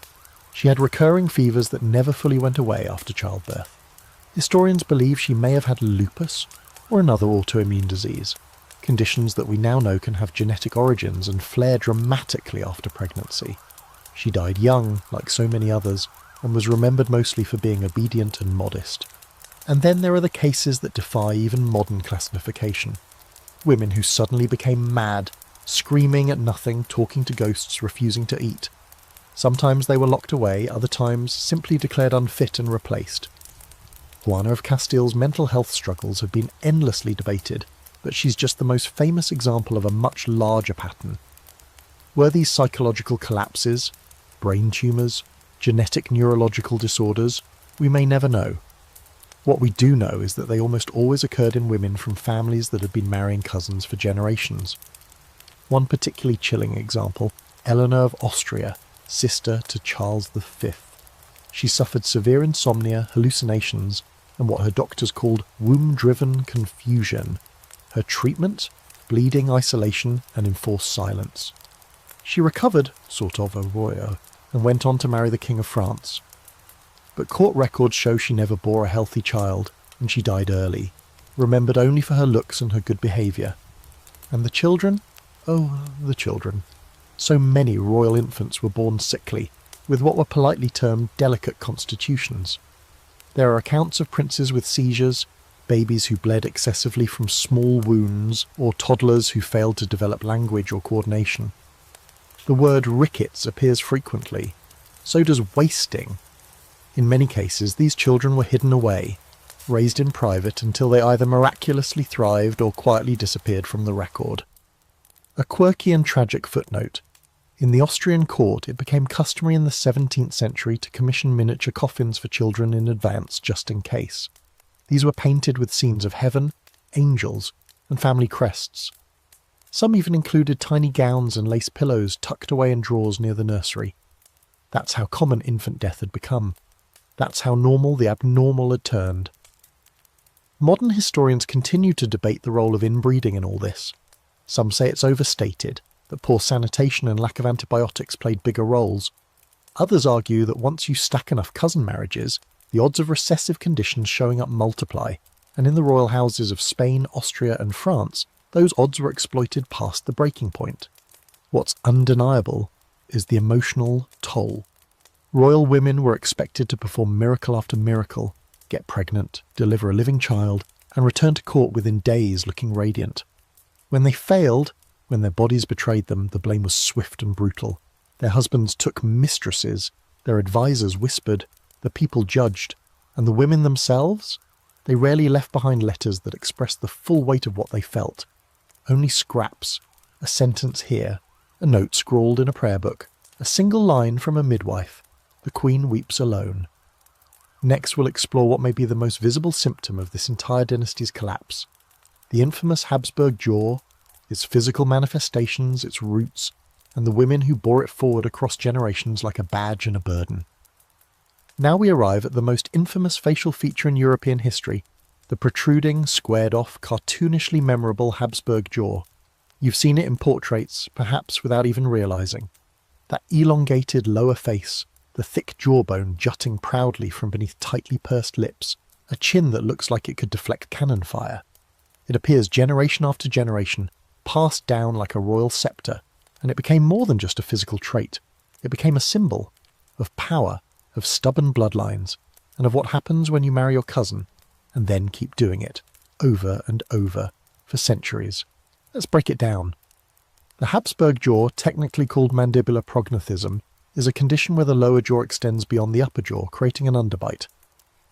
She had recurring fevers that never fully went away after childbirth. Historians believe she may have had lupus or another autoimmune disease, conditions that we now know can have genetic origins and flare dramatically after pregnancy. She died young, like so many others, and was remembered mostly for being obedient and modest. And then there are the cases that defy even modern classification. Women who suddenly became mad, screaming at nothing, talking to ghosts, refusing to eat. Sometimes they were locked away, other times simply declared unfit and replaced. Juana of Castile's mental health struggles have been endlessly debated, but she's just the most famous example of a much larger pattern. Were these psychological collapses, brain tumours, genetic neurological disorders? We may never know. What we do know is that they almost always occurred in women from families that had been marrying cousins for generations. One particularly chilling example, Eleanor of Austria, sister to Charles V. She suffered severe insomnia, hallucinations, and what her doctors called womb-driven confusion. Her treatment? Bleeding, isolation, and enforced silence. She recovered, sort of, a royal, and went on to marry the King of France. But court records show she never bore a healthy child, and she died early, remembered only for her looks and her good behaviour. And the children? Oh, the children. So many royal infants were born sickly, with what were politely termed delicate constitutions. There are accounts of princes with seizures, babies who bled excessively from small wounds, or toddlers who failed to develop language or coordination. The word rickets appears frequently. So does wasting. In many cases, these children were hidden away, raised in private until they either miraculously thrived or quietly disappeared from the record. A quirky and tragic footnote. In the Austrian court, it became customary in the 17th century to commission miniature coffins for children in advance, just in case. These were painted with scenes of heaven, angels, and family crests. Some even included tiny gowns and lace pillows tucked away in drawers near the nursery. That's how common infant death had become. That's how normal the abnormal had turned. Modern historians continue to debate the role of inbreeding in all this. Some say it's overstated, that poor sanitation and lack of antibiotics played bigger roles. Others argue that once you stack enough cousin marriages, the odds of recessive conditions showing up multiply, and in the royal houses of Spain, Austria and France, those odds were exploited past the breaking point. What's undeniable is the emotional toll. Royal women were expected to perform miracle after miracle, get pregnant, deliver a living child, and return to court within days looking radiant. When they failed, when their bodies betrayed them, the blame was swift and brutal. Their husbands took mistresses, their advisors whispered, the people judged, and the women themselves? They rarely left behind letters that expressed the full weight of what they felt. Only scraps, a sentence here, a note scrawled in a prayer book, a single line from a midwife. The Queen weeps alone. Next we'll explore what may be the most visible symptom of this entire dynasty's collapse. The infamous Habsburg jaw, its physical manifestations, its roots, and the women who bore it forward across generations like a badge and a burden. Now we arrive at the most infamous facial feature in European history, the protruding, squared-off, cartoonishly memorable Habsburg jaw. You've seen it in portraits, perhaps without even realising. That elongated lower face, the thick jawbone jutting proudly from beneath tightly pursed lips, a chin that looks like it could deflect cannon fire. It appears generation after generation, passed down like a royal sceptre, and it became more than just a physical trait. It became a symbol of power, of stubborn bloodlines, and of what happens when you marry your cousin, and then keep doing it, over and over, for centuries. Let's break it down. The Habsburg jaw, technically called mandibular prognathism, is a condition where the lower jaw extends beyond the upper jaw, creating an underbite.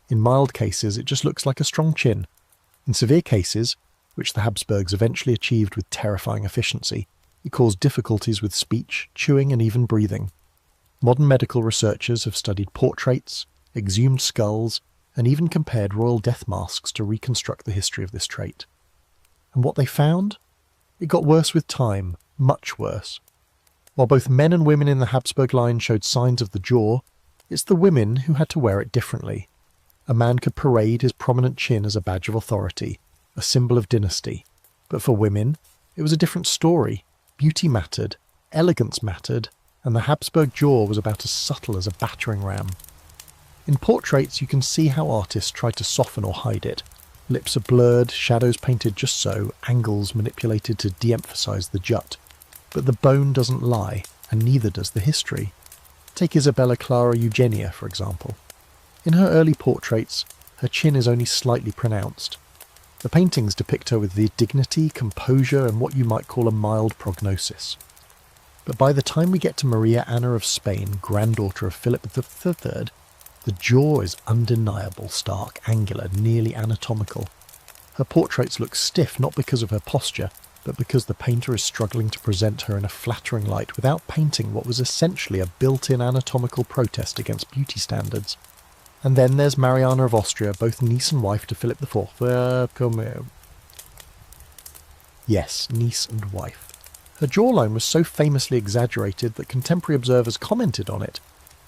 In mild cases, it just looks like a strong chin. In severe cases, which the Habsburgs eventually achieved with terrifying efficiency, it caused difficulties with speech, chewing, and even breathing. Modern medical researchers have studied portraits, exhumed skulls, and even compared royal death masks to reconstruct the history of this trait. And what they found? It got worse with time, much worse. While both men and women in the Habsburg line showed signs of the jaw, it's the women who had to wear it differently. A man could parade his prominent chin as a badge of authority, a symbol of dynasty. But for women, it was a different story. Beauty mattered, elegance mattered, and the Habsburg jaw was about as subtle as a battering ram. In portraits, you can see how artists tried to soften or hide it. Lips are blurred, shadows painted just so, angles manipulated to de-emphasize the jut. But the bone doesn't lie, and neither does the history. Take Isabella Clara Eugenia, for example. In her early portraits, her chin is only slightly pronounced. The paintings depict her with the dignity, composure, and what you might call a mild prognosis. But by the time we get to Maria Anna of Spain, granddaughter of Philip III, the jaw is undeniable, stark, angular, nearly anatomical. Her portraits look stiff not because of her posture, but because the painter is struggling to present her in a flattering light without painting what was essentially a built-in anatomical protest against beauty standards. And then there's Mariana of Austria, both niece and wife to Philip IV. Come here. Yes, niece and wife. Her jawline was so famously exaggerated that contemporary observers commented on it,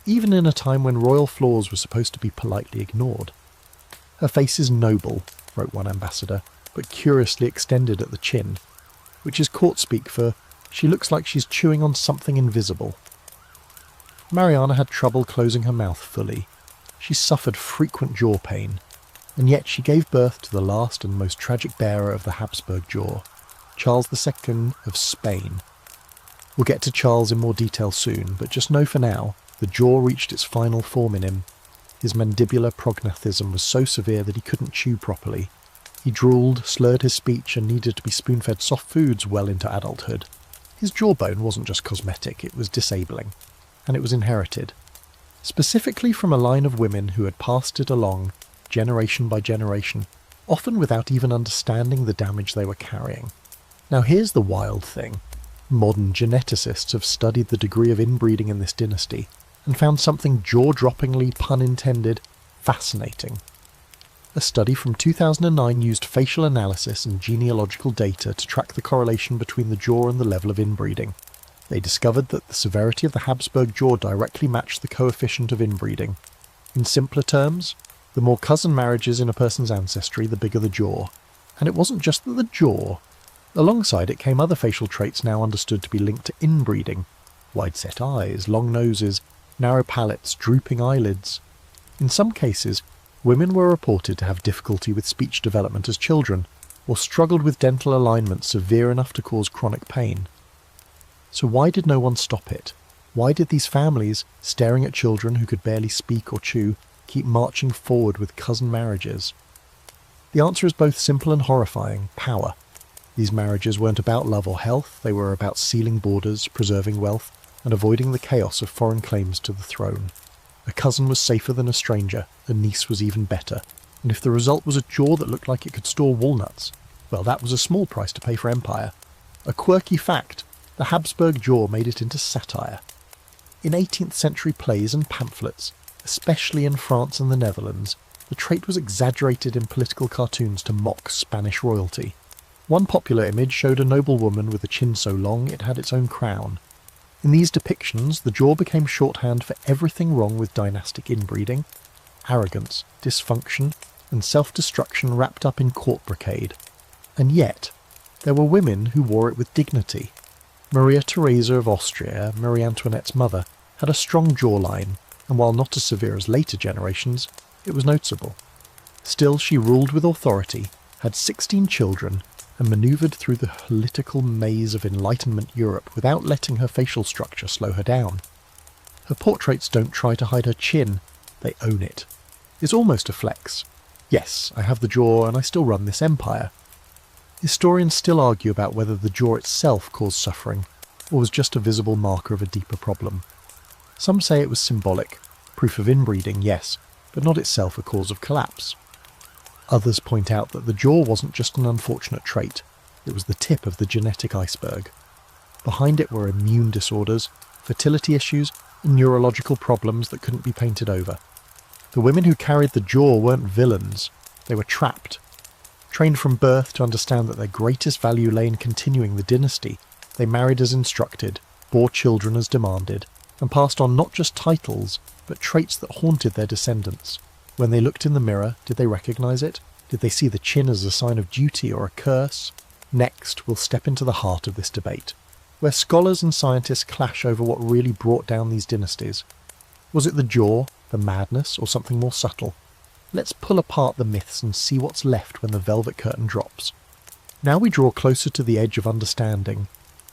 even in a time when royal flaws were supposed to be politely ignored. Her face is noble, wrote one ambassador, but curiously extended at the chin, which is court speak for she looks like she's chewing on something invisible. Mariana had trouble closing her mouth fully. She suffered frequent jaw pain, and yet she gave birth to the last and most tragic bearer of the Habsburg jaw, Charles II of Spain. We'll get to Charles in more detail soon, but just know for now, the jaw reached its final form in him. His mandibular prognathism was so severe that he couldn't chew properly. He drooled, slurred his speech, and needed to be spoon-fed soft foods well into adulthood. His jawbone wasn't just cosmetic, it was disabling, and it was inherited, specifically from a line of women who had passed it along, generation by generation, often without even understanding the damage they were carrying. Now here's the wild thing. Modern geneticists have studied the degree of inbreeding in this dynasty, and found something jaw-droppingly, pun intended, fascinating. A study from 2009 used facial analysis and genealogical data to track the correlation between the jaw and the level of inbreeding. They discovered that the severity of the Habsburg jaw directly matched the coefficient of inbreeding. In simpler terms, the more cousin marriages in a person's ancestry, the bigger the jaw. And it wasn't just the jaw. Alongside it came other facial traits now understood to be linked to inbreeding. Wide-set eyes, long noses, narrow palates, drooping eyelids. In some cases, women were reported to have difficulty with speech development as children, or struggled with dental alignment severe enough to cause chronic pain. So why did no one stop it? Why did these families, staring at children who could barely speak or chew, keep marching forward with cousin marriages? The answer is both simple and horrifying: power. These marriages weren't about love or health, they were about sealing borders, preserving wealth, and avoiding the chaos of foreign claims to the throne. A cousin was safer than a stranger, a niece was even better, and if the result was a jaw that looked like it could store walnuts, well, that was a small price to pay for empire. A quirky fact: the Habsburg jaw made it into satire. In 18th century plays and pamphlets, especially in France and the Netherlands, the trait was exaggerated in political cartoons to mock Spanish royalty. One popular image showed a noblewoman with a chin so long it had its own crown. In these depictions, the jaw became shorthand for everything wrong with dynastic inbreeding: arrogance, dysfunction, and self-destruction wrapped up in court brocade. And yet, there were women who wore it with dignity. Maria Theresa of Austria, Marie Antoinette's mother, had a strong jawline, and while not as severe as later generations, it was noticeable. Still, she ruled with authority, had 16 children, and manoeuvred through the political maze of Enlightenment Europe without letting her facial structure slow her down. Her portraits don't try to hide her chin, they own it. It's almost a flex. Yes, I have the jaw and I still run this empire. Historians still argue about whether the jaw itself caused suffering, or was just a visible marker of a deeper problem. Some say it was symbolic, proof of inbreeding, yes, but not itself a cause of collapse. Others point out that the jaw wasn't just an unfortunate trait, it was the tip of the genetic iceberg. Behind it were immune disorders, fertility issues, and neurological problems that couldn't be painted over. The women who carried the jaw weren't villains, they were trapped. Trained from birth to understand that their greatest value lay in continuing the dynasty, they married as instructed, bore children as demanded, and passed on not just titles, but traits that haunted their descendants. When they looked in the mirror, did they recognise it? Did they see the chin as a sign of duty or a curse? Next, we'll step into the heart of this debate, where scholars and scientists clash over what really brought down these dynasties. Was it the jaw, the madness, or something more subtle? Let's pull apart the myths and see what's left when the velvet curtain drops. Now we draw closer to the edge of understanding,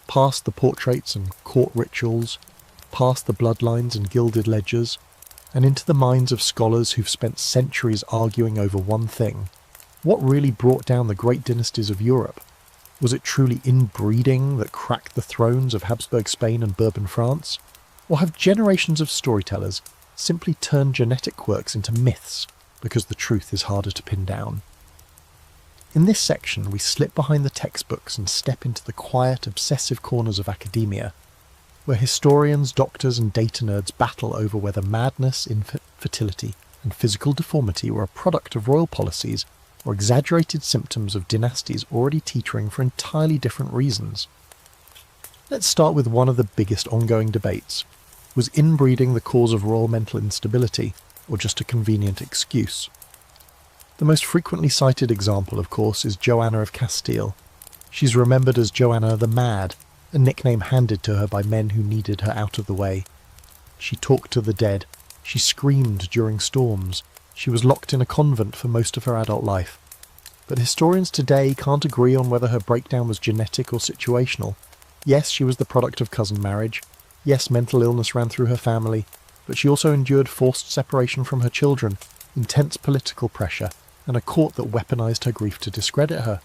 past the portraits and court rituals, past the bloodlines and gilded ledgers, and into the minds of scholars who've spent centuries arguing over one thing: what really brought down the great dynasties of Europe? Was it truly inbreeding that cracked the thrones of Habsburg Spain and Bourbon France? Or have generations of storytellers simply turned genetic quirks into myths because the truth is harder to pin down? In this section, we slip behind the textbooks and step into the quiet, obsessive corners of academia, where historians, doctors and data nerds battle over whether madness, infertility and physical deformity were a product of royal policies or exaggerated symptoms of dynasties already teetering for entirely different reasons. Let's start with one of the biggest ongoing debates. Was inbreeding the cause of royal mental instability, or just a convenient excuse? The most frequently cited example, of course, is Joanna of Castile. She's remembered as Joanna the Mad, a nickname handed to her by men who needed her out of the way. She talked to the dead. She screamed during storms. She was locked in a convent for most of her adult life. But historians today can't agree on whether her breakdown was genetic or situational. Yes, she was the product of cousin marriage. Yes, mental illness ran through her family. But she also endured forced separation from her children, intense political pressure, and a court that weaponized her grief to discredit her.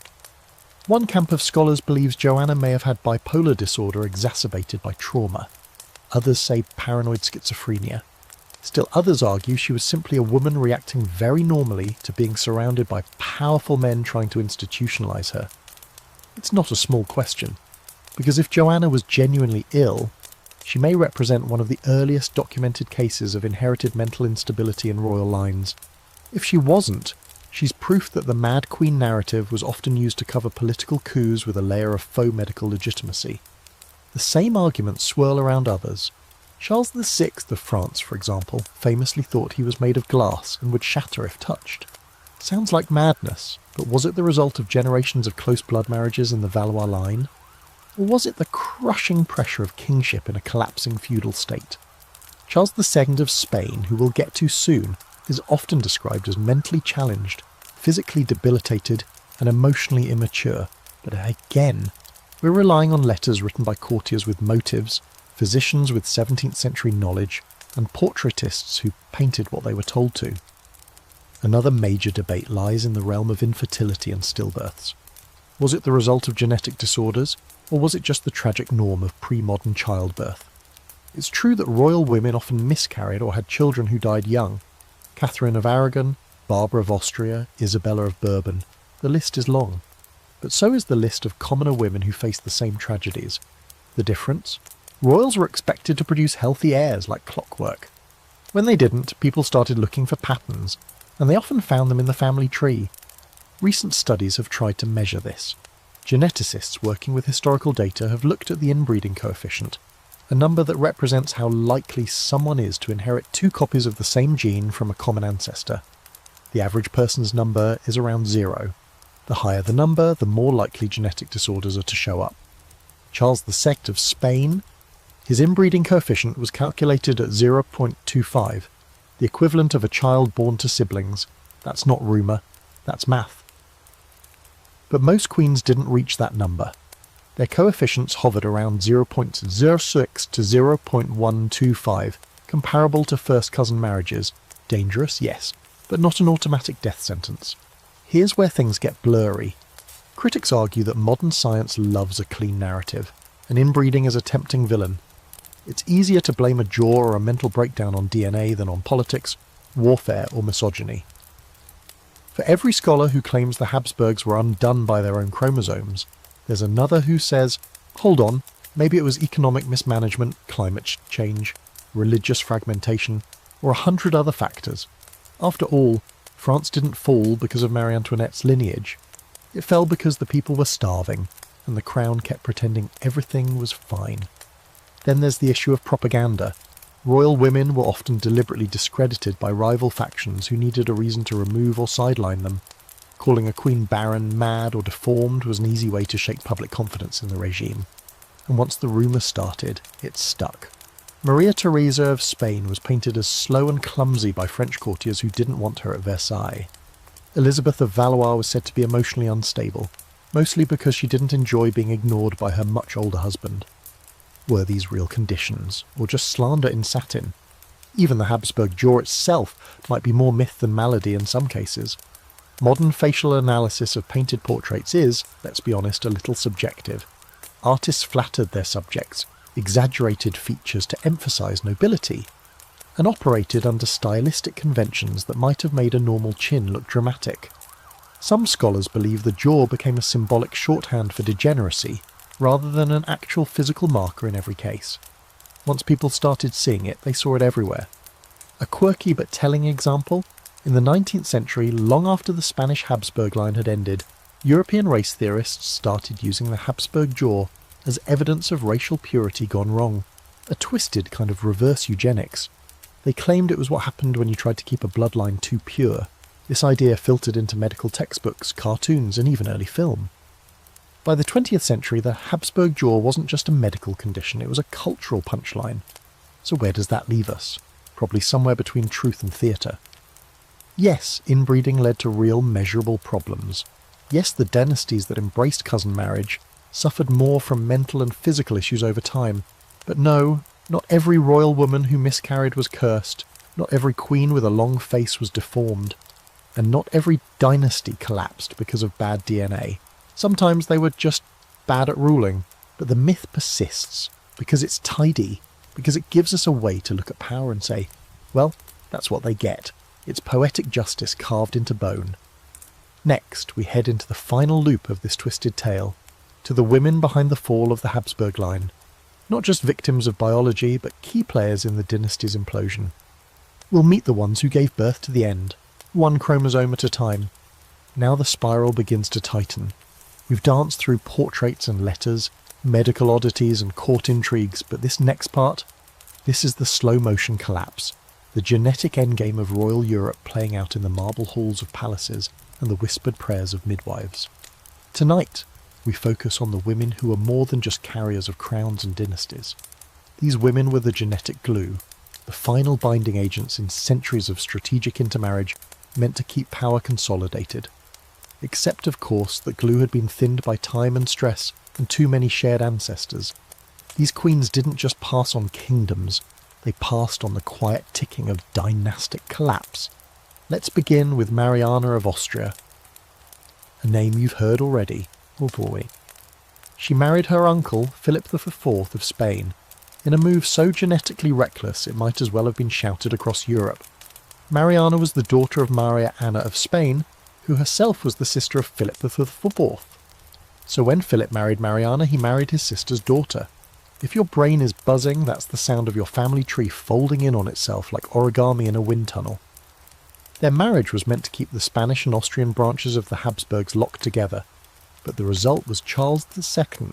One camp of scholars believes Joanna may have had bipolar disorder exacerbated by trauma. Others say paranoid schizophrenia. Still others argue she was simply a woman reacting very normally to being surrounded by powerful men trying to institutionalize her. It's not a small question, because if Joanna was genuinely ill, she may represent one of the earliest documented cases of inherited mental instability in royal lines. If she wasn't, she's proof that the Mad Queen narrative was often used to cover political coups with a layer of faux medical legitimacy. The same arguments swirl around others. Charles VI of France, for example, famously thought he was made of glass and would shatter if touched. Sounds like madness, but was it the result of generations of close blood marriages in the Valois line? Or was it the crushing pressure of kingship in a collapsing feudal state? Charles II of Spain, who we'll get to soon, is often described as mentally challenged, physically debilitated, and emotionally immature. But again, we're relying on letters written by courtiers with motives, physicians with 17th century knowledge, and portraitists who painted what they were told to. Another major debate lies in the realm of infertility and stillbirths. Was it the result of genetic disorders, or was it just the tragic norm of pre-modern childbirth? It's true that royal women often miscarried or had children who died young. Catherine of Aragon, Barbara of Austria, Isabella of Bourbon. The list is long. But so is the list of commoner women who faced the same tragedies. The difference? Royals were expected to produce healthy heirs like clockwork. When they didn't, people started looking for patterns, and they often found them in the family tree. Recent studies have tried to measure this. Geneticists working with historical data have looked at the inbreeding coefficient, a number that represents how likely someone is to inherit 2 copies of the same gene from a common ancestor. The average person's number is around 0. The higher the number, the more likely genetic disorders are to show up. Charles II of Spain, his inbreeding coefficient was calculated at 0.25, the equivalent of a child born to siblings. That's not rumour, that's math. But most queens didn't reach that number. Their coefficients hovered around 0.06 to 0.125, comparable to first cousin marriages. Dangerous, yes, but not an automatic death sentence. Here's where things get blurry. Critics argue that modern science loves a clean narrative, and inbreeding is a tempting villain. It's easier to blame a jaw or a mental breakdown on DNA than on politics, warfare or misogyny. For every scholar who claims the Habsburgs were undone by their own chromosomes, there's another who says, hold on, maybe it was economic mismanagement, climate change, religious fragmentation, or 100 other factors. After all, France didn't fall because of Marie Antoinette's lineage. It fell because the people were starving, and the crown kept pretending everything was fine. Then there's the issue of propaganda. Royal women were often deliberately discredited by rival factions who needed a reason to remove or sideline them. Calling a queen barren, mad or deformed was an easy way to shake public confidence in the regime. And once the rumour started, it stuck. Maria Theresa of Spain was painted as slow and clumsy by French courtiers who didn't want her at Versailles. Elizabeth of Valois was said to be emotionally unstable, mostly because she didn't enjoy being ignored by her much older husband. Were these real conditions, or just slander in satin? Even the Habsburg jaw itself might be more myth than malady in some cases. Modern facial analysis of painted portraits is, let's be honest, a little subjective. Artists flattered their subjects, exaggerated features to emphasise nobility, and operated under stylistic conventions that might have made a normal chin look dramatic. Some scholars believe the jaw became a symbolic shorthand for degeneracy, rather than an actual physical marker in every case. Once people started seeing it, they saw it everywhere. A quirky but telling example: in the 19th century, long after the Spanish Habsburg line had ended, European race theorists started using the Habsburg jaw as evidence of racial purity gone wrong, a twisted kind of reverse eugenics. They claimed it was what happened when you tried to keep a bloodline too pure. This idea filtered into medical textbooks, cartoons, and even early film. By the 20th century, the Habsburg jaw wasn't just a medical condition, it was a cultural punchline. So where does that leave us? Probably somewhere between truth and theatre. Yes, inbreeding led to real measurable problems. Yes, the dynasties that embraced cousin marriage suffered more from mental and physical issues over time. But no, not every royal woman who miscarried was cursed, not every queen with a long face was deformed, and not every dynasty collapsed because of bad DNA. Sometimes they were just bad at ruling, but the myth persists, because it's tidy, because it gives us a way to look at power and say, well, that's what they get. It's poetic justice carved into bone. Next, we head into the final loop of this twisted tale, to the women behind the fall of the Habsburg line. Not just victims of biology, but key players in the dynasty's implosion. We'll meet the ones who gave birth to the end, one chromosome at a time. Now the spiral begins to tighten. We've danced through portraits and letters, medical oddities and court intrigues, but this next part, this is the slow-motion collapse, the genetic endgame of royal Europe playing out in the marble halls of palaces and the whispered prayers of midwives. Tonight, we focus on the women who are more than just carriers of crowns and dynasties. These women were the genetic glue, the final binding agents in centuries of strategic intermarriage meant to keep power consolidated. Except, of course, that glue had been thinned by time and stress and too many shared ancestors. These queens didn't just pass on kingdoms, they passed on the quiet ticking of dynastic collapse. Let's begin with Mariana of Austria. A name you've heard already, or will we? She married her uncle, Philip IV of Spain, in a move so genetically reckless it might as well have been shouted across Europe. Mariana was the daughter of Maria Anna of Spain, who herself was the sister of Philip IV. So when Philip married Mariana, he married his sister's daughter. If your brain is buzzing, that's the sound of your family tree folding in on itself like origami in a wind tunnel. Their marriage was meant to keep the Spanish and Austrian branches of the Habsburgs locked together, but the result was Charles II,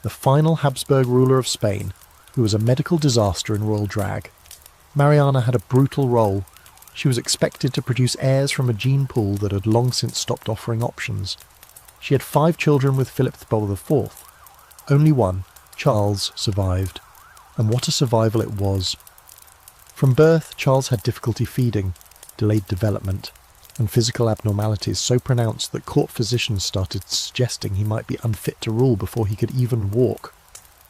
the final Habsburg ruler of Spain, who was a medical disaster in royal drag. Mariana had a brutal role. She was expected to produce heirs from a gene pool that had long since stopped offering options. She had 5 children with Philip IV. Only one, Charles, survived. And what a survival it was. From birth, Charles had difficulty feeding, delayed development, and physical abnormalities so pronounced that court physicians started suggesting he might be unfit to rule before he could even walk.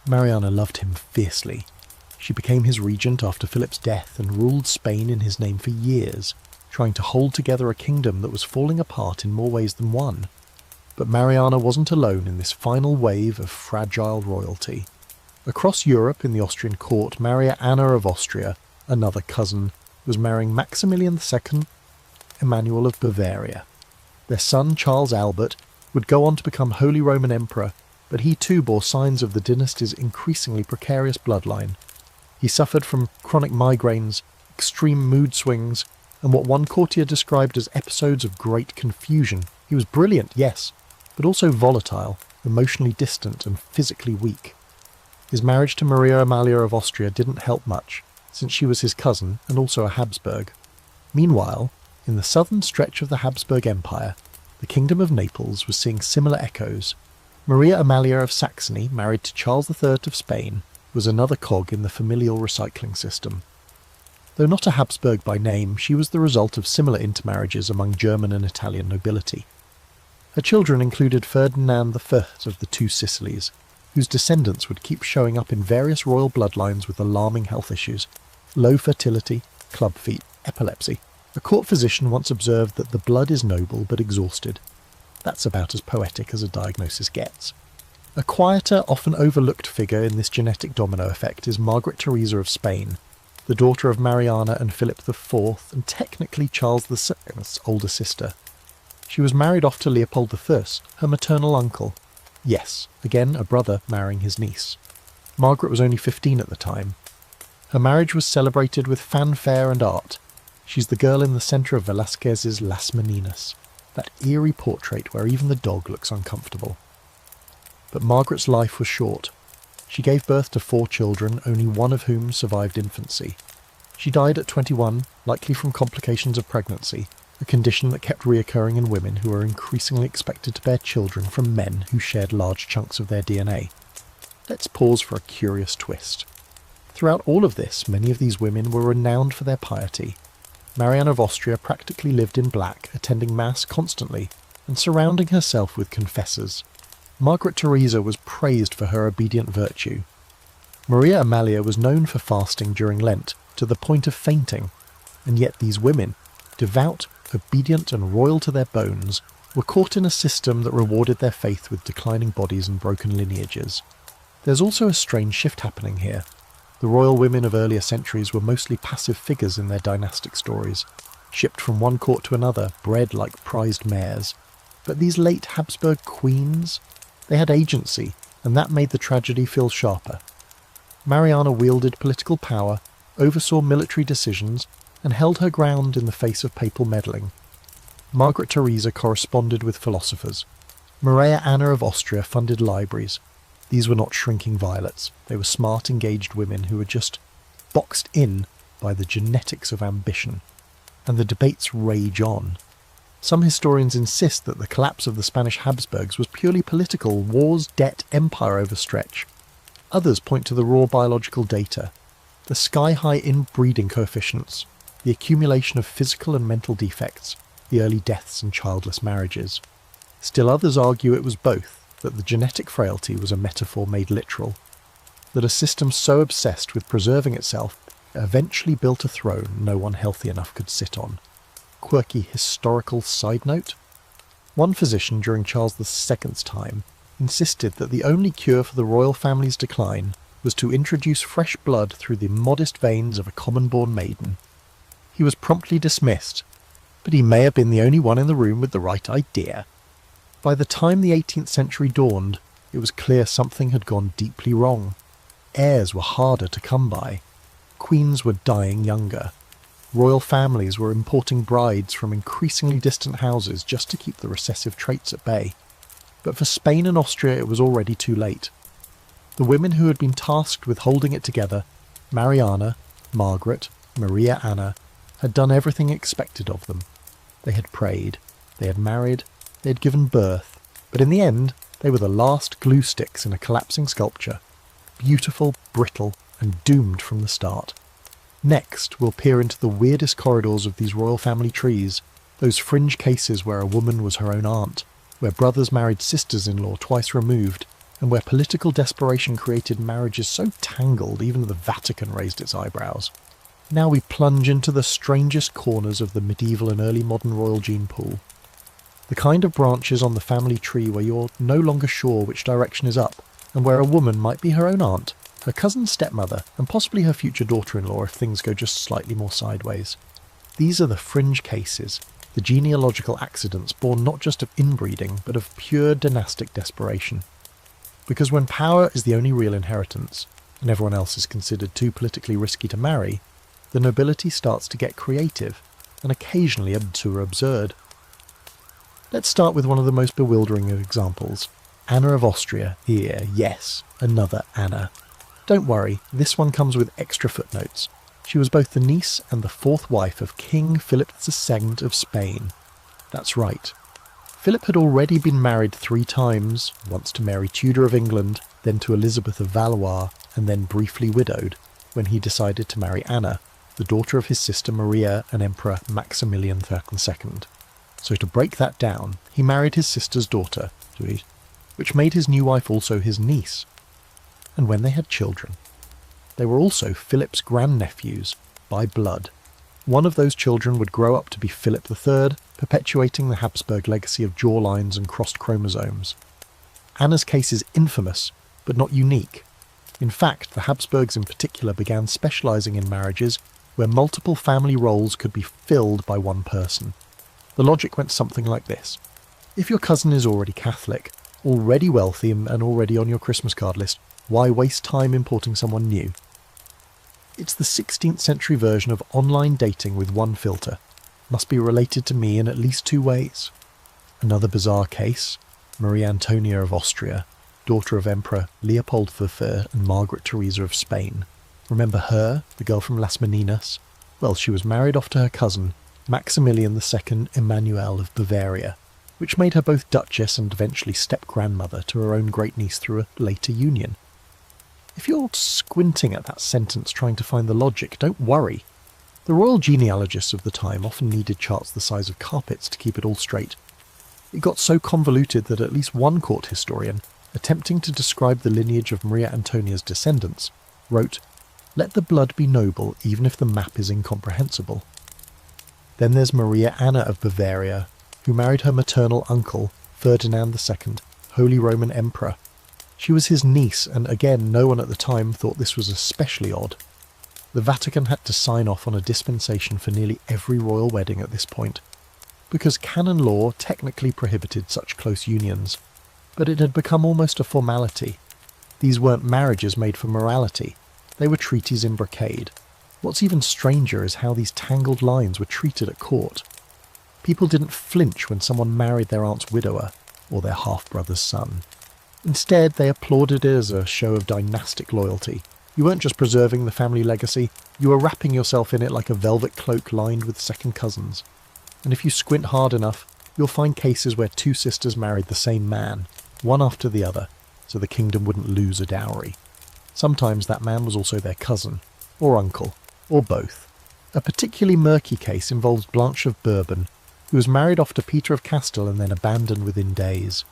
Mariana loved him fiercely. She became his regent after Philip's death and ruled Spain in his name for years, trying to hold together a kingdom that was falling apart in more ways than one. But Mariana wasn't alone in this final wave of fragile royalty. Across Europe in the Austrian court, Maria Anna of Austria, another cousin, was marrying Maximilian II, Emmanuel of Bavaria. Their son, Charles Albert, would go on to become Holy Roman Emperor, but he too bore signs of the dynasty's increasingly precarious bloodline. He suffered from chronic migraines, extreme mood swings, and what one courtier described as episodes of great confusion. He was brilliant, yes, but also volatile, emotionally distant and physically weak. His marriage to Maria Amalia of Austria didn't help much, since she was his cousin and also a Habsburg. Meanwhile, in the southern stretch of the Habsburg Empire, the Kingdom of Naples was seeing similar echoes. Maria Amalia of Saxony, married to Charles III of Spain, was another cog in the familial recycling system. Though not a Habsburg by name, she was the result of similar intermarriages among German and Italian nobility. Her children included Ferdinand I of the Two Sicilies, whose descendants would keep showing up in various royal bloodlines with alarming health issues: low fertility, club feet, epilepsy. A court physician once observed that the blood is noble but exhausted. That's about as poetic as a diagnosis gets. A quieter, often overlooked figure in this genetic domino effect is Margaret Theresa of Spain, the daughter of Mariana and Philip IV, and technically Charles II's older sister. She was married off to Leopold I, her maternal uncle. Yes, again a brother marrying his niece. Margaret was only 15 at the time. Her marriage was celebrated with fanfare and art. She's the girl in the centre of Velázquez's Las Meninas, that eerie portrait where even the dog looks uncomfortable. But Margaret's life was short. She gave birth to 4 children, only one of whom survived infancy. She died at 21, likely from complications of pregnancy, a condition that kept reoccurring in women who were increasingly expected to bear children from men who shared large chunks of their DNA. Let's pause for a curious twist. Throughout all of this, many of these women were renowned for their piety. Marianne of Austria practically lived in black, attending Mass constantly, and surrounding herself with confessors. Margaret Theresa was praised for her obedient virtue. Maria Amalia was known for fasting during Lent, to the point of fainting, and yet these women, devout, obedient and royal to their bones, were caught in a system that rewarded their faith with declining bodies and broken lineages. There's also a strange shift happening here. The royal women of earlier centuries were mostly passive figures in their dynastic stories, shipped from one court to another, bred like prized mares. But these late Habsburg queens, they had agency, and that made the tragedy feel sharper. Mariana wielded political power, oversaw military decisions, and held her ground in the face of papal meddling. Margaret Theresa corresponded with philosophers. Maria Anna of Austria funded libraries. These were not shrinking violets. They were smart, engaged women who were just boxed in by the genetics of ambition. And the debates rage on. Some historians insist that the collapse of the Spanish Habsburgs was purely political, wars, debt, empire overstretch. Others point to the raw biological data, the sky-high inbreeding coefficients, the accumulation of physical and mental defects, the early deaths and childless marriages. Still others argue it was both, that the genetic frailty was a metaphor made literal, that a system so obsessed with preserving itself eventually built a throne no one healthy enough could sit on. Quirky historical side note? One physician during Charles II's time insisted that the only cure for the royal family's decline was to introduce fresh blood through the modest veins of a common-born maiden. He was promptly dismissed, but he may have been the only one in the room with the right idea. By the time the 18th century dawned, it was clear something had gone deeply wrong. Heirs were harder to come by. Queens were dying younger. Royal families were importing brides from increasingly distant houses just to keep the recessive traits at bay. But for Spain and Austria it was already too late. The women who had been tasked with holding it together, Mariana, Margaret, Maria Anna, had done everything expected of them. They had prayed, they had married, they had given birth, but in the end they were the last glue sticks in a collapsing sculpture, beautiful, brittle, and doomed from the start. Next, we'll peer into the weirdest corridors of these royal family trees, those fringe cases where a woman was her own aunt, where brothers married sisters-in-law twice removed, and where political desperation created marriages so tangled even the Vatican raised its eyebrows. Now we plunge into the strangest corners of the medieval and early modern royal gene pool. The kind of branches on the family tree where you're no longer sure which direction is up, and where a woman might be her own aunt, her cousin's stepmother, and possibly her future daughter-in-law if things go just slightly more sideways. These are the fringe cases, the genealogical accidents born not just of inbreeding, but of pure dynastic desperation. Because when power is the only real inheritance, and everyone else is considered too politically risky to marry, the nobility starts to get creative, and occasionally absurd. Let's start with one of the most bewildering of examples. Anna of Austria, here, yes, another Anna. Don't worry, this one comes with extra footnotes. She was both the niece and the fourth wife of King Philip II of Spain. That's right. Philip had already been married 3 times, once to Mary Tudor of England, then to Elizabeth of Valois, and then briefly widowed, when he decided to marry Anna, the daughter of his sister Maria and Emperor Maximilian II. So to break that down, he married his sister's daughter, which made his new wife also his niece. And when they had children, they were also Philip's grandnephews by blood. One of those children would grow up to be Philip III, perpetuating the Habsburg legacy of jawlines and crossed chromosomes. Anna's case is infamous, but not unique. In fact, the Habsburgs in particular began specialising in marriages where multiple family roles could be filled by one person. The logic went something like this. If your cousin is already Catholic, already wealthy and already on your Christmas card list, why waste time importing someone new? It's the 16th century version of online dating with one filter. Must be related to me in at least two ways. Another bizarre case, Maria Antonia of Austria, daughter of Emperor Leopold III and Margaret Theresa of Spain. Remember her, the girl from Las Meninas? Well, she was married off to her cousin, Maximilian II Emmanuel of Bavaria, which made her both duchess and eventually step-grandmother to her own great-niece through a later union. If you're squinting at that sentence trying to find the logic, don't worry. The royal genealogists of the time often needed charts the size of carpets to keep it all straight. It got so convoluted that at least one court historian, attempting to describe the lineage of Maria Antonia's descendants, wrote, "Let the blood be noble even if the map is incomprehensible." Then there's Maria Anna of Bavaria, who married her maternal uncle, Ferdinand II, Holy Roman Emperor. She was his niece, and again no one at the time thought this was especially odd. The Vatican had to sign off on a dispensation for nearly every royal wedding at this point, because canon law technically prohibited such close unions, but it had become almost a formality. These weren't marriages made for morality, they were treaties in brocade. What's even stranger is how these tangled lines were treated at court. People didn't flinch when someone married their aunt's widower, or their half-brother's son. Instead, they applauded it as a show of dynastic loyalty. You weren't just preserving the family legacy, you were wrapping yourself in it like a velvet cloak lined with second cousins. And if you squint hard enough, you'll find cases where two sisters married the same man, one after the other, so the kingdom wouldn't lose a dowry. Sometimes that man was also their cousin, or uncle, or both. A particularly murky case involves Blanche of Bourbon, who was married off to Peter of Castile and then abandoned within days.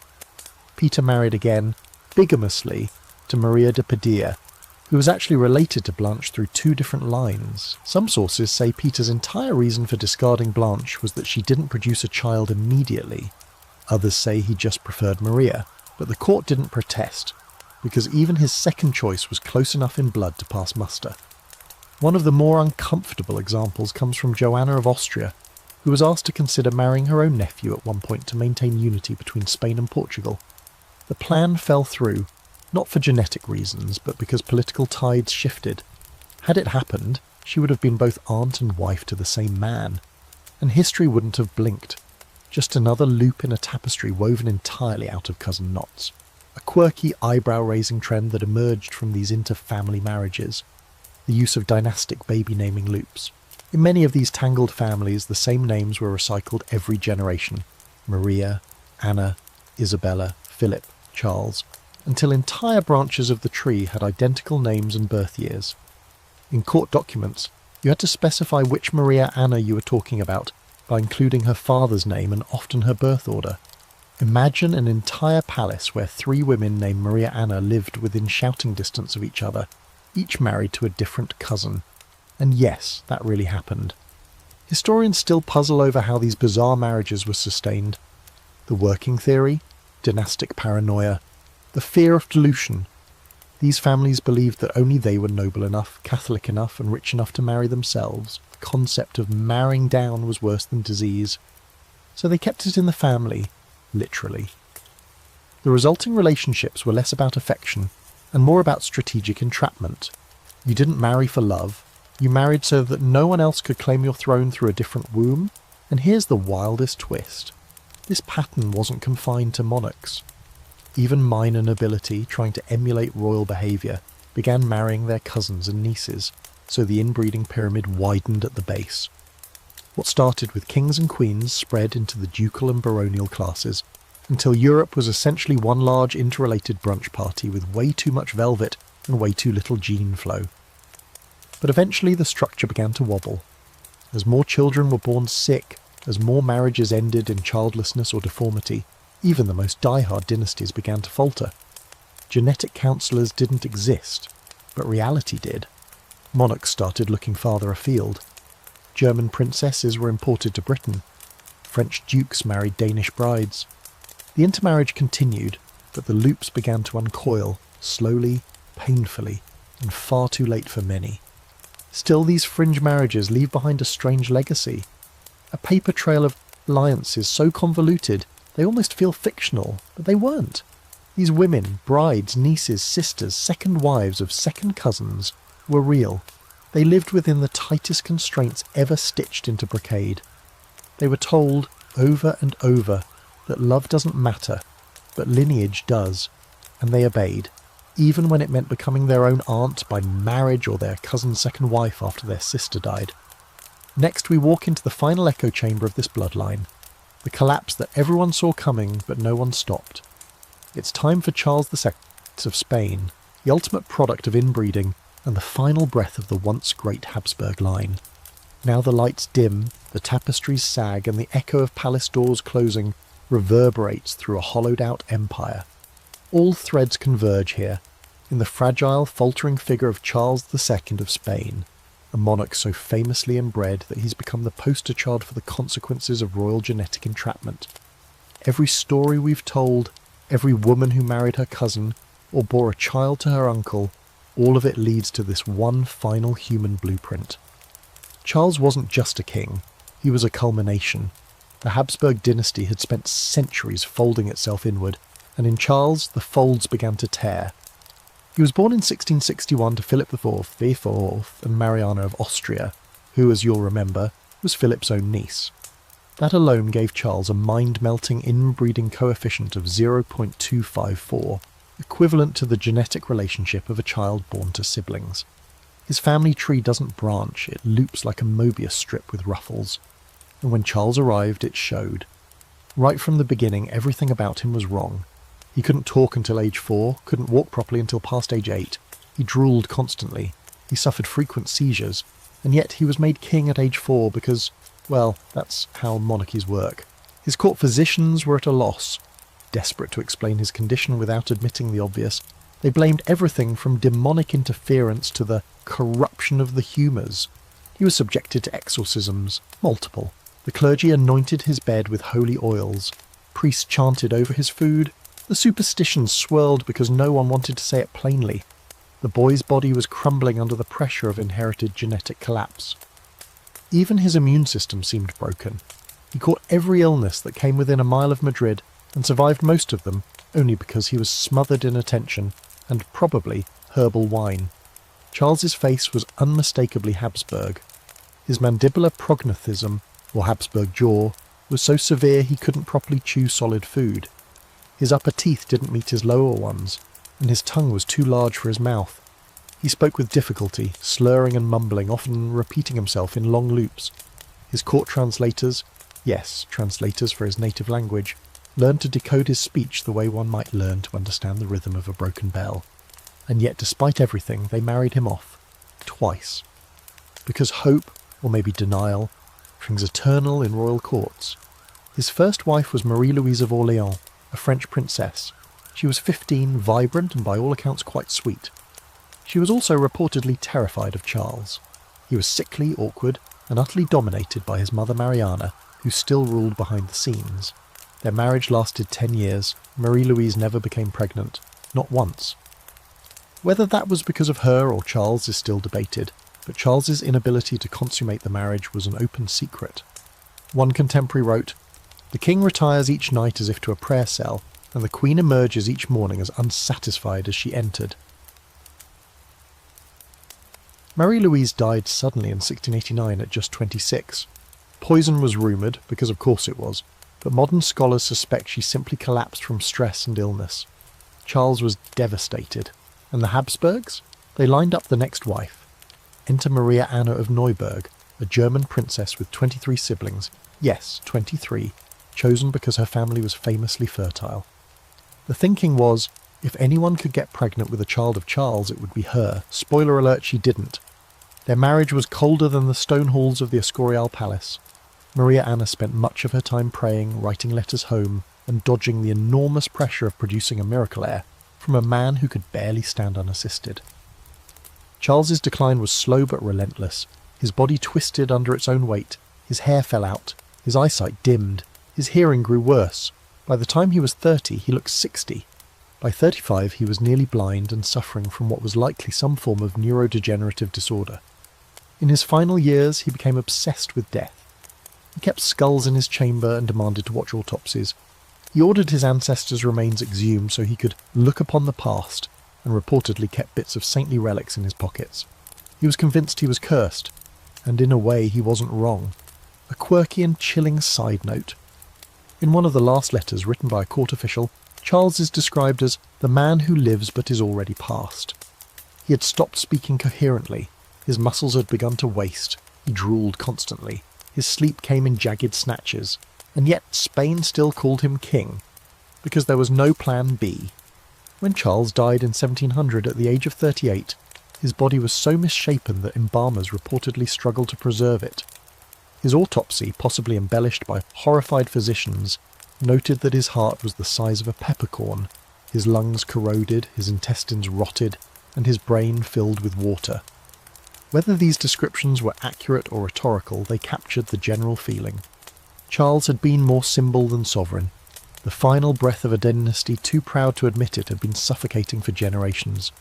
Peter married again, bigamously, to Maria de Padilla, who was actually related to Blanche through two different lines. Some sources say Peter's entire reason for discarding Blanche was that she didn't produce a child immediately. Others say he just preferred Maria, but the court didn't protest, because even his second choice was close enough in blood to pass muster. One of the more uncomfortable examples comes from Joanna of Austria, who was asked to consider marrying her own nephew at one point to maintain unity between Spain and Portugal. The plan fell through, not for genetic reasons, but because political tides shifted. Had it happened, she would have been both aunt and wife to the same man, and history wouldn't have blinked. Just another loop in a tapestry woven entirely out of cousin knots. A quirky eyebrow-raising trend that emerged from these inter-family marriages. The use of dynastic baby-naming loops. In many of these tangled families, the same names were recycled every generation. Maria, Anna, Isabella, Philip, Charles, until entire branches of the tree had identical names and birth years. In court documents, you had to specify which Maria Anna you were talking about by including her father's name and often her birth order. Imagine an entire palace where three women named Maria Anna lived within shouting distance of each other, each married to a different cousin. And yes, that really happened. Historians still puzzle over how these bizarre marriages were sustained. The working theory? Dynastic paranoia, the fear of dilution. These families believed that only they were noble enough, Catholic enough, and rich enough to marry themselves. The concept of marrying down was worse than disease. So they kept it in the family, literally. The resulting relationships were less about affection, and more about strategic entrapment. You didn't marry for love, you married so that no one else could claim your throne through a different womb, and here's the wildest twist. This pattern wasn't confined to monarchs. Even minor nobility, trying to emulate royal behaviour, began marrying their cousins and nieces, so the inbreeding pyramid widened at the base. What started with kings and queens spread into the ducal and baronial classes, until Europe was essentially one large interrelated brunch party with way too much velvet and way too little gene flow. But eventually the structure began to wobble. As more children were born sick, as more marriages ended in childlessness or deformity, even the most die-hard dynasties began to falter. Genetic counsellors didn't exist, but reality did. Monarchs started looking farther afield. German princesses were imported to Britain. French dukes married Danish brides. The intermarriage continued, but the loops began to uncoil, slowly, painfully, and far too late for many. Still, these fringe marriages leave behind a strange legacy. A paper trail of alliances so convoluted they almost feel fictional, but they weren't. These women, brides, nieces, sisters, second wives of second cousins, were real. They lived within the tightest constraints ever stitched into brocade. They were told, over and over, that love doesn't matter, but lineage does, and they obeyed, even when it meant becoming their own aunt by marriage or their cousin's second wife after their sister died. Next, we walk into the final echo chamber of this bloodline, the collapse that everyone saw coming but no one stopped. It's time for Charles II of Spain, the ultimate product of inbreeding and the final breath of the once great Habsburg line. Now the lights dim, the tapestries sag, and the echo of palace doors closing reverberates through a hollowed-out empire. All threads converge here, in the fragile, faltering figure of Charles II of Spain, a monarch so famously inbred that he's become the poster child for the consequences of royal genetic entrapment. Every story we've told, every woman who married her cousin, or bore a child to her uncle, all of it leads to this one final human blueprint. Charles wasn't just a king, he was a culmination. The Habsburg dynasty had spent centuries folding itself inward, and in Charles the folds began to tear. He was born in 1661 to Philip IV and Mariana of Austria, who, as you'll remember, was Philip's own niece. That alone gave Charles a mind-melting inbreeding coefficient of 0.254, equivalent to the genetic relationship of a child born to siblings. His family tree doesn't branch, it loops like a Mobius strip with ruffles. And when Charles arrived, it showed. Right from the beginning, everything about him was wrong. He couldn't talk until age 4, couldn't walk properly until past age 8. He drooled constantly. He suffered frequent seizures. And yet he was made king at age 4 because, well, that's how monarchies work. His court physicians were at a loss. Desperate to explain his condition without admitting the obvious, they blamed everything from demonic interference to the corruption of the humours. He was subjected to exorcisms, multiple. The clergy anointed his bed with holy oils. Priests chanted over his food. The superstitions swirled because no one wanted to say it plainly. The boy's body was crumbling under the pressure of inherited genetic collapse. Even his immune system seemed broken. He caught every illness that came within a mile of Madrid and survived most of them only because he was smothered in attention and probably herbal wine. Charles's face was unmistakably Habsburg. His mandibular prognathism, or Habsburg jaw, was so severe he couldn't properly chew solid food. His upper teeth didn't meet his lower ones, and his tongue was too large for his mouth. He spoke with difficulty, slurring and mumbling, often repeating himself in long loops. His court translators, yes, translators for his native language, learned to decode his speech the way one might learn to understand the rhythm of a broken bell. And yet, despite everything, they married him off. Twice. Because hope, or maybe denial, rings eternal in royal courts. His first wife was Marie-Louise of Orléans, a French princess. She was 15, vibrant, and by all accounts quite sweet. She was also reportedly terrified of Charles. He was sickly, awkward, and utterly dominated by his mother Mariana, who still ruled behind the scenes. Their marriage lasted 10 years. Marie-Louise never became pregnant. Not once. Whether that was because of her or Charles is still debated, but Charles's inability to consummate the marriage was an open secret. One contemporary wrote, "The king retires each night as if to a prayer cell, and the queen emerges each morning as unsatisfied as she entered." Marie-Louise died suddenly in 1689 at just 26. Poison was rumoured, because of course it was, but modern scholars suspect she simply collapsed from stress and illness. Charles was devastated. And the Habsburgs? They lined up the next wife. Enter Maria Anna of Neuburg, a German princess with 23 siblings. Yes, 23, chosen because her family was famously fertile. The thinking was, if anyone could get pregnant with a child of Charles, it would be her. Spoiler alert, she didn't. Their marriage was colder than the stone halls of the Escorial Palace. Maria Anna spent much of her time praying, writing letters home, and dodging the enormous pressure of producing a miracle heir from a man who could barely stand unassisted. Charles's decline was slow but relentless. His body twisted under its own weight, his hair fell out, his eyesight dimmed, his hearing grew worse. By the time he was 30, he looked 60. By 35, he was nearly blind and suffering from what was likely some form of neurodegenerative disorder. In his final years, he became obsessed with death. He kept skulls in his chamber and demanded to watch autopsies. He ordered his ancestors' remains exhumed so he could look upon the past, and reportedly kept bits of saintly relics in his pockets. He was convinced he was cursed, and in a way he wasn't wrong. A quirky and chilling side note. In one of the last letters written by a court official, Charles is described as the man who lives but is already past. He had stopped speaking coherently, his muscles had begun to waste, he drooled constantly, his sleep came in jagged snatches, and yet Spain still called him king, because there was no plan B. When Charles died in 1700 at the age of 38, his body was so misshapen that embalmers reportedly struggled to preserve it. His autopsy, possibly embellished by horrified physicians, noted that his heart was the size of a peppercorn, his lungs corroded, his intestines rotted, and his brain filled with water. Whether these descriptions were accurate or rhetorical, they captured the general feeling. Charles had been more symbol than sovereign. The final breath of a dynasty too proud to admit it had been suffocating for generations.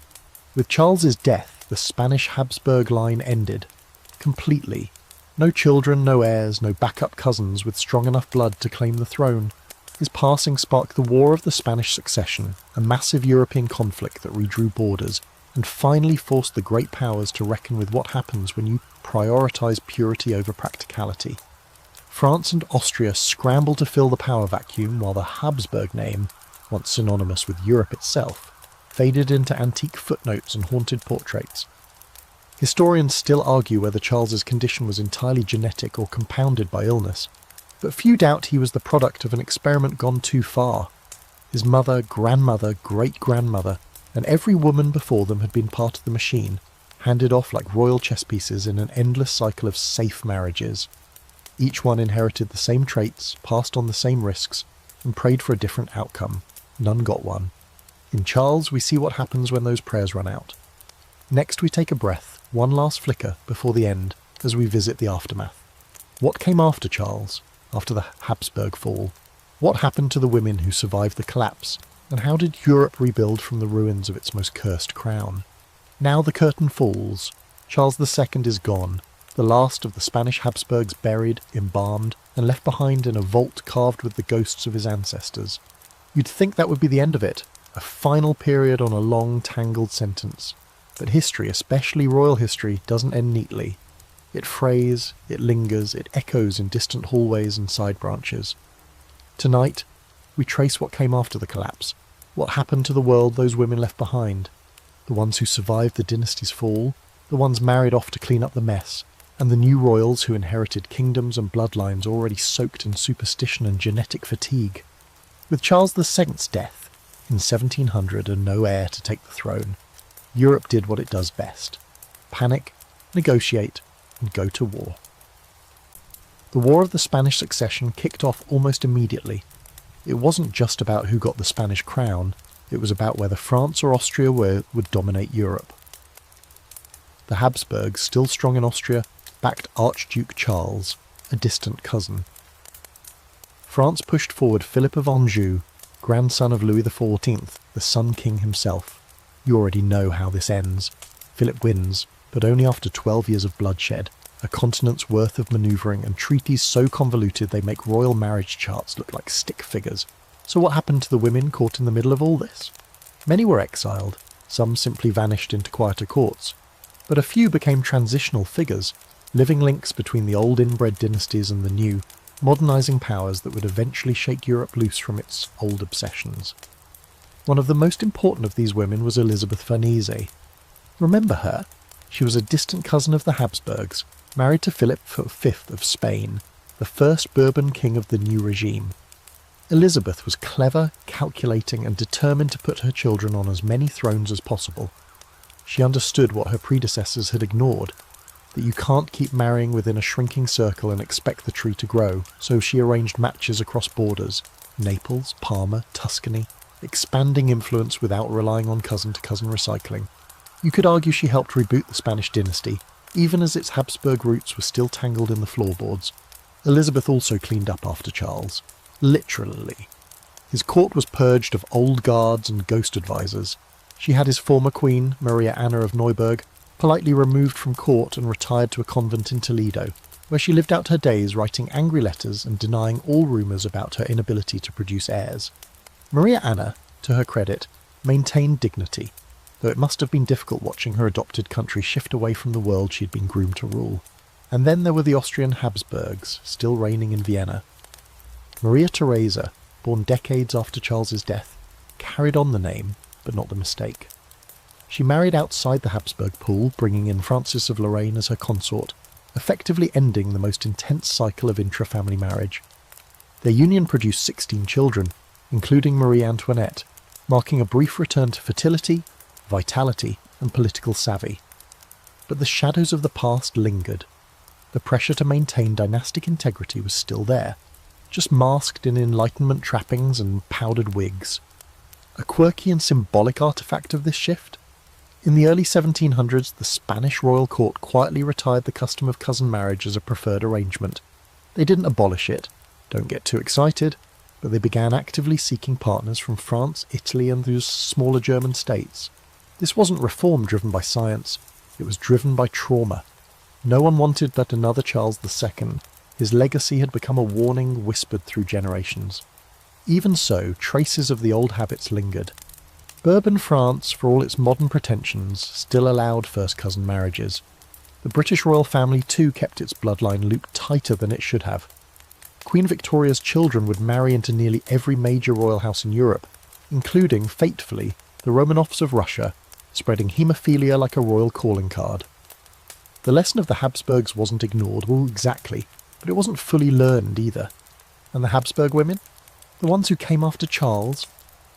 With Charles's death, the Spanish Habsburg line ended. Completely. No children, no heirs, no backup cousins with strong enough blood to claim the throne. His passing sparked the War of the Spanish Succession, a massive European conflict that redrew borders, and finally forced the great powers to reckon with what happens when you prioritise purity over practicality. France and Austria scrambled to fill the power vacuum while the Habsburg name, once synonymous with Europe itself, faded into antique footnotes and haunted portraits. Historians still argue whether Charles's condition was entirely genetic or compounded by illness, but few doubt he was the product of an experiment gone too far. His mother, grandmother, great-grandmother, and every woman before them had been part of the machine, handed off like royal chess pieces in an endless cycle of safe marriages. Each one inherited the same traits, passed on the same risks, and prayed for a different outcome. None got one. In Charles, we see what happens when those prayers run out. Next we take a breath, one last flicker before the end, as we visit the aftermath. What came after Charles, after the Habsburg fall? What happened to the women who survived the collapse? And how did Europe rebuild from the ruins of its most cursed crown? Now the curtain falls. Charles II is gone, the last of the Spanish Habsburgs buried, embalmed, and left behind in a vault carved with the ghosts of his ancestors. You'd think that would be the end of it, a final period on a long, tangled sentence. But history, especially royal history, doesn't end neatly. It frays, it lingers, it echoes in distant hallways and side branches. Tonight, we trace what came after the collapse, what happened to the world those women left behind, the ones who survived the dynasty's fall, the ones married off to clean up the mess, and the new royals who inherited kingdoms and bloodlines already soaked in superstition and genetic fatigue. With Charles II's death, in 1700 and no heir to take the throne, Europe did what it does best: panic, negotiate, and go to war. The War of the Spanish Succession kicked off almost immediately. It wasn't just about who got the Spanish crown, it was about whether France or Austria would dominate Europe. The Habsburgs, still strong in Austria, backed Archduke Charles, a distant cousin. France pushed forward Philip of Anjou, grandson of Louis XIV, the Sun King himself. You already know how this ends. Philip wins, but only after 12 years of bloodshed, a continent's worth of manoeuvring, and treaties so convoluted they make royal marriage charts look like stick figures. So what happened to the women caught in the middle of all this? Many were exiled, some simply vanished into quieter courts, but a few became transitional figures, living links between the old inbred dynasties and the new, modernising powers that would eventually shake Europe loose from its old obsessions. One of the most important of these women was Elizabeth Farnese. Remember her? She was a distant cousin of the Habsburgs, married to Philip V of Spain, the first Bourbon king of the new regime. Elizabeth was clever, calculating, and determined to put her children on as many thrones as possible. She understood what her predecessors had ignored, that you can't keep marrying within a shrinking circle and expect the tree to grow, so she arranged matches across borders, Naples, Parma, Tuscany, expanding influence without relying on cousin-to-cousin recycling. You could argue she helped reboot the Spanish dynasty, even as its Habsburg roots were still tangled in the floorboards. Elizabeth also cleaned up after Charles. Literally. His court was purged of old guards and ghost advisors. She had his former queen, Maria Anna of Neuburg, politely removed from court and retired to a convent in Toledo, where she lived out her days writing angry letters and denying all rumours about her inability to produce heirs. Maria Anna, to her credit, maintained dignity, though it must have been difficult watching her adopted country shift away from the world she had been groomed to rule. And then there were the Austrian Habsburgs, still reigning in Vienna. Maria Theresa, born decades after Charles's death, carried on the name, but not the mistake. She married outside the Habsburg pool, bringing in Francis of Lorraine as her consort, effectively ending the most intense cycle of intra-family marriage. Their union produced 16 children, including Marie Antoinette, marking a brief return to fertility, vitality, and political savvy. But the shadows of the past lingered. The pressure to maintain dynastic integrity was still there, just masked in Enlightenment trappings and powdered wigs. A quirky and symbolic artefact of this shift? In the early 1700s, the Spanish royal court quietly retired the custom of cousin marriage as a preferred arrangement. They didn't abolish it, don't get too excited, but they began actively seeking partners from France, Italy, and those smaller German states. This wasn't reform driven by science, it was driven by trauma. No one wanted but another Charles II. His legacy had become a warning whispered through generations. Even so, traces of the old habits lingered. Bourbon France, for all its modern pretensions, still allowed first-cousin marriages. The British royal family too kept its bloodline looped tighter than it should have. Queen Victoria's children would marry into nearly every major royal house in Europe, including, fatefully, the Romanovs of Russia, spreading haemophilia like a royal calling card. The lesson of the Habsburgs wasn't ignored, well, exactly, but it wasn't fully learned either. And the Habsburg women? The ones who came after Charles?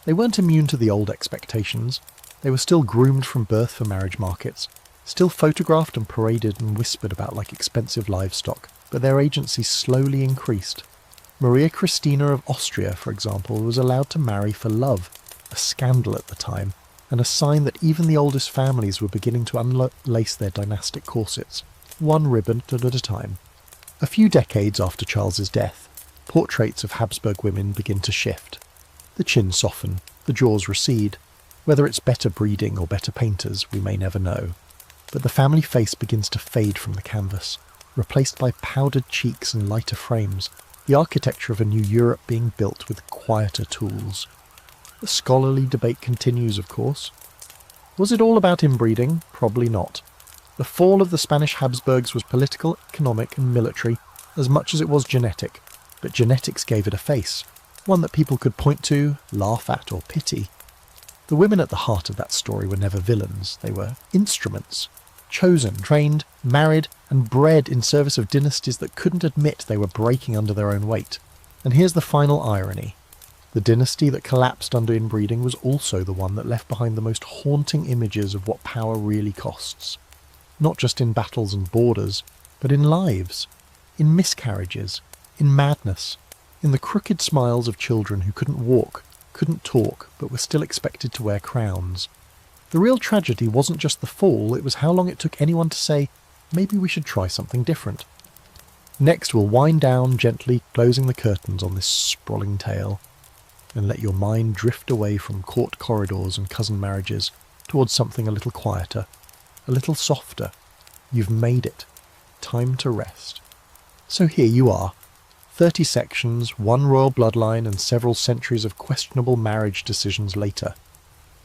They weren't immune to the old expectations. They were still groomed from birth for marriage markets, still photographed and paraded and whispered about like expensive livestock, but their agency slowly increased. Maria Christina of Austria, for example, was allowed to marry for love, a scandal at the time, and a sign that even the oldest families were beginning to unlace their dynastic corsets, one ribbon at a time. A few decades after Charles's death, portraits of Habsburg women begin to shift. The chins soften, the jaws recede. Whether it's better breeding or better painters, we may never know. But the family face begins to fade from the canvas, replaced by powdered cheeks and lighter frames, the architecture of a new Europe being built with quieter tools. The scholarly debate continues, of course. Was it all about inbreeding? Probably not. The fall of the Spanish Habsburgs was political, economic and military, as much as it was genetic, but genetics gave it a face, one that people could point to, laugh at or pity. The women at the heart of that story were never villains, they were instruments, chosen, trained, married and bred in service of dynasties that couldn't admit they were breaking under their own weight. And here's the final irony. The dynasty that collapsed under inbreeding was also the one that left behind the most haunting images of what power really costs. Not just in battles and borders, but in lives, in miscarriages, in madness, in the crooked smiles of children who couldn't walk, couldn't talk, but were still expected to wear crowns. The real tragedy wasn't just the fall, it was how long it took anyone to say, maybe we should try something different. Next we'll wind down gently, closing the curtains on this sprawling tale, and let your mind drift away from court corridors and cousin marriages towards something a little quieter, a little softer. You've made it. Time to rest. So here you are. 30 sections, one royal bloodline and several centuries of questionable marriage decisions later.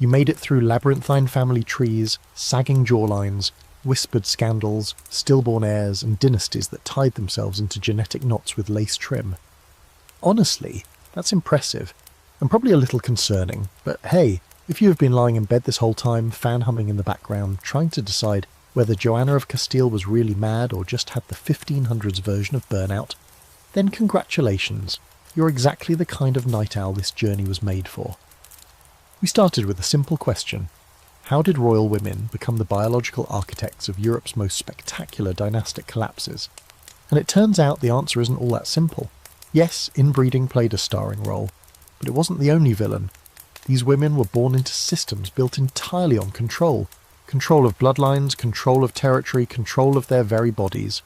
You made it through labyrinthine family trees, sagging jawlines, whispered scandals, stillborn heirs and dynasties that tied themselves into genetic knots with lace trim. Honestly, that's impressive, and probably a little concerning, but hey, if you have been lying in bed this whole time, fan humming in the background, trying to decide whether Joanna of Castile was really mad or just had the 1500s version of burnout, then congratulations, you're exactly the kind of night owl this journey was made for. We started with a simple question. How did royal women become the biological architects of Europe's most spectacular dynastic collapses? And it turns out the answer isn't all that simple. Yes, inbreeding played a starring role, but it wasn't the only villain. These women were born into systems built entirely on control Control of bloodlines, control of territory, control of their very bodies.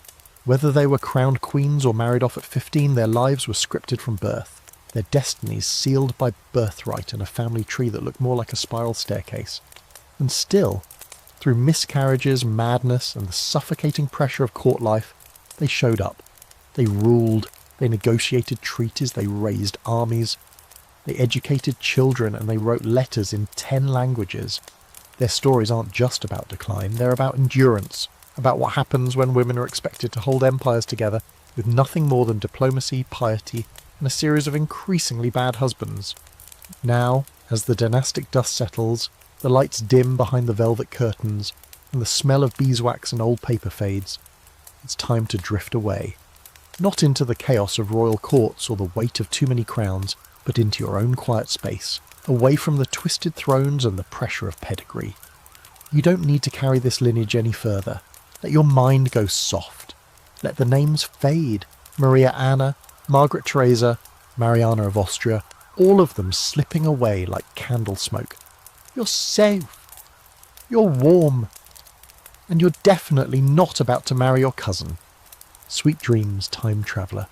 Whether they were crowned queens or married off at 15, their lives were scripted from birth, their destinies sealed by birthright and a family tree that looked more like a spiral staircase. And still, through miscarriages, madness, and the suffocating pressure of court life, they showed up. They ruled, they negotiated treaties, they raised armies, they educated children, and they wrote letters in 10 languages. Their stories aren't just about decline, they're about endurance, about what happens when women are expected to hold empires together with nothing more than diplomacy, piety, and a series of increasingly bad husbands. Now, as the dynastic dust settles, the lights dim behind the velvet curtains, and the smell of beeswax and old paper fades, it's time to drift away. Not into the chaos of royal courts or the weight of too many crowns, but into your own quiet space, away from the twisted thrones and the pressure of pedigree. You don't need to carry this lineage any further. Let your mind go soft. Let the names fade. Maria Anna, Margaret Theresa, Mariana of Austria, all of them slipping away like candle smoke. You're safe. You're warm. And you're definitely not about to marry your cousin. Sweet dreams, time traveller.